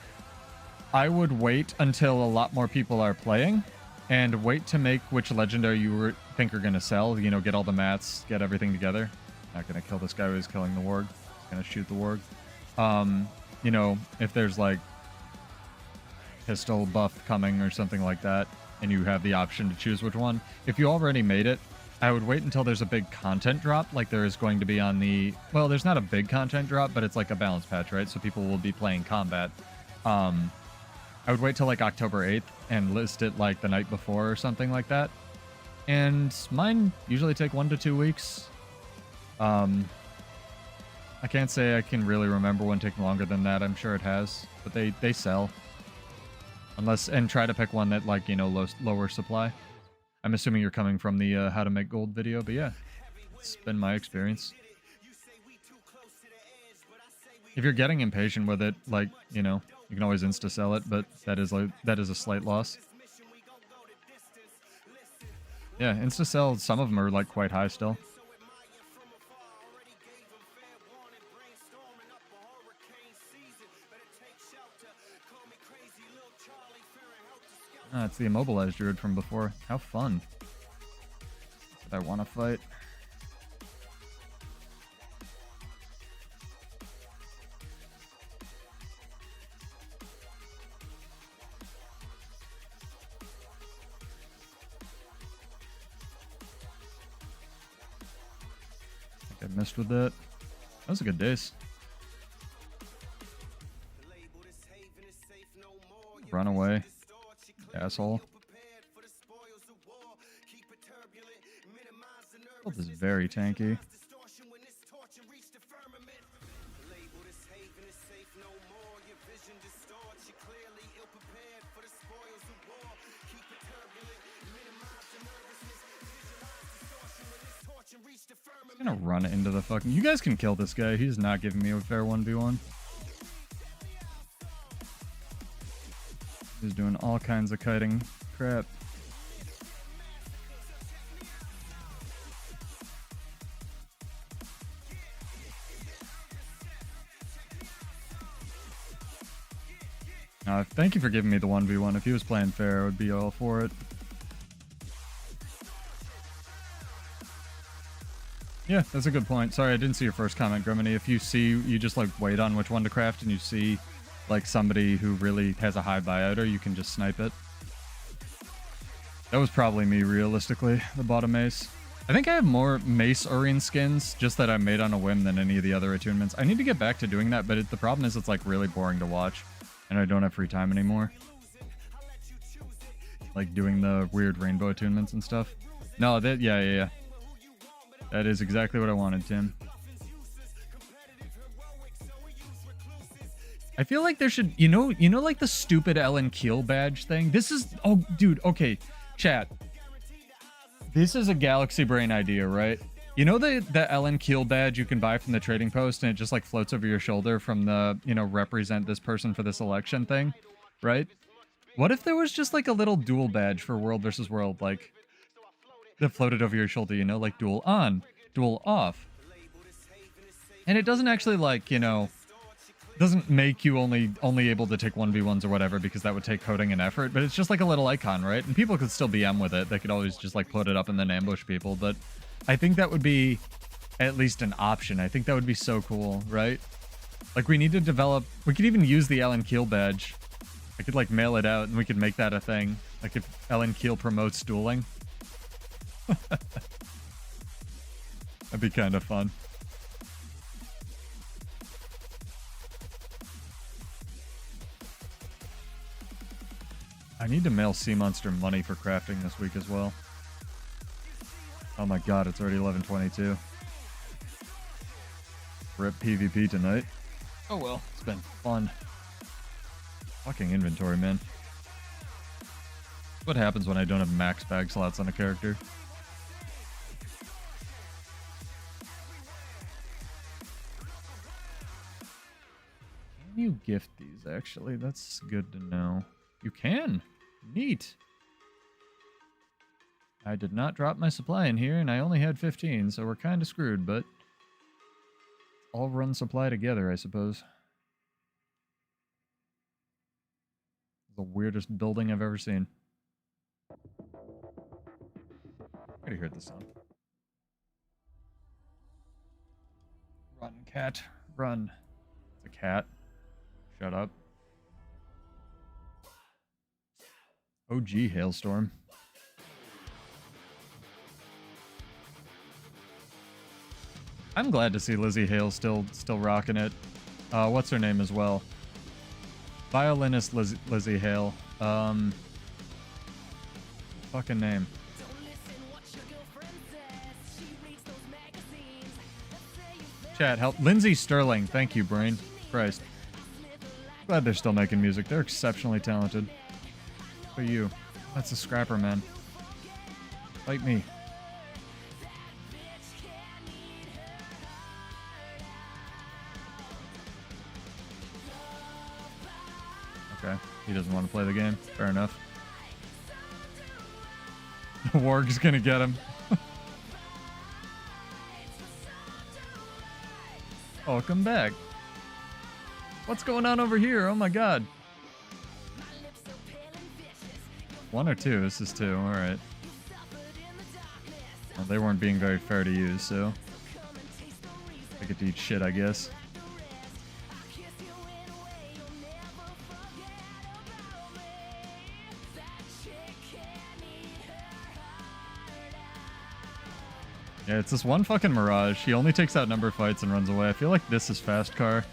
I would wait until a lot more people are playing and wait to make which legendary you think are going to sell. You know, get all the mats, get everything together. Not going to kill this guy who's killing the warg. Just going to shoot the warg. You know, if there's like pistol buff coming or something like that, and you have the option to choose which one. If you already made it, I would wait until there's a big content drop, like there is going to be on the... Well, there's not a big content drop, but it's like a balance patch, right? So people will be playing combat. I would wait till like October 8th and list it like the night before or something like that. And mine usually take 1 to 2 weeks. I can't say I can really remember one taking longer than that. I'm sure it has, but they sell. Unless, and try to pick one that, like, you know, lower supply. I'm assuming you're coming from the how to make gold video, but yeah, it's been my experience. If you're getting impatient with it, like, you know, you can always insta sell it, but that is a slight loss. Yeah, insta sell, some of them are like quite high still. Ah, it's the immobilized druid from before. How fun. Did I want to fight? I think I missed with that. That was a good days. Run away. Asshole. This is very tanky. I'm gonna run into the fucking... You guys can kill this guy. He's not giving me a fair 1v1. He's doing all kinds of kiting crap. Thank you for giving me the 1v1. If he was playing fair, I would be all for it. Yeah, that's a good point. Sorry, I didn't see your first comment, Griminy. If you see, you just like wait on which one to craft and you see like somebody who really has a high buyouter, you can just snipe it. That was probably me, realistically, the bottom ace. I think I have more Mace Urine skins, just that I made on a whim, than any of the other attunements. I need to get back to doing that, but the problem is it's like really boring to watch, and I don't have free time anymore. Like doing the weird rainbow attunements and stuff. No, yeah. That is exactly what I wanted, Tim. I feel like there should, you know, like the stupid Ellen Keel badge thing. This is, oh, dude, okay, chat. This is a Galaxy Brain idea, right? You know the Ellen Keel badge you can buy from the trading post, and it just like floats over your shoulder from the, you know, represent this person for this election thing, right? What if there was just like a little duel badge for World versus World, like that floated over your shoulder, you know, like duel on, duel off. And it doesn't actually like, you know, doesn't make you only able to take 1v1s or whatever, because that would take coding and effort, but it's just like a little icon, right? And people could still BM with it. They could always just like put it up and then ambush people, but I think that would be at least an option. I think that would be so cool, right? Like we need to develop, we could even use the Ellen Keel badge. I could like mail it out and we could make that a thing. Like if Ellen Keel promotes dueling. That'd be kind of fun. I need to mail Sea Monster money for crafting this week as well. Oh my god, it's already 11:22. Rip PvP tonight. Oh well, it's been fun. Fucking inventory, man. What happens when I don't have max bag slots on a character? Can you gift these, actually. That's good to know. You can. Neat. I did not drop my supply in here, and I only had 15, so we're kind of screwed, but all run supply together, I suppose. The weirdest building I've ever seen. I already heard this song. Run, cat, run. It's a cat. Shut up. OG hailstorm. I'm glad to see Lizzie Hale still rocking it. What's her name as well? Violinist Lizzie Hale. Fucking name. Chat, help. Lindsay Sterling. Thank you, brain. Christ. Glad they're still making music. They're exceptionally talented. For you. That's a scrapper, man. Fight me. Okay. He doesn't want to play the game. Fair enough. The warg's gonna get him. Welcome back. What's going on over here? Oh my god. 1 or 2? This is 2. Alright. Well, they weren't being very fair to use, so I get to eat shit, I guess. Yeah, it's this one fucking Mirage. He only takes out number fights and runs away. I feel like this is fast car.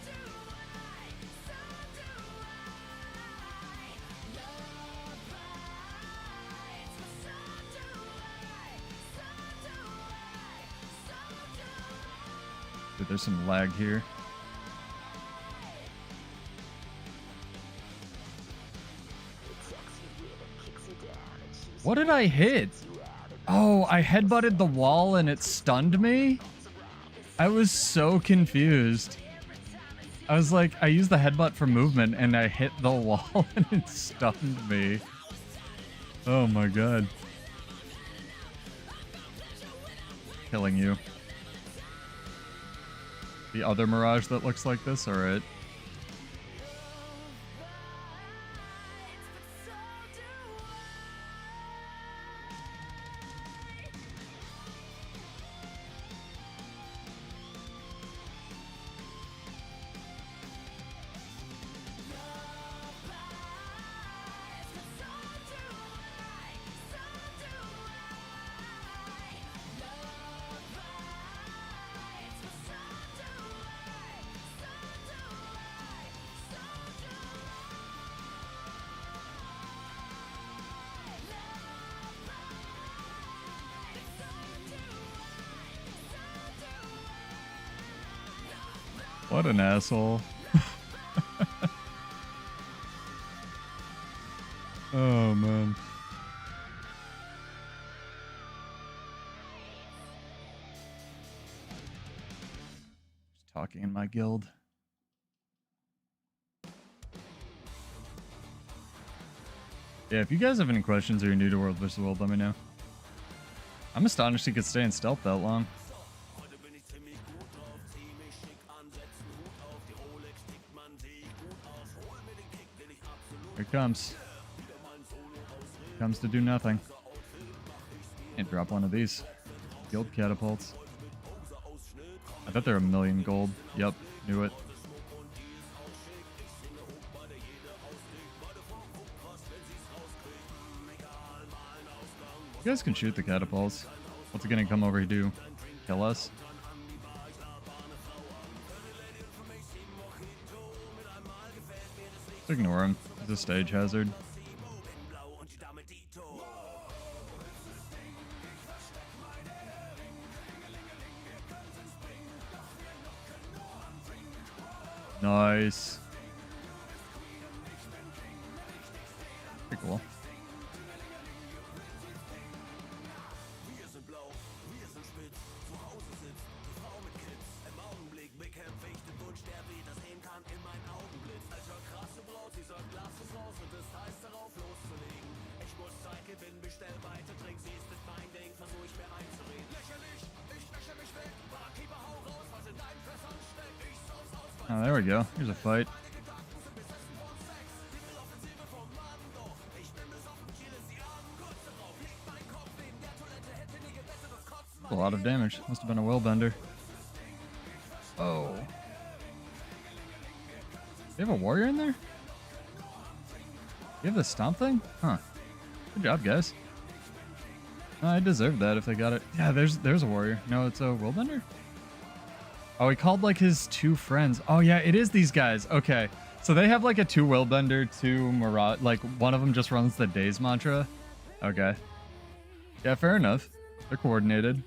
Dude, there's some lag here. What did I hit? Oh, I headbutted the wall and it stunned me? I was so confused. I was like, I used the headbutt for movement and I hit the wall and it stunned me. Oh my god. Killing you. The other Mirage that looks like this? Alright. What an asshole. Oh, man. Just talking in my guild. Yeah, if you guys have any questions or you're new to World vs. World, let me know. I'm astonished he could stay in stealth that long. Here comes. Comes to do nothing. Can't drop one of these. Guild catapults. I bet they're 1,000,000 gold. Yep, knew it. You guys can shoot the catapults. What's it gonna come over here to do? Kill us? Just ignore him. He's a stage hazard. Nice. Pretty cool. Oh, there we go. Here's a fight. A lot of damage. Must have been a willbender. Oh. You have a warrior in there? You have the stomp thing? Huh. Good job, guys. I deserved that if they got it. Yeah, there's a warrior. No, it's a willbender? Oh, he called like his two friends. Oh yeah, it is these guys. Okay. So they have like a 2 willbender, 2 mirage. Like one of them just runs the days mantra. Okay. Yeah, fair enough. They're coordinated.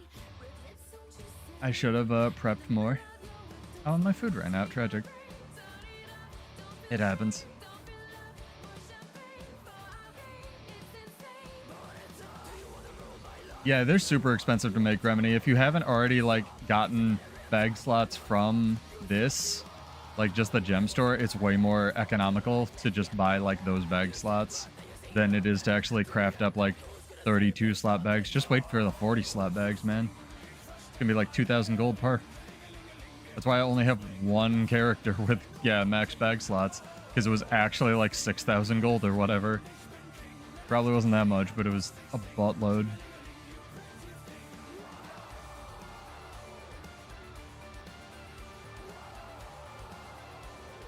I should have prepped more. Oh, and my food ran out. Tragic. It happens. Yeah, they're super expensive to make, Remini. If you haven't already like gotten bag slots from this, like just the gem store, it's way more economical to just buy like those bag slots than it is to actually craft up like 32 slot bags. Just wait for the 40 slot bags, man. It's gonna be like 2,000 gold per. That's why I only have one character with, yeah, max bag slots, because it was actually like 6,000 gold or whatever. Probably wasn't that much, but it was a buttload.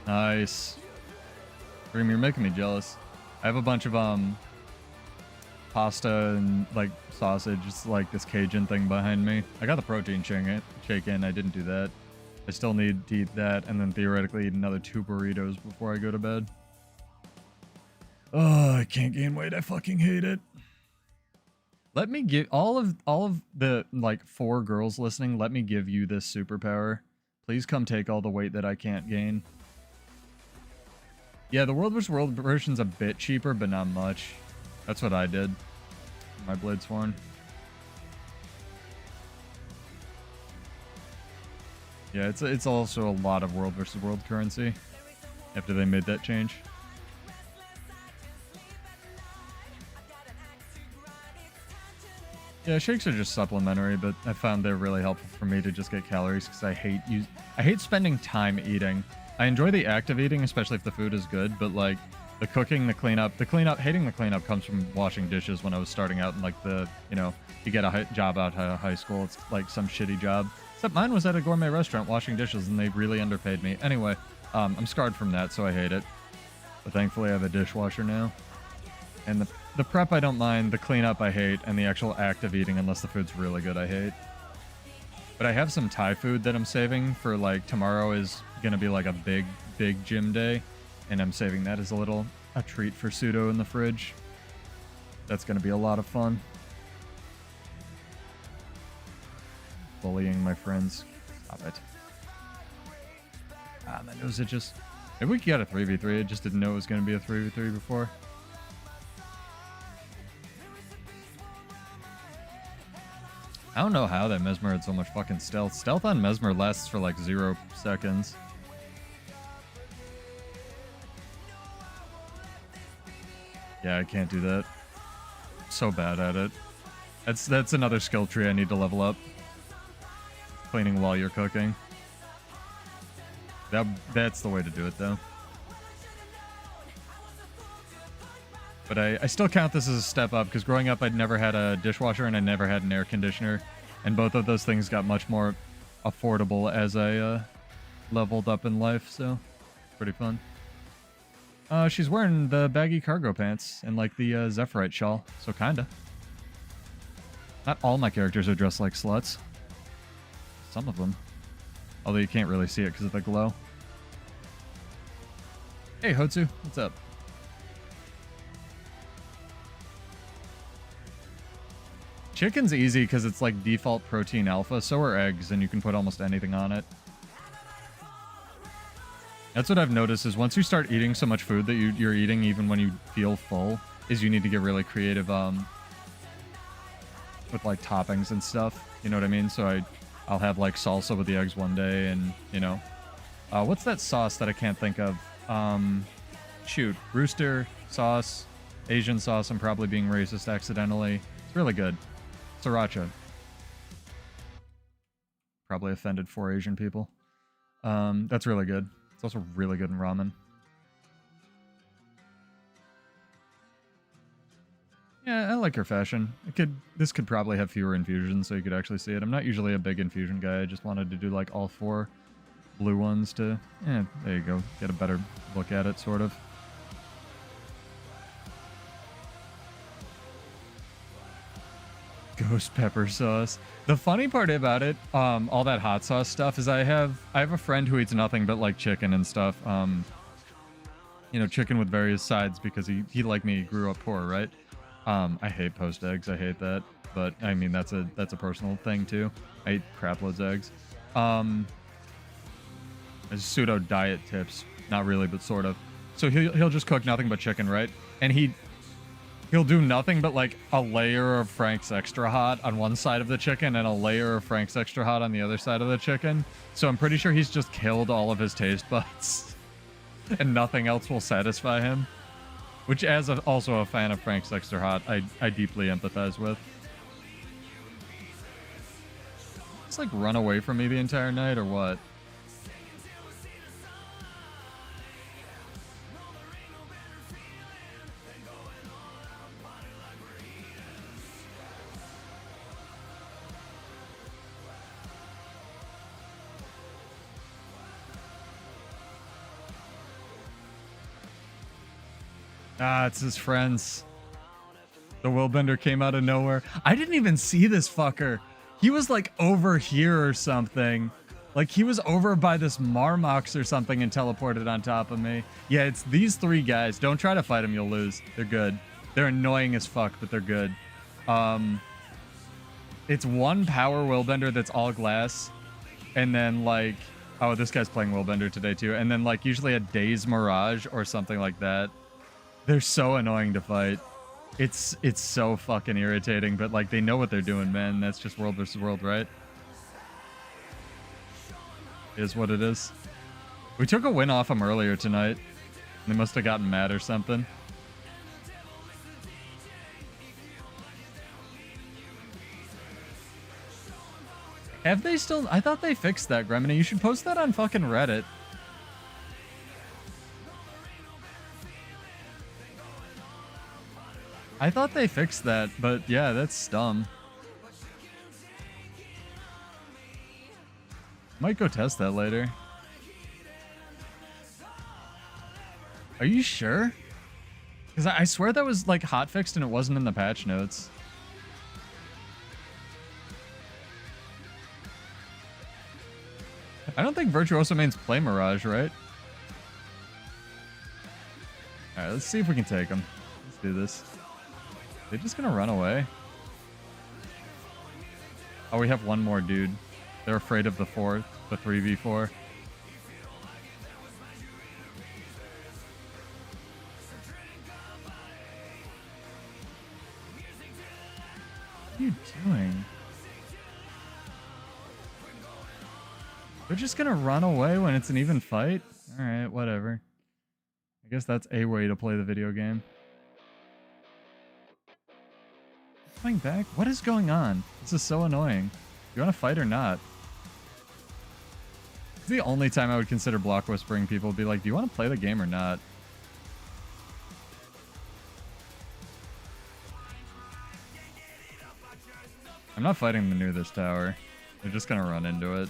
Nice. Dream, you're making me jealous. I have a bunch of pasta and like sausage. It's like this Cajun thing behind me. I got the protein shake in. I didn't do that. I still need to eat that and then theoretically eat another 2 burritos before I go to bed. Oh, I can't gain weight. I fucking hate it. Let me give all of the like 4 girls listening. Let me give you this superpower. Please come take all the weight that I can't gain. Yeah, the World vs. World version's a bit cheaper, but not much. That's what I did. My Blade Sworn. Yeah, it's also a lot of World vs. World currency after they made that change. Yeah, shakes are just supplementary, but I found they're really helpful for me to just get calories because I hate spending time eating. I enjoy the act of eating, especially if the food is good, but like the cooking, the cleanup, hating the cleanup comes from washing dishes when I was starting out in like the, you know, you get a job out of high school, it's like some shitty job. Except mine was at a gourmet restaurant washing dishes and they really underpaid me. Anyway, I'm scarred from that, so I hate it. But thankfully I have a dishwasher now. And the prep I don't mind, the cleanup I hate, and the actual act of eating, unless the food's really good, I hate. But I have some Thai food that I'm saving for like tomorrow is gonna be like a big gym day. And I'm saving that as a treat for Pseudo in the fridge. That's gonna be a lot of fun. Bullying my friends. Stop it. Ah, my nose itches. Maybe we could get a 3v3. I just didn't know it was gonna be a 3v3 before. I don't know how that Mesmer had so much fucking stealth. Stealth on Mesmer lasts for like 0 seconds. Yeah, I can't do that. I'm so bad at it. That's another skill tree I need to level up. Cleaning while you're cooking. That's the way to do it though. But I still count this as a step up, because growing up I'd never had a dishwasher and I never had an air conditioner. And both of those things got much more affordable as I leveled up in life, so pretty fun. She's wearing the baggy cargo pants and like the Zephyrite shawl, so kinda. Not all my characters are dressed like sluts. Some of them. Although you can't really see it because of the glow. Hey Hotsu, what's up? Chicken's easy because it's like default protein alpha, so are eggs, and you can put almost anything on it. That's what I've noticed is once you start eating so much food that you're eating even when you feel full, is you need to get really creative with like toppings and stuff. You know what I mean? So I'll have like salsa with the eggs one day, and you know, what's that sauce that I can't think of? Shoot, rooster sauce. Asian sauce, I'm probably being racist accidentally. It's really good. Sriracha. Probably offended 4 Asian people. That's really good. It's also really good in ramen. Yeah, I like your fashion. This could probably have fewer infusions so you could actually see it. I'm not usually a big infusion guy. I just wanted to do like all 4 blue ones to, there you go. Get a better look at it, sort of. Ghost pepper sauce. The funny part about it, all that hot sauce stuff, is I have a friend who eats nothing but like chicken and stuff. You know, chicken with various sides because he like me grew up poor, right? I hate poached eggs. I hate that. But I mean, that's a personal thing too. I eat crap loads of eggs. As pseudo diet tips, not really, but sort of. So he'll just cook nothing but chicken, right? And he'll do nothing but like a layer of Frank's Extra Hot on one side of the chicken and a layer of Frank's Extra Hot on the other side of the chicken. So I'm pretty sure he's just killed all of his taste buds and nothing else will satisfy him. Which, as also a fan of Frank's Extra Hot, I deeply empathize with. Just like run away from me the entire night or what? Ah, it's his friends. The Willbender came out of nowhere. I didn't even see this fucker. He was like over here or something. Like he was over by this Marmox or something and teleported on top of me. Yeah, it's these 3 guys. Don't try to fight them, you'll lose. They're good. They're annoying as fuck, but they're good. It's 1 power Willbender that's all glass. And then like, oh, this guy's playing Willbender today too. And then like usually a Daze Mirage or something like that. They're so annoying to fight. It's so fucking irritating, but like they know what they're doing, man. That's just world versus world, right? Is what it is. We took a win off them earlier tonight. They must have gotten mad or something. Have they still? I thought they fixed that, Gremini. You should post that on fucking Reddit. I thought they fixed that, but yeah, that's dumb. Might go test that later. Are you sure? Because I swear that was like hotfixed and it wasn't in the patch notes. I don't think Virtuoso mains play Mirage, right? Alright, let's see if we can take him. Let's do this. They're just gonna run away. Oh, we have 1 more dude. They're afraid of the 3v4. What are you doing? They're just gonna run away when it's an even fight? Alright, whatever. I guess that's a way to play the video game. Coming back? What is going on? This is so annoying. Do you want to fight or not? It's the only time I would consider block whispering people. Be like, do you want to play the game or not? I'm not fighting them near this tower. They're just gonna run into it.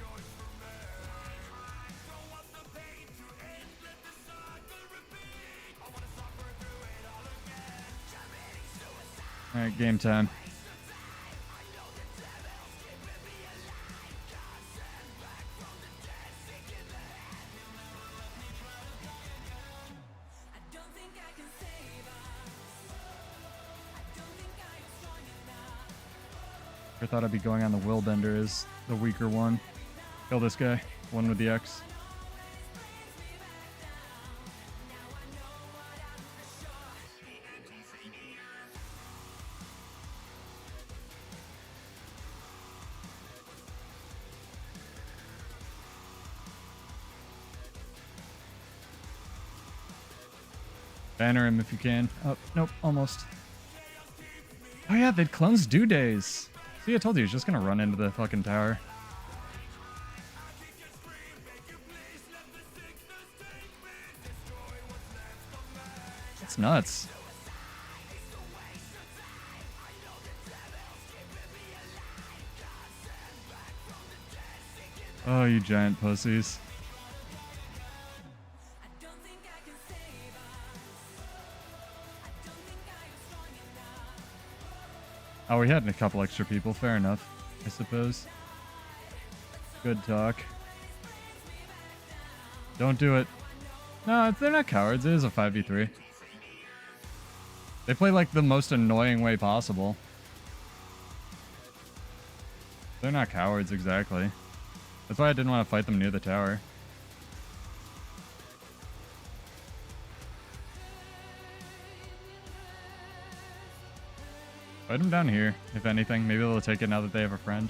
Alright, game time. I thought I'd be going on the Willbender as the weaker one. Kill this guy. One with the X. Banner him if you can. Oh, nope, almost. Oh yeah, they'd clones due days. See, I told you, he's just gonna run into the fucking tower. That's nuts. Oh, you giant pussies. Oh, we had a couple extra people. Fair enough, I suppose. Good talk. Don't do it. No, they're not cowards. It is a 5v3. They play like the most annoying way possible. They're not cowards, exactly. That's why I didn't want to fight them near the tower. Fight them down here, if anything. Maybe they'll take it now that they have a friend.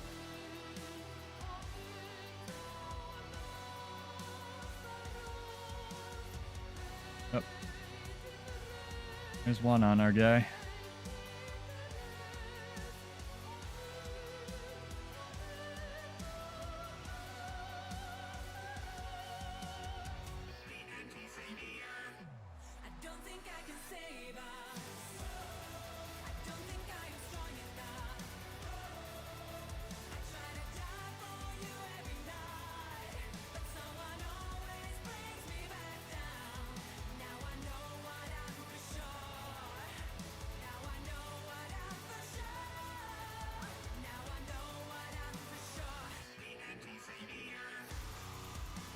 Yep. There's one on our guy.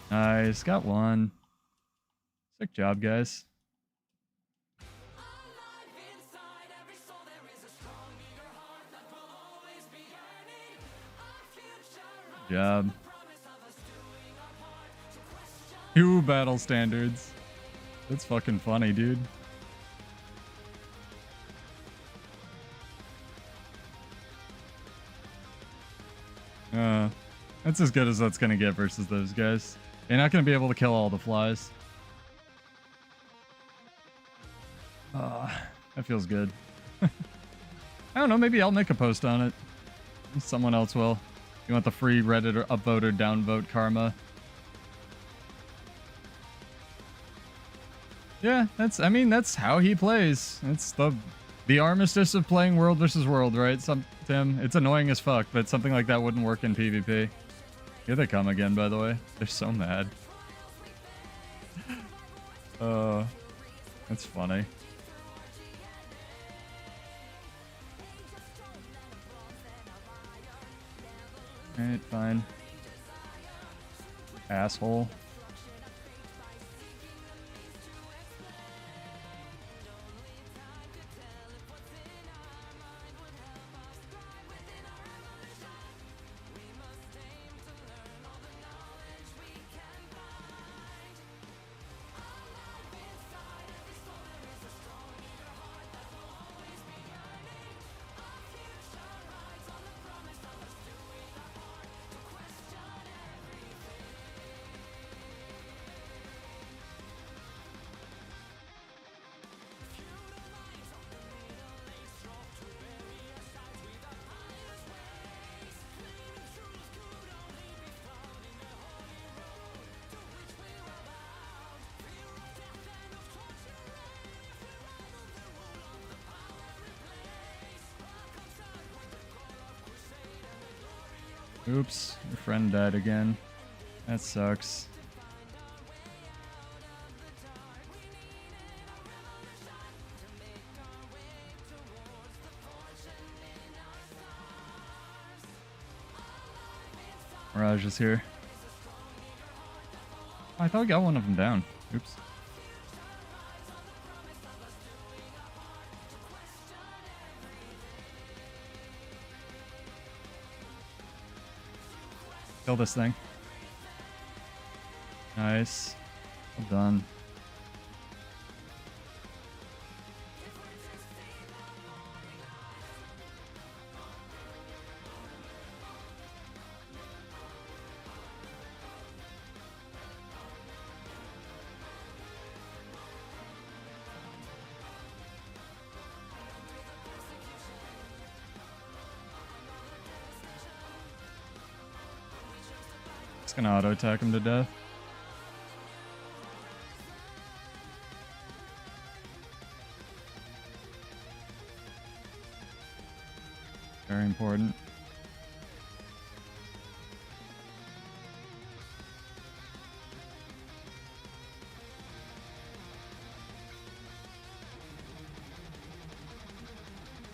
Nice, got one. Sick job, guys. Good job. 2 battle standards. That's fucking funny, dude. That's as good as that's gonna get versus those guys. You're not going to be able to kill all the flies. That feels good. I don't know, maybe I'll make a post on it. Someone else will. You want the free Reddit or upvote or downvote karma? Yeah, I mean, that's how he plays. It's the armistice of playing world versus world, right? Tim, it's annoying as fuck, but something like that wouldn't work in PvP. Here they come again, by the way. They're so mad. That's funny. Alright, fine. Asshole. Oops, your friend died again. That sucks. Mirage is here. Oh, I thought we got one of them down. Oops. Kill this thing. Nice. Well done. It's gonna auto attack him to death. Very important.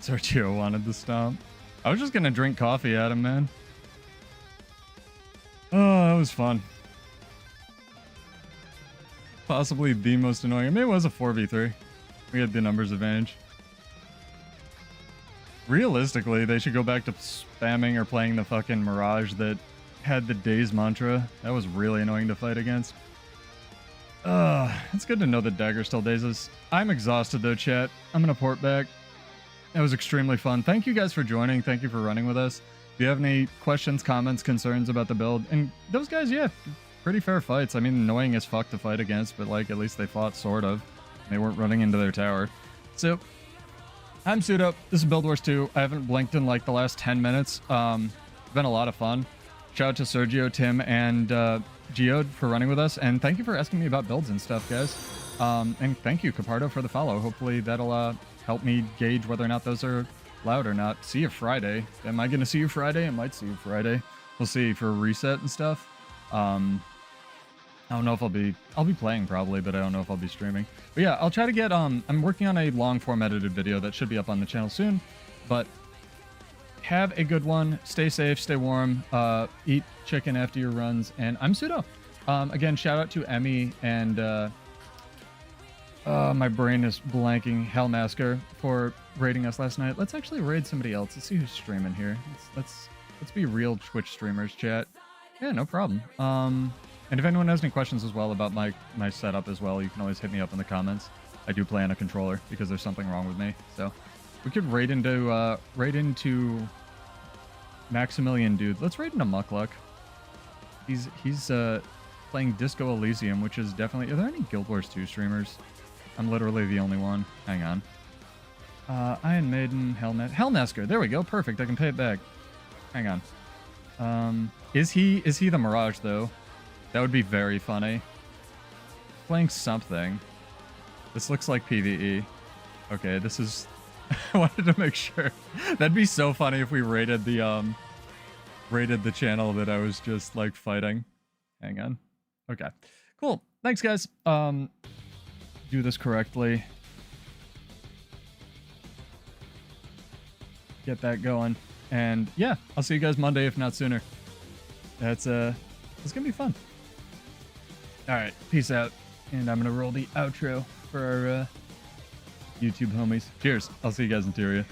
Sergio wanted the stomp. I was just gonna drink coffee at him, man. Oh, that was fun. Possibly the most annoying. I mean, it was a 4v3. We had the numbers advantage. Realistically, they should go back to spamming or playing the fucking Mirage that had the Daze mantra. That was really annoying to fight against. It's good to know that Dagger still dazes. I'm exhausted though, chat. I'm gonna port back. That was extremely fun. Thank you guys for joining. Thank you for running with us. If you have any questions, comments, concerns about the build, and those guys, yeah, pretty fair fights. I mean, annoying as fuck to fight against, but like at least they fought sort of. They weren't running into their tower. So I'm Pseudo. This is Build Wars 2. I haven't blinked in like the last 10 minutes. It's been a lot of fun. Shout out to Sergio, Tim, and Geode for running with us, and thank you for asking me about builds and stuff, guys. And thank you, Capardo, for the follow. Hopefully that'll help me gauge whether or not those are loud or not. See you Friday. Am I going to see you Friday? I might see you Friday. We'll see for a reset and stuff. I don't know if I'll be playing probably, but I don't know if I'll be streaming. But yeah, I'll try to get, I'm working on a long form edited video that should be up on the channel soon, but have a good one. Stay safe, stay warm, eat chicken after your runs, and I'm Pseudo. Again, shout out to Emmy and, my brain is blanking, Hellmasker for raiding us last night. Let's actually raid somebody else. Let's see who's streaming here. Let's be real Twitch streamers, chat. Yeah, no problem. And if anyone has any questions as well about my setup as well, you can always hit me up in the comments. I do play on a controller because there's something wrong with me. So we could raid into Maximilian dude. Let's raid into Muckluck. He's playing Disco Elysium, which is definitely. Are there any Guild Wars 2 streamers? I'm literally the only one. Hang on. Iron Maiden, Hellmasker. There we go. Perfect. I can pay it back. Hang on. Is he the Mirage though? That would be very funny. Playing something. This looks like PvE. Okay, this is. I wanted to make sure. That'd be so funny if we rated the channel that I was just like fighting. Hang on. Okay. Cool. Thanks, guys. Do this correctly. Get that going. And yeah, I'll see you guys Monday, if not sooner. It's gonna be fun. All right, peace out. And I'm gonna roll the outro for our YouTube homies. Cheers. I'll see you guys in Tyria.